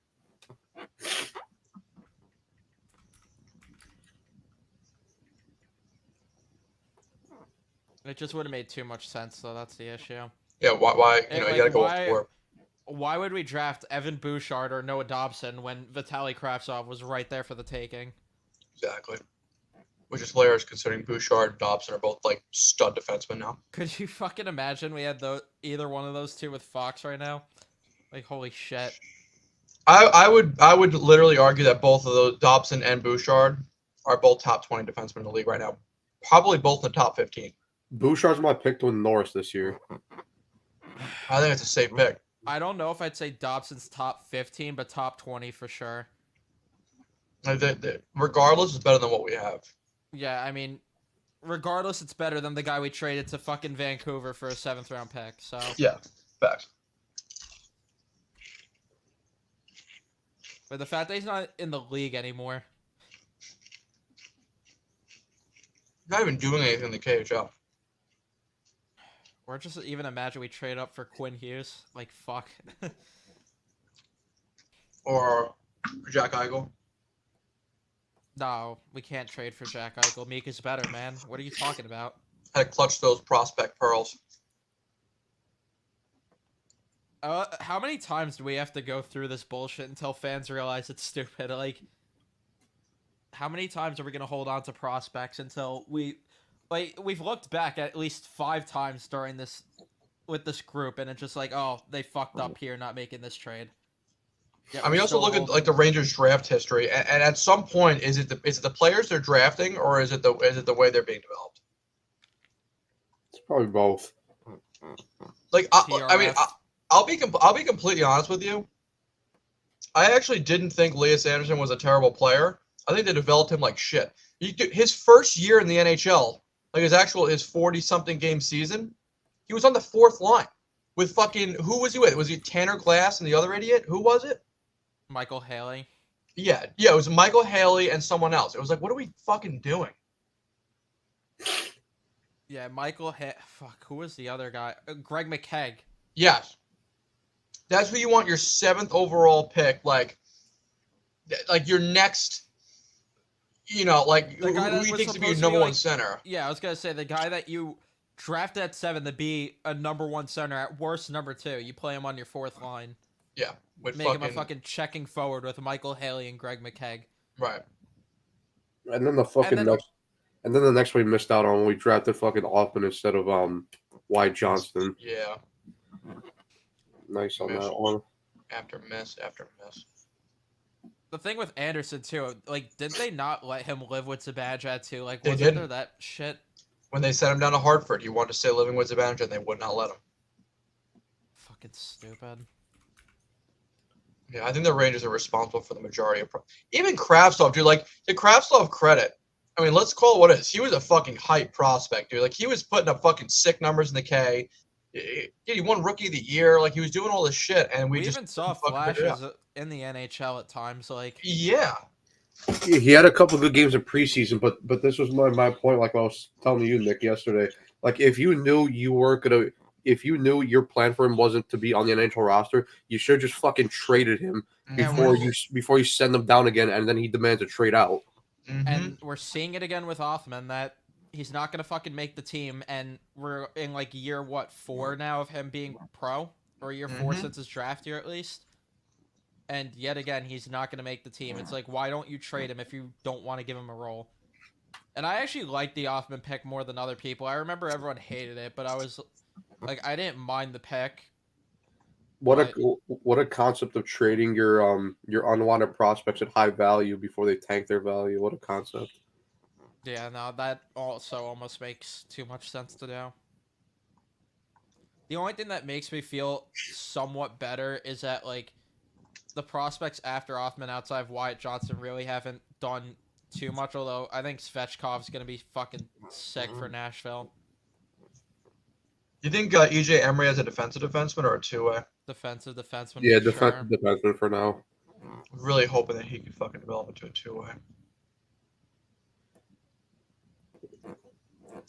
Speaker 4: It just would have made too much sense, though. That's the issue.
Speaker 1: Yeah, why you gotta go for it.
Speaker 4: Why would we draft Evan Bouchard or Noah Dobson when Vitaly Kravtsov was right there for the taking?
Speaker 1: Exactly. Which is hilarious considering Bouchard and Dobson are both stud defensemen now.
Speaker 4: Could you fucking imagine we had either one of those two with Fox right now? Holy shit.
Speaker 1: I would literally argue that both of those, Dobson and Bouchard, are both top 20 defensemen in the league right now. Probably both in the top 15.
Speaker 2: Bouchard's my pick to win Norris this year.
Speaker 1: I think it's a safe pick.
Speaker 4: I don't know if I'd say Dobson's top 15, but top 20 for sure.
Speaker 1: Regardless, it's better than what we have.
Speaker 4: Yeah, I mean, regardless, it's better than the guy we traded to fucking Vancouver for a 7th-round pick. So
Speaker 1: yeah, facts.
Speaker 4: But the fact that he's not in the league anymore.
Speaker 1: Not even doing anything in the KHL.
Speaker 4: Or just even imagine we trade up for Quinn Hughes. Like, fuck.
Speaker 1: Or Jack Eichel.
Speaker 4: No, we can't trade for Jack Eichel. Meek is better, man. What are you talking about?
Speaker 1: Had to clutch those prospect pearls.
Speaker 4: How many times do we have to go through this bullshit until fans realize it's stupid? Like, how many times are we gonna hold on to prospects until we've looked back at least 5 times during this with this group, and it's just like, oh, they fucked up here, not making this trade.
Speaker 1: Yeah, I mean, also look at like the Rangers draft history, and at some point, is it the players they're drafting, or is it the way they're being developed?
Speaker 2: It's probably both.
Speaker 1: Like, I mean, I'll be completely honest with you. I actually didn't think Elias Anderson was a terrible player. I think they developed him like shit. His first year in the NHL, like his 40-something game season, he was on the 4th line with fucking, who was he with? Was he Tanner Glass and the other idiot? Who was it?
Speaker 4: Michael Haley.
Speaker 1: Yeah, it was Michael Haley and someone else. It was like, what are we fucking doing?
Speaker 4: Yeah, fuck, who was the other guy? Greg McKegg.
Speaker 1: Yes. That's who you want your 7th overall pick, like your next, like who you think to be your number 1 center.
Speaker 4: Yeah, I was gonna say the guy that you draft at 7 to be a number 1 center, at worst number 2. You play him on your 4th line.
Speaker 1: Yeah,
Speaker 4: make him a fucking checking forward with Michael Haley and Greg McKegg.
Speaker 1: Right.
Speaker 2: And then the next we missed out on, we drafted fucking Hoffman instead of Wyatt Johnston.
Speaker 1: Yeah.
Speaker 2: Nice on that one.
Speaker 1: After miss.
Speaker 4: The thing with Anderson too, like, did they not let him live with Zibanejad too? Like,
Speaker 1: wasn't
Speaker 4: there that shit?
Speaker 1: When they sent him down to Hartford, he wanted to stay living with Zibanejad, and they would not let him.
Speaker 4: Fucking stupid.
Speaker 1: Yeah, I think the Rangers are responsible for the majority of even Kravtsov, dude. Like, to Kravtsov credit, I mean, let's call it what it is. He was a fucking hype prospect, dude. Like, he was putting up fucking sick numbers in the K. He won Rookie of the Year. Like, he was doing all this shit, and we just
Speaker 4: even saw flashes in the NHL at times. Like,
Speaker 1: yeah,
Speaker 2: he had a couple of good games in preseason, but this was my point. Like I was telling you, Nick, yesterday. Like, if you knew your plan for him wasn't to be on the NHL roster, you should have just fucking traded him before you send him down again, and then he demands a trade out.
Speaker 1: Mm-hmm.
Speaker 4: And we're seeing it again with Hoffman that he's not gonna fucking make the team, and we're in like year 4 now of him being pro, or year 4 since his draft year at least. And yet again, he's not gonna make the team. It's like, why don't you trade him if you don't want to give him a role? And I actually like the Hoffman pick more than other people. I remember everyone hated it, but I was like, I didn't mind the pick.
Speaker 2: What a concept of trading your unwanted prospects at high value before they tank their value. What a concept.
Speaker 4: Yeah, no, that also almost makes too much sense to do. The only thing that makes me feel somewhat better is that, like, the prospects after Hoffman outside of Wyatt Johnston really haven't done too much, although I think Svechkov's going to be fucking sick for Nashville.
Speaker 1: You think EJ Emery has a defensive defenseman or a 2-way?
Speaker 4: Defensive defenseman.
Speaker 2: Yeah, defensive defenseman for now.
Speaker 1: Really hoping that he could fucking develop into a 2-way.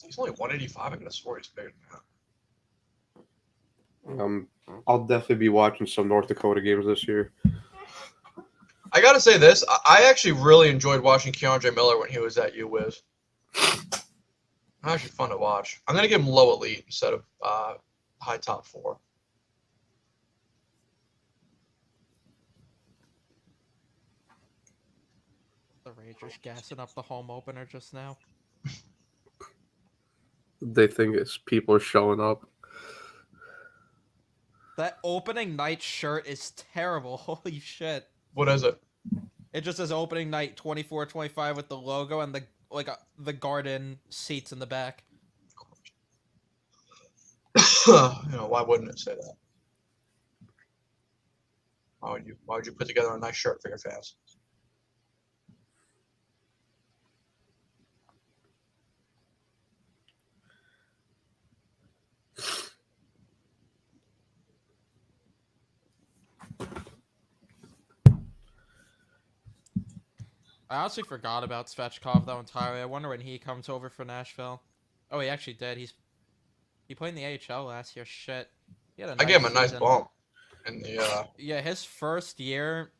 Speaker 1: He's only 185. I could have swore he's bigger than
Speaker 2: that. I'll definitely be watching some North Dakota games this year.
Speaker 1: I gotta say this. I actually really enjoyed watching Keandre Miller when he was at UWiz. Actually fun to watch. I'm gonna give him low elite instead of high top 4.
Speaker 4: The Rangers gassing up the home opener just now.
Speaker 2: They think people are showing up.
Speaker 4: That opening night shirt is terrible. Holy shit.
Speaker 1: What is it?
Speaker 4: It just says opening night 24-25 with the logo and the garden seats in the back.
Speaker 1: Why wouldn't it say that? Why would you put together a nice shirt for your fans?
Speaker 4: I honestly forgot about Svechkov though entirely. I wonder when he comes over for Nashville. Oh, he actually did. He played in the AHL last year. Shit, he had a
Speaker 1: I
Speaker 4: nice
Speaker 1: gave him a nice
Speaker 4: season.
Speaker 1: bump in the.
Speaker 4: Yeah, his first year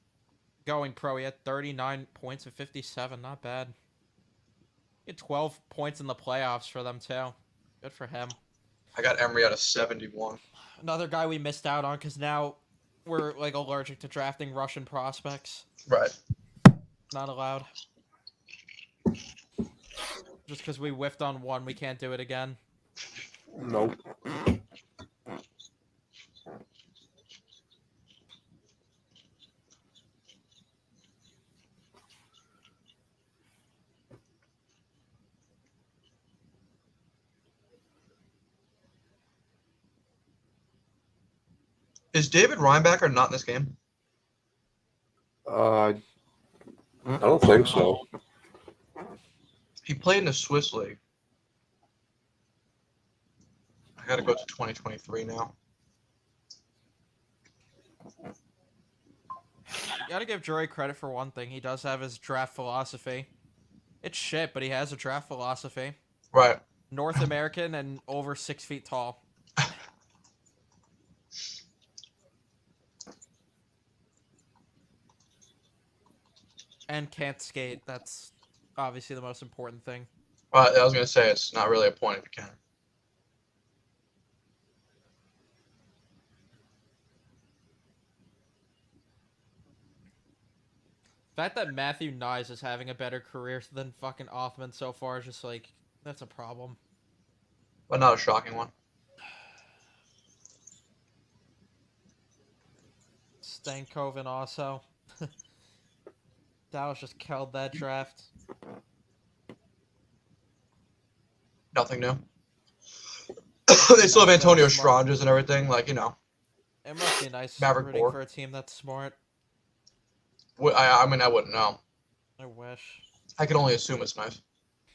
Speaker 4: going pro, he had 39 points and 57. Not bad. He had 12 points in the playoffs for them too. Good for him.
Speaker 1: I got Emery at a 71.
Speaker 4: Another guy we missed out on because now we're like allergic to drafting Russian prospects.
Speaker 1: Right.
Speaker 4: Not allowed. Just because we whiffed on one, we can't do it again.
Speaker 2: Nope.
Speaker 1: Is David Reinbacher not in this game?
Speaker 2: I don't think so.
Speaker 1: He played in the Swiss league. I gotta go to 2023 now.
Speaker 4: You gotta give Jory credit for one thing. He does have his draft philosophy. It's shit, but he has a draft philosophy.
Speaker 1: Right.
Speaker 4: North American and over 6 feet tall. And can't skate. That's obviously the most important thing.
Speaker 1: Well, I was gonna say it's not really a point if you can.
Speaker 4: The fact that Matthew Nyes is having a better career than fucking Offman so far is just like, that's a problem.
Speaker 1: But not a shocking one.
Speaker 4: Stankoven also. Dallas just killed that draft.
Speaker 1: Nothing new. They still have Antonio Stranges and everything, like, you know.
Speaker 4: It must be nice
Speaker 1: Maverick
Speaker 4: rooting
Speaker 1: Borg.
Speaker 4: for a team that's smart.
Speaker 1: I mean, I wouldn't know.
Speaker 4: I wish.
Speaker 1: I can only assume it's nice.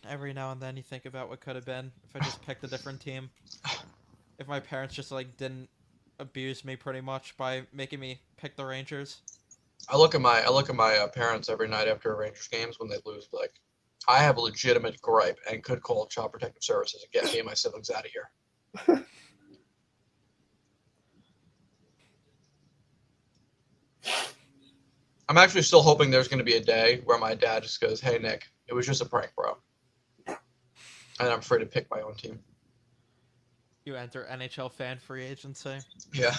Speaker 4: Every now and then you think about what could have been if I just picked a different team. If my parents just like didn't abuse me pretty much by making me pick the Rangers.
Speaker 1: I look at my parents every night after Rangers games when they lose. Like, I have a legitimate gripe and could call Child Protective Services and get me and my siblings out of here. I'm actually still hoping there's going to be a day where my dad just goes, "Hey Nick, it was just a prank, bro," and I'm free to pick my own team.
Speaker 4: You enter NHL fan free agency.
Speaker 1: Yeah,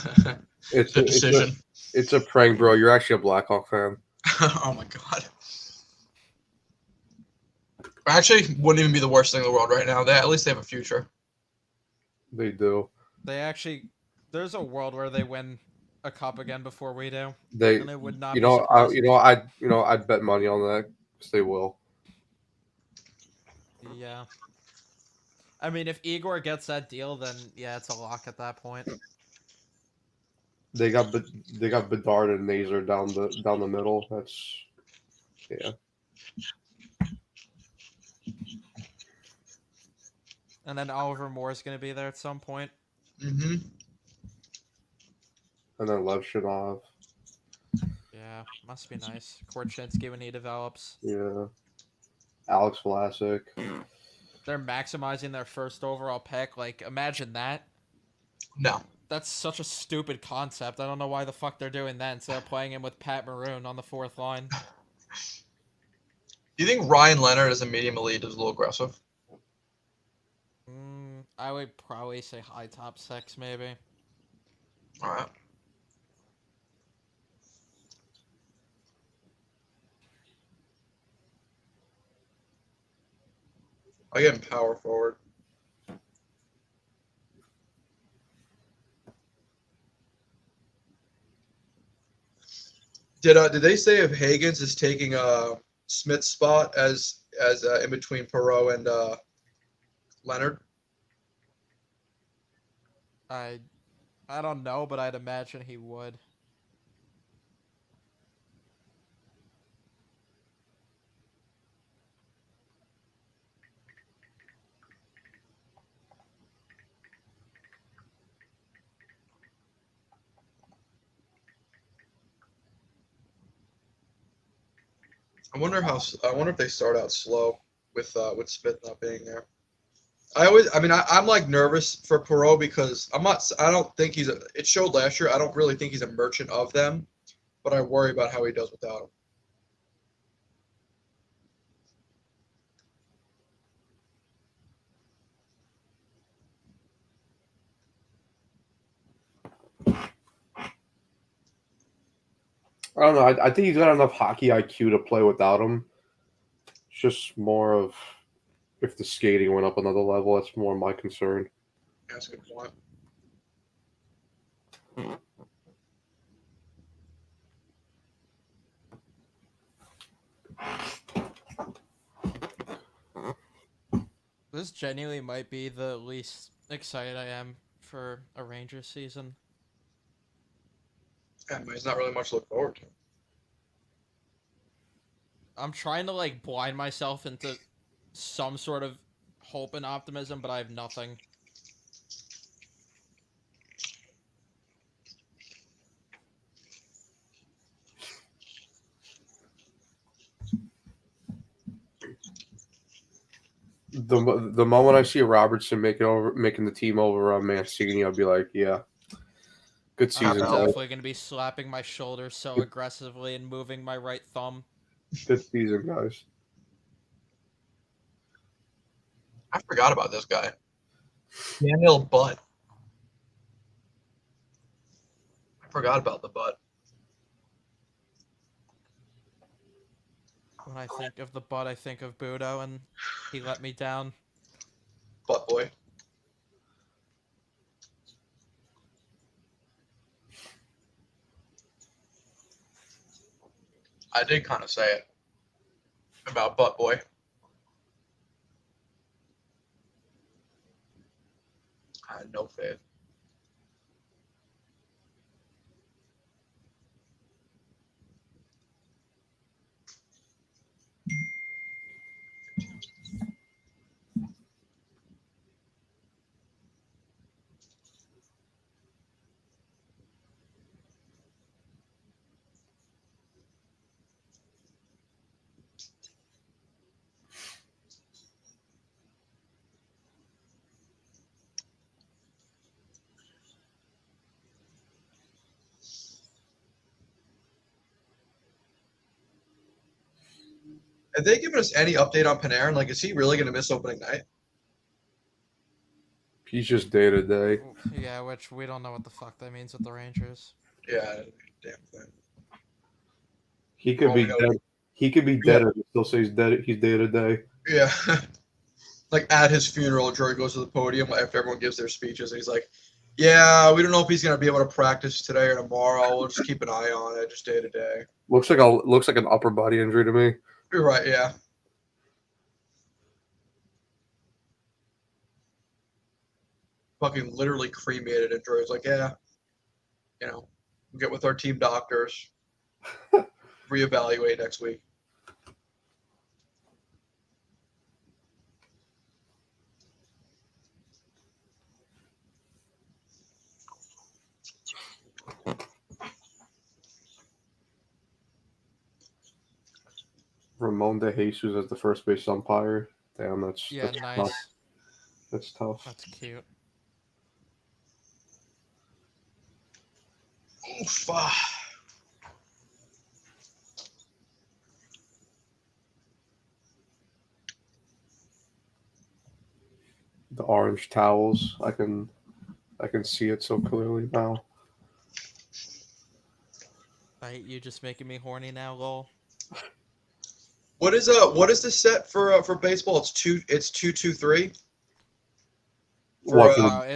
Speaker 2: It's
Speaker 1: a decision.
Speaker 2: It's a prank, bro. You're actually a Blackhawk fan.
Speaker 1: Oh my god. Actually, wouldn't even be the worst thing in the world right now. At least they have a future.
Speaker 2: They do.
Speaker 4: There's a world where they win a cup again before we do.
Speaker 2: And
Speaker 4: it would not.
Speaker 2: I'd bet money on that because they will.
Speaker 4: Yeah. I mean, if Igor gets that deal, then yeah, it's a lock at that point.
Speaker 2: They got Bedard and Nazer down the middle. That's yeah.
Speaker 4: And then Oliver Moore is going to be there at some point.
Speaker 1: Mm-hmm.
Speaker 2: And then Levshinov.
Speaker 4: Yeah, must be nice. Korchinski when he develops.
Speaker 2: Yeah. Alex Vlasic.
Speaker 4: They're maximizing their first overall pick. Like, imagine that.
Speaker 1: No.
Speaker 4: That's such a stupid concept. I don't know why the fuck they're doing that instead of playing him with Pat Maroon on the fourth line.
Speaker 1: Do you think Ryan Leonard as a medium elite is a little aggressive?
Speaker 4: I would probably say high top 6, maybe.
Speaker 1: All right. I get him power forward. Did they say if Higgins is taking Smith's spot as in between Perot and Leonard?
Speaker 4: I don't know, but I'd imagine he would.
Speaker 1: I wonder if they start out slow with Smith not being there. I'm like nervous for Perot because I don't think it showed last year. I don't really think he's a merchant of them, but I worry about how he does without him.
Speaker 2: I don't know. I think he's got enough hockey IQ to play without him. It's just more of if the skating went up another level. That's more my concern.
Speaker 1: That's a good point.
Speaker 4: This genuinely might be the least excited I am for a Rangers season.
Speaker 1: Yeah, but there's not really much to look forward to.
Speaker 4: I'm trying to like blind myself into some sort of hope and optimism, but I have nothing.
Speaker 2: The moment I see Robertson making the team over Mancini, I'll be like, yeah, good
Speaker 4: I'm
Speaker 2: season.
Speaker 4: definitely going to be slapping my shoulder so aggressively and moving my right thumb.
Speaker 2: Good season, guys.
Speaker 1: I forgot about this guy. Daniel Butt. I forgot about the Butt.
Speaker 4: When I think of the Butt, I think of Budo, and he let me down.
Speaker 1: Butt boy. I did kind of say it about Butt boy. I had no faith. Have they given us any update on Panarin? Like, is he really going to miss opening night?
Speaker 2: He's just day to day.
Speaker 4: Yeah, which we don't know what the fuck that means with the Rangers.
Speaker 1: Yeah, damn thing.
Speaker 2: He could be dead. He could be dead and still say he's dead. He's day to day.
Speaker 1: Yeah. Like at his funeral, Joey goes to the podium after everyone gives their speeches, and he's like, "Yeah, we don't know if he's going to be able to practice today or tomorrow. We'll just keep an eye on it, just day to day."
Speaker 2: Looks like an upper body injury to me.
Speaker 1: You're right, yeah. Fucking literally cremated injuries. Like, yeah, we'll get with our team doctors, reevaluate next week.
Speaker 2: Ramon de Jesus as the first base umpire. Damn, that's
Speaker 4: nice.
Speaker 2: Tough. That's tough.
Speaker 4: That's cute.
Speaker 1: Oof.
Speaker 2: The orange towels. I can see it so clearly now.
Speaker 4: I hate you just making me horny now, lol.
Speaker 1: What is the set for baseball? It's 2-2-3.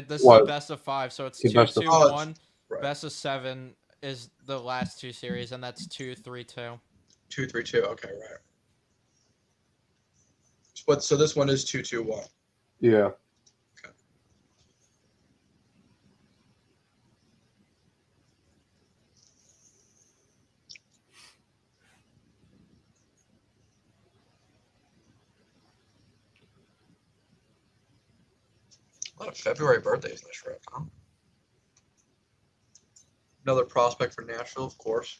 Speaker 4: This is the best of 5, so it's 2-2-1.
Speaker 1: Right.
Speaker 4: Best of 7 is the last 2 series, and that's 2-3-2.
Speaker 1: 2-3-2. Okay, right. But so this one is 2-2-1.
Speaker 2: Yeah.
Speaker 1: Okay. A lot of February birthdays in this trip, huh? Another prospect for Nashville, of course.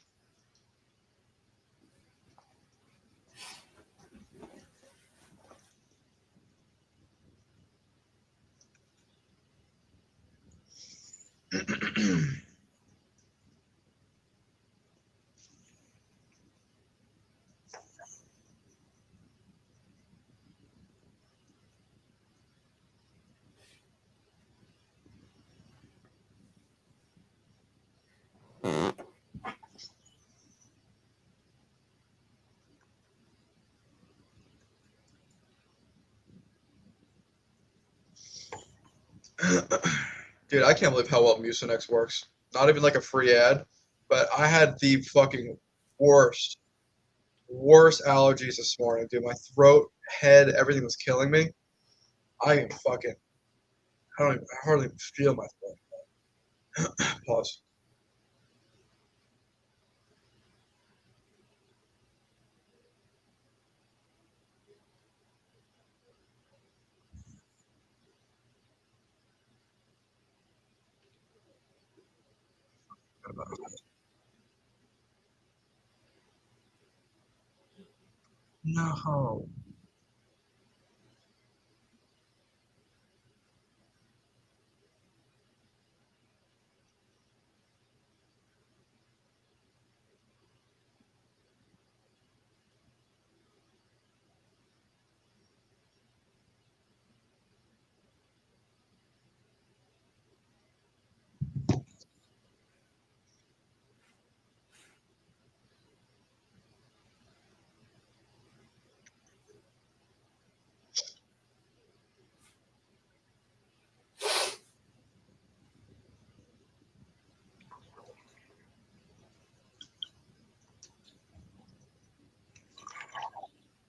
Speaker 1: Dude, I can't believe how well Mucinex works. Not even like a free ad, but I had the fucking worst allergies this morning, dude. My throat, head, everything was killing me. I am fucking. I hardly even feel my throat. Pause. No.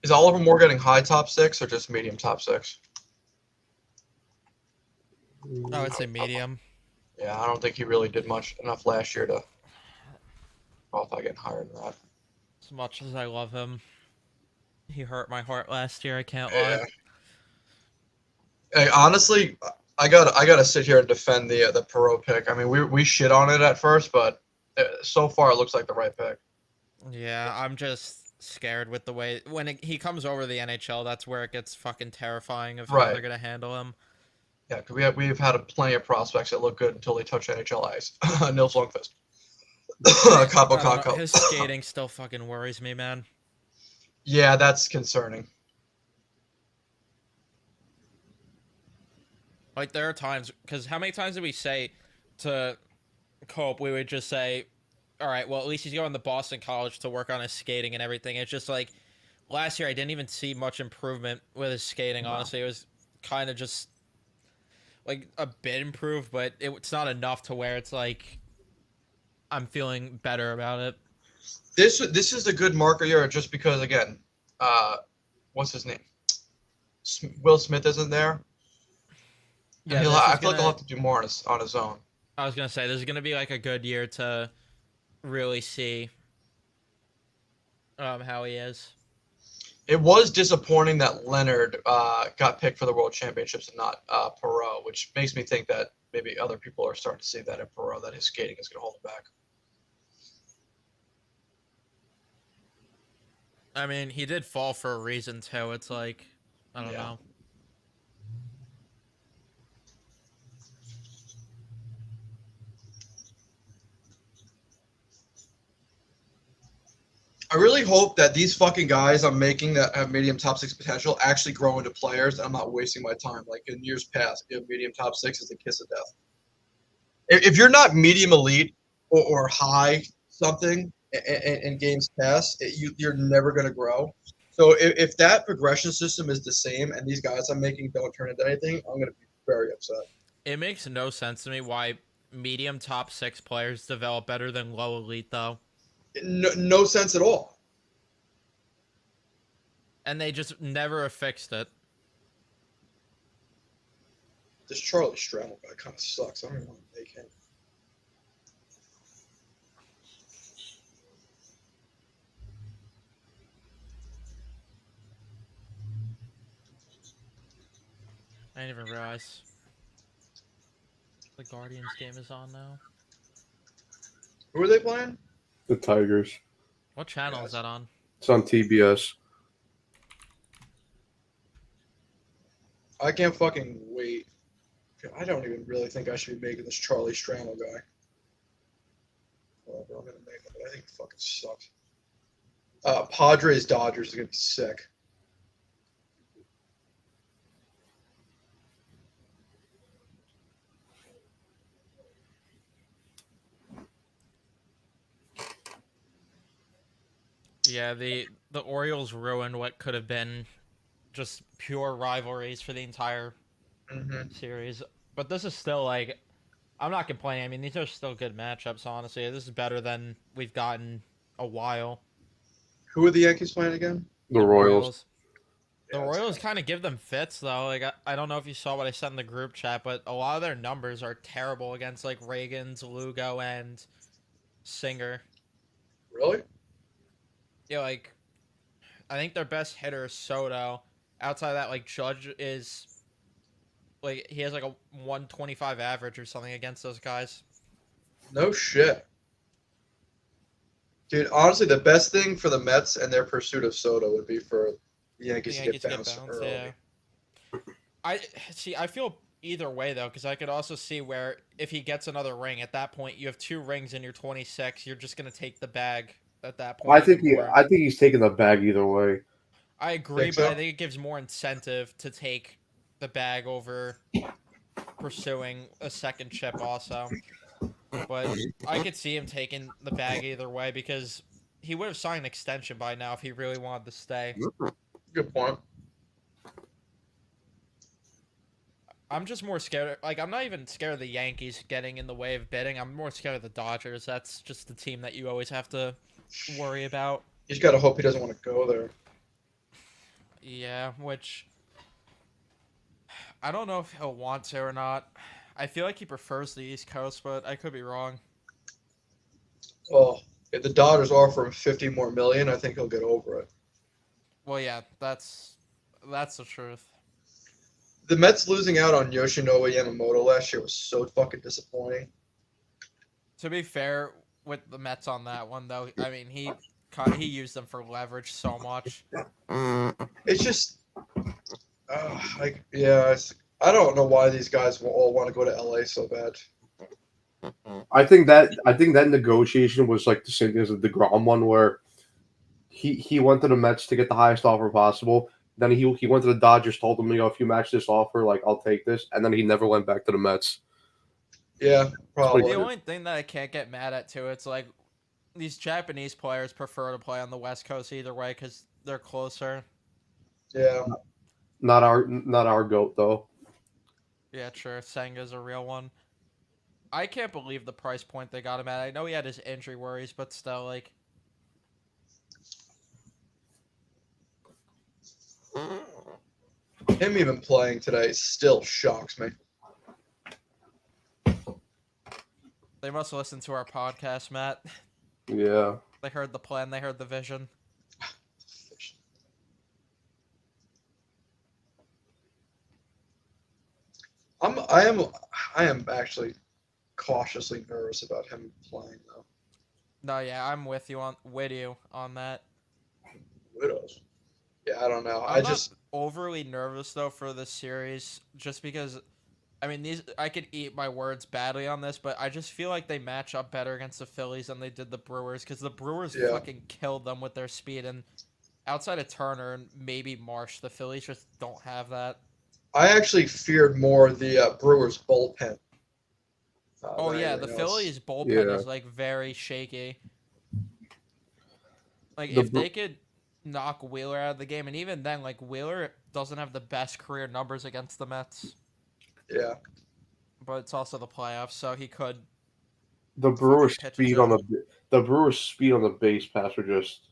Speaker 1: Is Oliver Moore getting high top six or just medium top six?
Speaker 4: I would say medium.
Speaker 1: Yeah, I don't think he really did enough last year to qualify getting higher than that.
Speaker 4: As much as I love him, he hurt my heart last year. I can't
Speaker 1: Yeah.
Speaker 4: lie.
Speaker 1: Hey, honestly, I gotta sit here and defend the Perot pick. I mean, we shit on it at first, but so far it looks like the right pick.
Speaker 4: Yeah, I'm just scared with the way he comes over the NHL. That's where it gets fucking terrifying of how they're gonna handle him.
Speaker 1: Yeah, because we've had plenty of prospects that look good until they touch NHL ice. Nils Lundqvist. Capo
Speaker 4: I don't know.
Speaker 1: Caco.
Speaker 4: His skating still fucking worries me, man.
Speaker 1: Yeah, that's concerning.
Speaker 4: Like, there are times, because how many times did we say to Cope, we would just say, all right, well, at least he's going to Boston College to work on his skating and everything. It's just like, last year I didn't even see much improvement with his skating, honestly. It was kind of just, like, a bit improved, but it's not enough to where it's like, I'm feeling better about it.
Speaker 1: This is a good marker year just because, again, what's his name? Will Smith isn't there.
Speaker 4: Yeah,
Speaker 1: I feel like he'll have to do more on his own.
Speaker 4: I was going to say, this is going to be, like, a good year to really see how he is.
Speaker 1: It was disappointing that Leonard got picked for the World Championships and not Perot, which makes me think that maybe other people are starting to see that in Perot, that his skating is going to hold him back.
Speaker 4: I mean, he did fall for a reason, too. It's like, I don't know.
Speaker 1: I really hope that these fucking guys I'm making that have medium top six potential actually grow into players. I'm not wasting my time. Like in years past, if you have medium top six is the kiss of death. If you're not medium elite or high something in games past, you're never going to grow. So if that progression system is the same and these guys I'm making don't turn into anything, I'm going to be very upset.
Speaker 4: It makes no sense to me why medium top six players develop better than low elite, though.
Speaker 1: No sense at all.
Speaker 4: And they just never fixed it.
Speaker 1: This Charlie Stramel guy kind of sucks. I don't even want to make him.
Speaker 4: I didn't even realize the Guardians game is on now.
Speaker 1: Who are they playing?
Speaker 2: The Tigers.
Speaker 4: What channel is that on?
Speaker 2: It's on TBS.
Speaker 1: I can't fucking wait I don't even really think I should be making this Charlie Strano guy. Whatever, I'm gonna make him, but I think he fucking sucks. Padres Dodgers is gonna be sick.
Speaker 4: Yeah, the Orioles ruined what could have been just pure rivalries for the entire series. But this is still like, I'm not complaining. I mean, these are still good matchups. Honestly, this is better than we've gotten a while.
Speaker 1: Who are the Yankees playing again?
Speaker 2: The Royals.
Speaker 4: The Royals kind of give them fits though. Like I don't know if you saw what I sent in the group chat, but a lot of their numbers are terrible against like Reagans, Lugo, and Singer.
Speaker 1: Really?
Speaker 4: Yeah, like I think their best hitter is Soto. Outside of that, like Judge is like he has like a 125 average or something against those guys.
Speaker 1: No shit. Dude, honestly, the best thing for the Mets and their pursuit of Soto would be for the Yankees to get bounced early.
Speaker 4: Yeah. I feel either way though, because I could also see where if he gets another ring, at that point you have 2 rings in your 26. You're just gonna take the bag at that point.
Speaker 2: I think he's taking the bag either way.
Speaker 4: I agree, but I think it gives more incentive to take the bag over pursuing a second chip also. But I could see him taking the bag either way because he would have signed an extension by now if he really wanted to stay.
Speaker 1: Good point.
Speaker 4: I'm just more scared. Like, I'm not even scared of the Yankees getting in the way of bidding. I'm more scared of the Dodgers. That's just the team that you always have to worry about.
Speaker 1: You just gotta hope he doesn't want to go there.
Speaker 4: Yeah, which I don't know if he'll want to or not. I feel like he prefers the East Coast, but I could be wrong.
Speaker 1: Well, if the Dodgers offer him $50 more million, I think he'll get over it.
Speaker 4: Well, yeah, that's the truth.
Speaker 1: The Mets losing out on Yoshinobu Yamamoto last year was so fucking disappointing.
Speaker 4: To be fair with the Mets on that one, though, I mean, he used them for leverage so much.
Speaker 1: It's just, I don't know why these guys will all want to go to LA so bad.
Speaker 2: I think that negotiation was like the same as the DeGrom one, where he went to the Mets to get the highest offer possible. Then he went to the Dodgers, told them, if you match this offer, like I'll take this, and then he never went back to the Mets.
Speaker 1: Yeah, probably.
Speaker 4: The only thing that I can't get mad at too, it's like these Japanese players prefer to play on the West Coast either way because they're closer.
Speaker 1: Yeah.
Speaker 2: Not our goat though.
Speaker 4: Yeah, sure. Senga's a real one. I can't believe the price point they got him at. I know he had his injury worries, but still, like.
Speaker 1: Him even playing today still shocks me.
Speaker 4: They must listen to our podcast, Matt.
Speaker 2: Yeah.
Speaker 4: They heard the plan. They heard the vision.
Speaker 1: I am actually cautiously nervous about him playing though.
Speaker 4: No, yeah, I'm with you on that.
Speaker 1: Widows. Yeah, I don't know.
Speaker 4: I'm not overly nervous though for this series, just because. I mean, I could eat my words badly on this, but I just feel like they match up better against the Phillies than they did the Brewers, because the Brewers fucking killed them with their speed, and outside of Turner and maybe Marsh, the Phillies just don't have that.
Speaker 1: I actually feared more the Brewers bullpen.
Speaker 4: The Phillies bullpen is like very shaky. Like if they could knock Wheeler out of the game, and even then, like Wheeler doesn't have the best career numbers against the Mets.
Speaker 1: Yeah.
Speaker 4: But it's also the playoffs, so he could.
Speaker 2: The Brewers' speed on the base pass are just.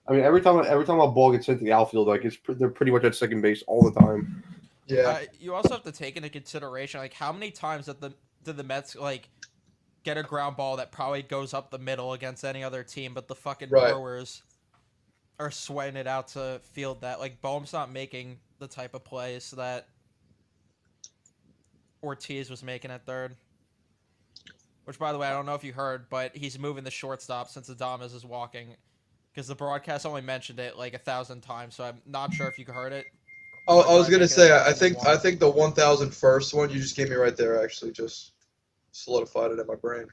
Speaker 2: I mean, every time a ball gets into the outfield, like they're pretty much at second base all the time.
Speaker 1: Yeah.
Speaker 4: You also have to take into consideration like how many times did the Mets like get a ground ball that probably goes up the middle against any other team, but the fucking Brewers are sweating it out to field that. Like Bohm's not making the type of plays that Ortiz was making at third. Which, by the way, I don't know if you heard, but he's moving the shortstop since Adames is walking. Because the broadcast only mentioned it like 1,000 times, so I'm not sure if you heard it.
Speaker 1: Oh,
Speaker 4: Or
Speaker 1: I
Speaker 4: do
Speaker 1: was gonna
Speaker 4: make it
Speaker 1: say, I think
Speaker 4: 1001?
Speaker 1: the 1001st one you just gave me right there actually just solidified it in my brain.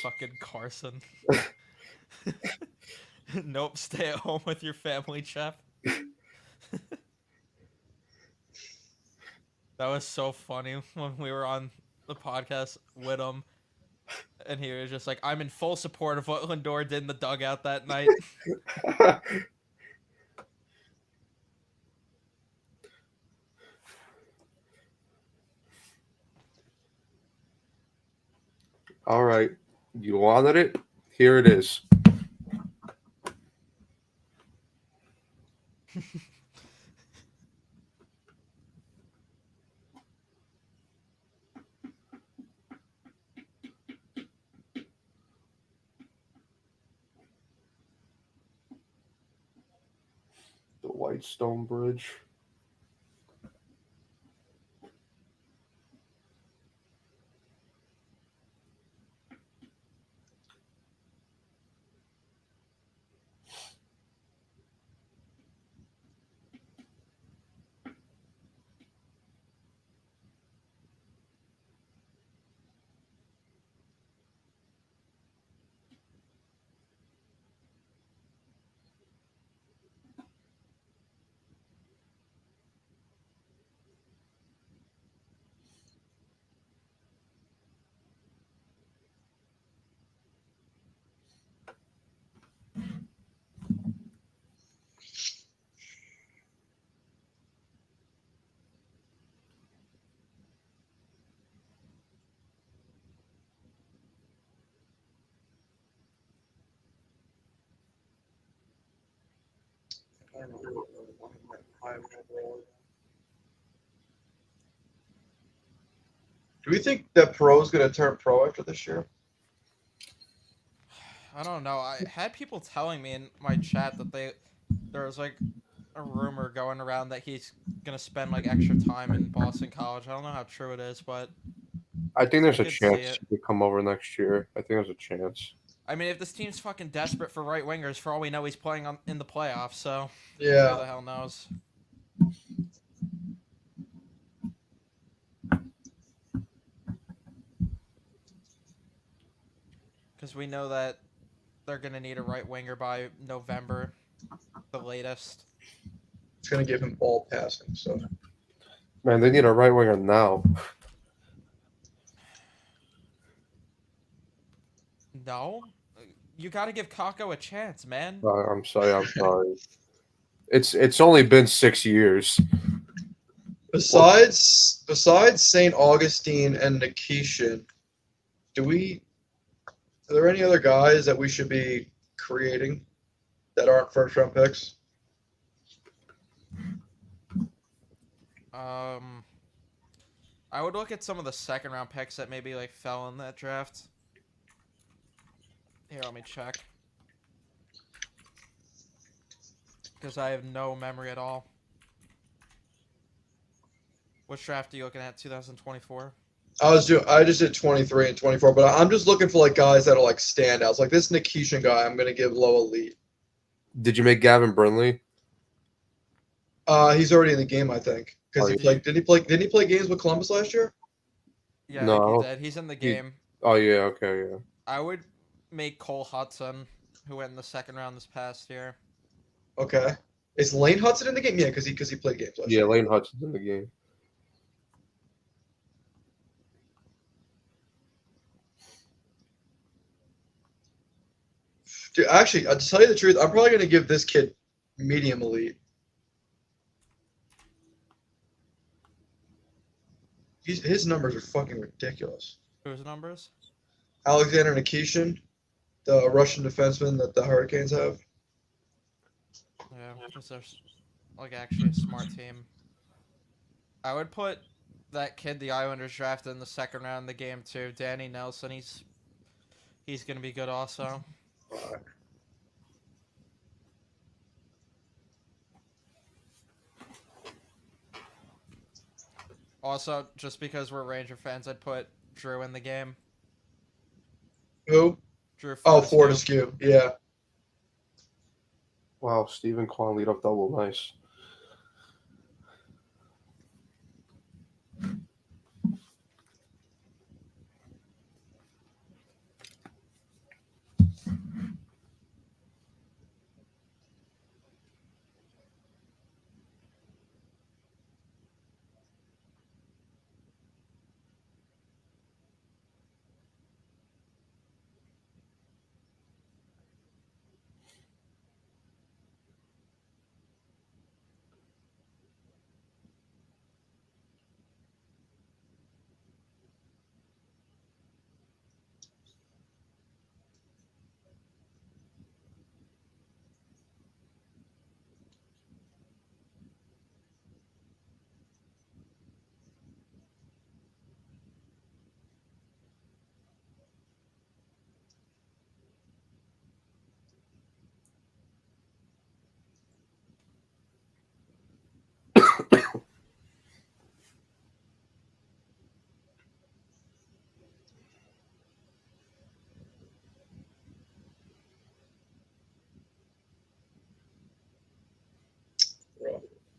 Speaker 4: Fucking Carson. Nope, stay at home with your family, Chef. That was so funny when we were on the podcast with him, and he was just like, "I'm in full support of what Lindor did in the dugout that night."
Speaker 2: All right. You wanted it? Here it is. The Whitestone Bridge.
Speaker 1: I don't know. Do we think that Pro's gonna turn pro after this year?
Speaker 4: I don't know. I had people telling me in my chat that there was like a rumor going around that he's gonna spend like extra time in Boston College. I don't know how true it is, but
Speaker 2: I think
Speaker 4: I
Speaker 2: there's a
Speaker 4: could see
Speaker 2: chance
Speaker 4: it.
Speaker 2: he could come over next year. I think there's a chance.
Speaker 4: I mean, if this team's fucking desperate for right wingers, for all we know, he's playing in the playoffs. So who
Speaker 1: Yeah.
Speaker 4: the hell knows? Because we know that they're gonna need a right winger by November, the latest.
Speaker 1: It's gonna give him ball passing, so
Speaker 2: Man, they need a right winger now.
Speaker 4: No, you got to give Kako a chance, man.
Speaker 2: I'm sorry. I'm sorry. It's only been 6 years.
Speaker 1: besides St. Augustine and Nikishin, are there any other guys that we should be creating that aren't first round picks?
Speaker 4: I would look at some of the second round picks that maybe like fell in that draft. Here, let me check. Because I have no memory at all. Which draft are you looking at? 2024?
Speaker 1: I just did 23 and 24, but I'm just looking for like guys that are like standouts. Like this Nikishin guy, I'm gonna give low elite.
Speaker 2: Did you make Gavin Brindley?
Speaker 1: He's already in the game, I think. Because didn't he play games with Columbus last year?
Speaker 4: Yeah,
Speaker 2: No,
Speaker 4: I
Speaker 2: I
Speaker 4: think
Speaker 2: don't-
Speaker 4: he did. He's in the game.
Speaker 2: Oh yeah, okay, yeah.
Speaker 4: I would make Cole Hudson, who went in the second round this past year.
Speaker 1: Okay. Is Lane Hudson in the game? Yeah, because he played games last
Speaker 2: Yeah,
Speaker 1: year.
Speaker 2: Lane Hudson's in the game.
Speaker 1: Dude, actually, to tell you the truth, I'm probably gonna give this kid medium elite. His numbers are fucking ridiculous.
Speaker 4: Whose numbers?
Speaker 1: Alexander Nikishin, the Russian defenseman that the Hurricanes have.
Speaker 4: Yeah, because they're like actually a smart team. I would put that kid the Islanders drafted in the second round of the game too, Danny Nelson. He's gonna be good also. Also, just because we're Ranger fans, I'd put Drew in the game.
Speaker 1: Who?
Speaker 4: Drew
Speaker 1: Oh,
Speaker 4: Fortescue.
Speaker 1: Fortescue. Yeah.
Speaker 2: Wow, Stephen Kwan lead off double. Nice.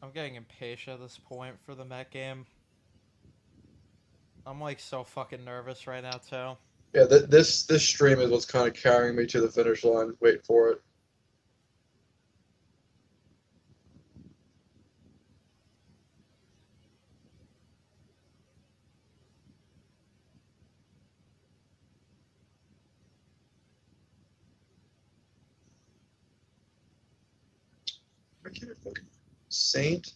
Speaker 4: I'm getting impatient at this point for the Met game. I'm like so fucking nervous right now too.
Speaker 1: Yeah, this stream is what's kind of carrying me to the finish line. Wait for it. I can't fucking Saint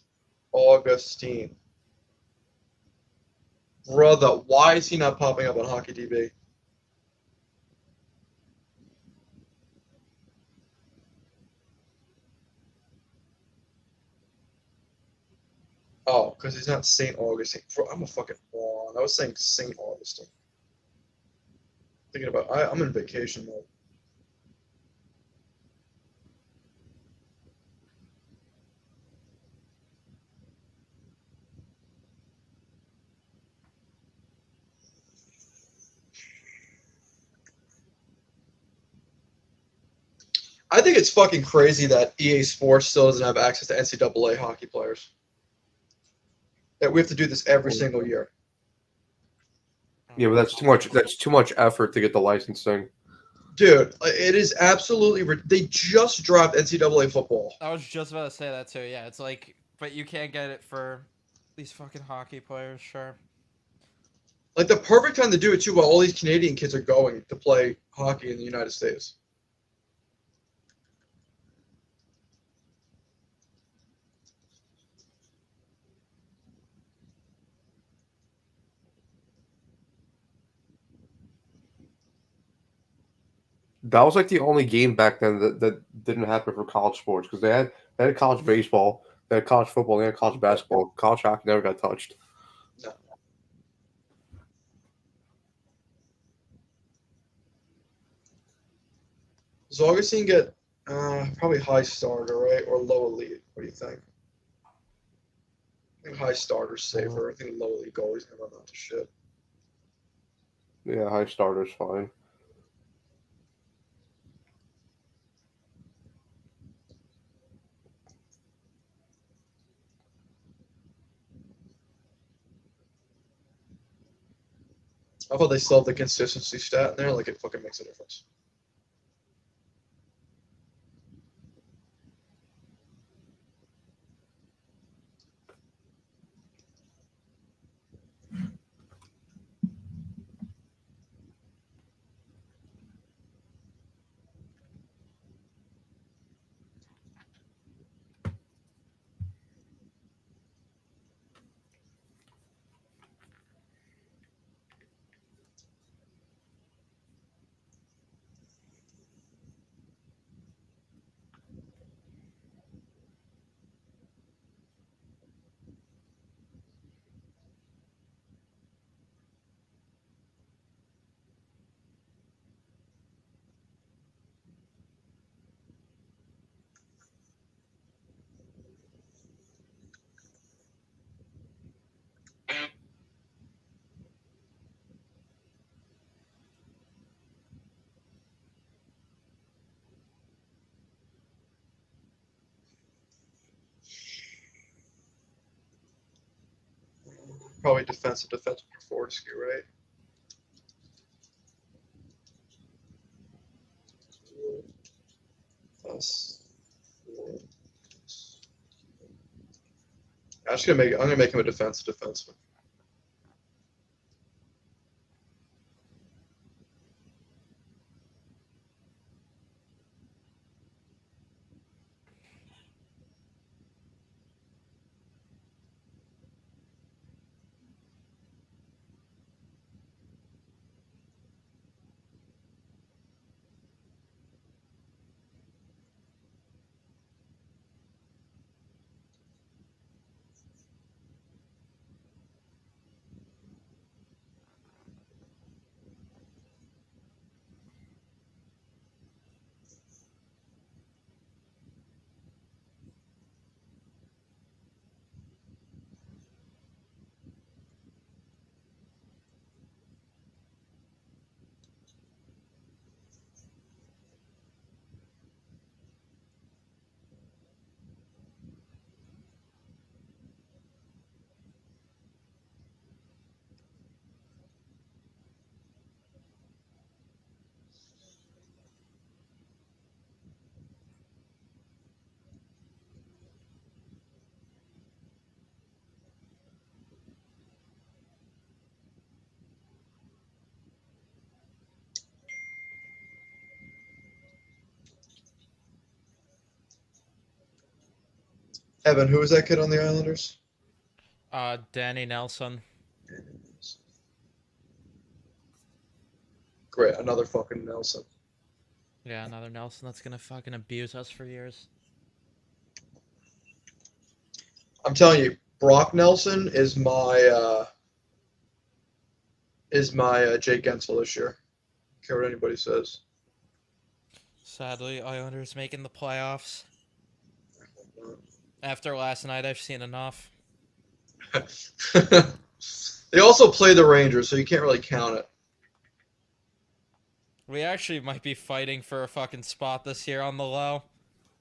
Speaker 1: Augustine. Brother, why is he not popping up on Hockey DB? Oh, because he's not St. Augustine. Bro, I'm a fucking moron. I was saying St. Augustine. Thinking about, I'm in vacation mode. I think it's fucking crazy that EA Sports still doesn't have access to NCAA hockey players. That we have to do this every single year.
Speaker 2: Yeah, but that's too much. That's too much effort to get the licensing.
Speaker 1: Dude, it is absolutely. They just dropped NCAA football.
Speaker 4: I was just about to say that too. Yeah, it's like, but you can't get it for these fucking hockey players. Sure.
Speaker 1: Like the perfect time to do it too, while all these Canadian kids are going to play hockey in the United States.
Speaker 2: That was like the only game back then that didn't happen for college sports because they had college baseball, they had college football, they had college basketball. College hockey never got touched.
Speaker 1: No. Does Augustine get probably high starter, right? Or low elite? What do you think? I think high starter's safer. I think low elite goalie's gonna run out to shit.
Speaker 2: Yeah, high starter's fine.
Speaker 1: How about they still have the consistency stat in there? Like it fucking makes a difference. Probably defensive for Fortescue, right? Plus 4. I'm gonna make him a defensive defenseman. Evan, who was that kid on the Islanders?
Speaker 4: Danny Nelson.
Speaker 1: Great, another fucking Nelson.
Speaker 4: Yeah, another Nelson that's gonna fucking abuse us for years.
Speaker 1: I'm telling you, Brock Nelson is my Jake Gensel this year. Don't care what anybody says.
Speaker 4: Sadly, Islanders making the playoffs. After last night, I've seen enough.
Speaker 1: They also play the Rangers, so you can't really count it.
Speaker 4: We actually might be fighting for a fucking spot this year on the low.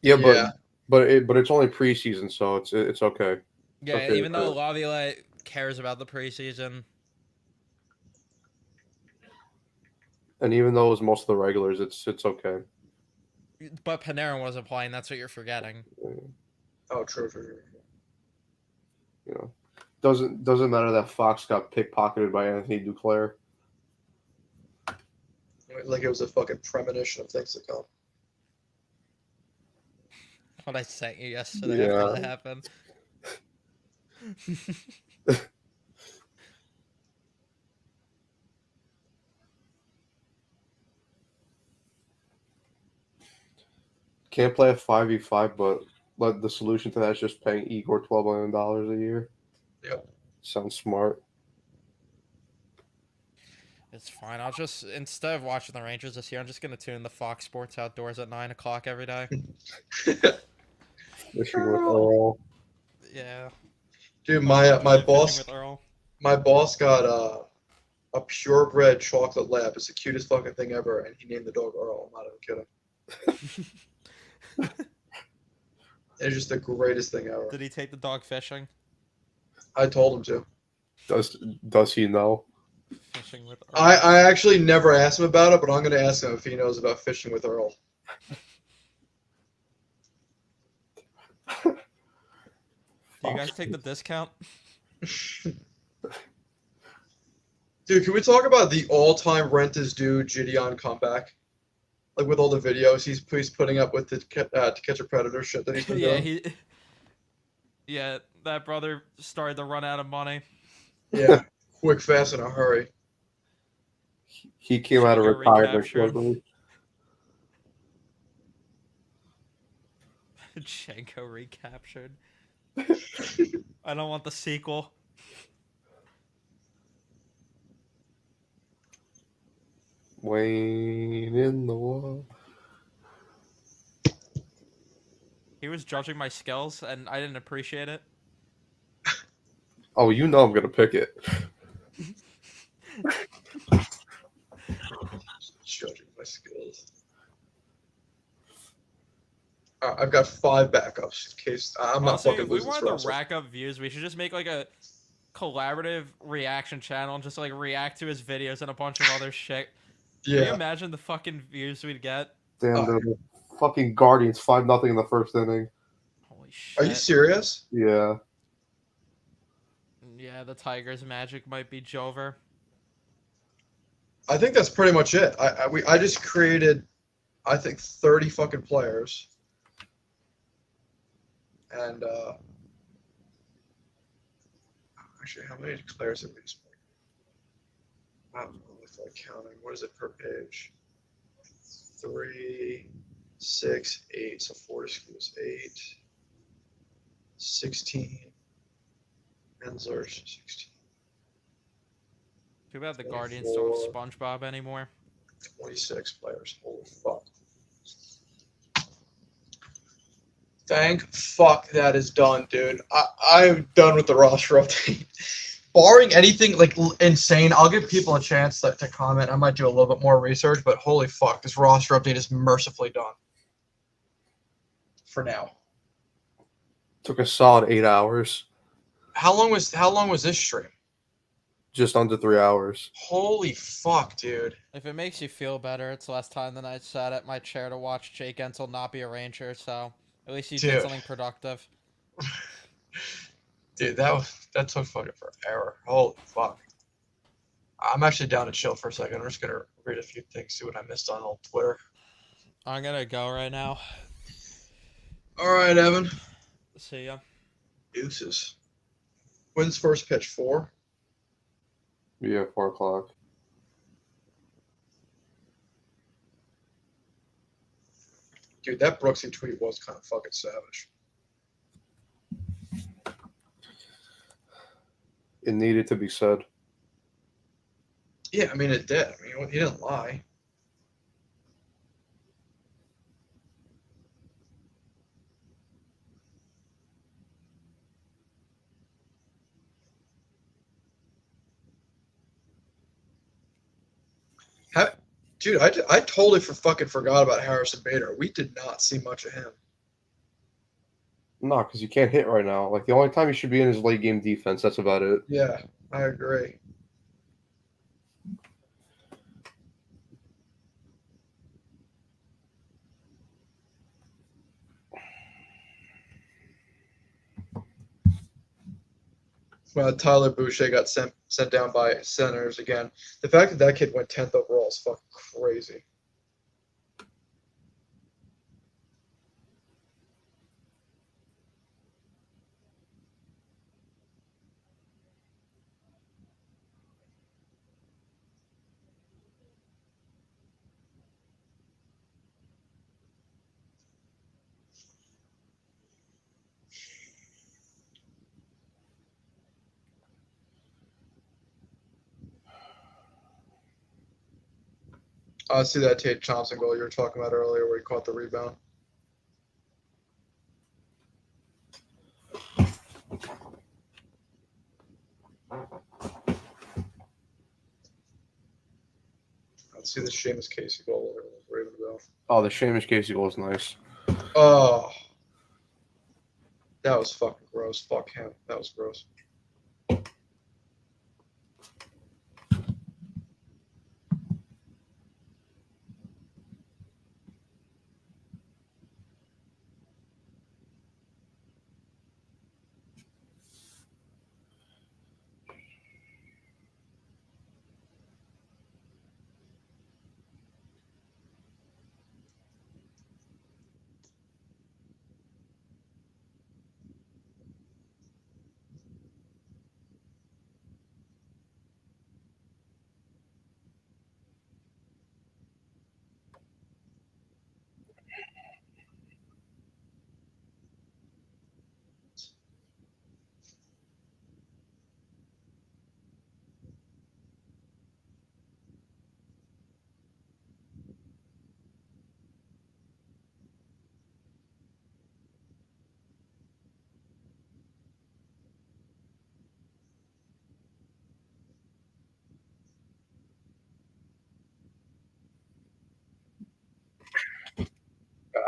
Speaker 2: Yeah, but it's only preseason, so it's okay.
Speaker 4: Yeah,
Speaker 2: okay,
Speaker 4: even though Laviolette cares about the preseason.
Speaker 2: And even though it was most of the regulars, it's okay.
Speaker 4: But Panarin wasn't playing. That's what you're forgetting.
Speaker 1: Oh, true.
Speaker 2: You know, doesn't matter that Fox got pickpocketed by Anthony Duclair.
Speaker 1: Like it was a fucking premonition of things to come.
Speaker 4: What I sent you yesterday after that happened.
Speaker 2: Can't play a 5v5, but the solution to that is just paying Igor $12 million a year.
Speaker 1: Yep.
Speaker 2: Sounds smart.
Speaker 4: It's fine. I'll just, instead of watching the Rangers this year, I'm just going to tune in the Fox Sports Outdoors at 9 o'clock every day.
Speaker 2: Fishing with Earl.
Speaker 4: Yeah.
Speaker 1: Dude, my boss got a purebred chocolate lab. It's the cutest fucking thing ever, and he named the dog Earl. I'm not even kidding. It's just the greatest thing ever.
Speaker 4: Did he take the dog fishing?
Speaker 1: I told him to.
Speaker 2: Does he know?
Speaker 4: Fishing with Earl.
Speaker 1: I actually never asked him about it, but I'm going to ask him if he knows about fishing with Earl.
Speaker 4: Do you guys take the discount?
Speaker 1: Dude, can we talk about the all-time rent is due Gideon comeback? Like with all the videos he's putting up with the To Catch a Predator shit that he's been doing.
Speaker 4: Yeah, that brother started to run out of money.
Speaker 1: Yeah, quick, fast, in a hurry.
Speaker 2: He came out of retirement shortly.
Speaker 4: Shenko recaptured. I don't want the sequel.
Speaker 2: Wayne in the wall.
Speaker 4: He was judging my skills, and I didn't appreciate it.
Speaker 2: Oh, you know I'm gonna pick it.
Speaker 1: Judging my skills. I've got 5 backups in case I'm
Speaker 4: Honestly,
Speaker 1: not fucking losing this
Speaker 4: if we wanted
Speaker 1: roster.
Speaker 4: to rack up views, we should just make like a collaborative reaction channel and just like react to his videos and a bunch of other shit.
Speaker 1: Yeah.
Speaker 4: Can you imagine the fucking views we'd get?
Speaker 2: Damn, the fucking Guardians 5-0 in the first inning.
Speaker 4: Holy shit.
Speaker 1: Are you serious?
Speaker 2: Yeah.
Speaker 4: Yeah, the Tigers' magic might be Jover.
Speaker 1: I think that's pretty much it. I just created, I think, 30 fucking players. And actually, how many players have we just made? I don't know if I'm counting. What is it per page? 3, 6, 8. So 4 SKUs. 8, 16. Enzler, 16.
Speaker 4: Too bad the Guardians don't have SpongeBob anymore.
Speaker 1: 26 players. Holy fuck. Thank fuck that is done, dude. I'm done with the roster update. Barring anything like insane, I'll give people a chance to comment. I might do a little bit more research, but holy fuck, this roster update is mercifully done. For now.
Speaker 2: Took a solid 8 hours.
Speaker 1: How long was this stream?
Speaker 2: Just under 3 hours.
Speaker 1: Holy fuck, dude.
Speaker 4: If it makes you feel better, it's less time than I sat at my chair to watch Jake Ensel not be a Ranger, so at least you did something productive.
Speaker 1: Dude, that took fucking forever. Holy fuck. I'm actually down to chill for a second. I'm just gonna read a few things, see what I missed on old Twitter.
Speaker 4: I'm gonna go right now.
Speaker 1: Alright, Evan.
Speaker 4: See ya.
Speaker 1: Deuces. When's first pitch? 4?
Speaker 2: Yeah, 4 o'clock.
Speaker 1: Dude, that Brooksy tweet was kind of fucking savage.
Speaker 2: It needed to be said.
Speaker 1: Yeah, I mean, it did. I mean, he didn't lie. Dude, I totally fucking forgot about Harrison Bader. We did not see much of him.
Speaker 2: No, because you can't hit right now. Like, the only time he should be in is late game defense. That's about it.
Speaker 1: Yeah, I agree. Tyler Boucher got sent down by Senators again. The fact that kid went 10th overall is fucking crazy. I see that Tate Thompson goal you were talking about earlier where he caught the rebound. Let's see the Seamus Casey goal.
Speaker 2: Oh, the Seamus Casey goal is nice.
Speaker 1: Oh. That was fucking gross. Fuck him. That was gross.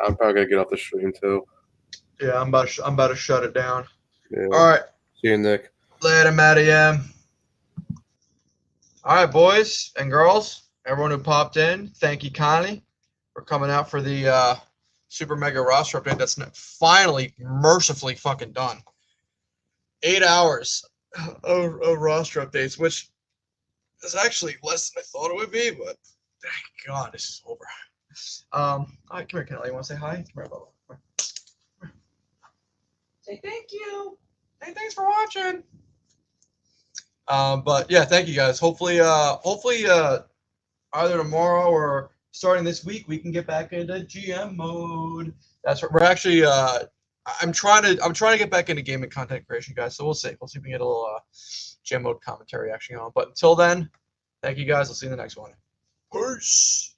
Speaker 2: I'm probably gonna get off the stream too.
Speaker 1: Yeah, I'm about to shut it down.
Speaker 2: Yeah.
Speaker 1: All right.
Speaker 2: See you, Nick.
Speaker 1: Later, Matty M. All right, boys and girls, everyone who popped in, thank you kindly for coming out for the super mega roster update. That's finally mercifully fucking done. 8 hours of roster updates, which is actually less than I thought it would be, but thank God this is over. All right, come here, Kelly. You want to say hi? Come here, Bubba. Come here. Say thank you. Hey, thanks for watching. But yeah, thank you guys. Hopefully, either tomorrow or starting this week, we can get back into GM mode. That's what we're actually. I'm trying to get back into gaming content creation, guys. So we'll see. We'll see if we can get a little GM mode commentary action on. But until then, thank you guys. I'll see you in the next one. Peace.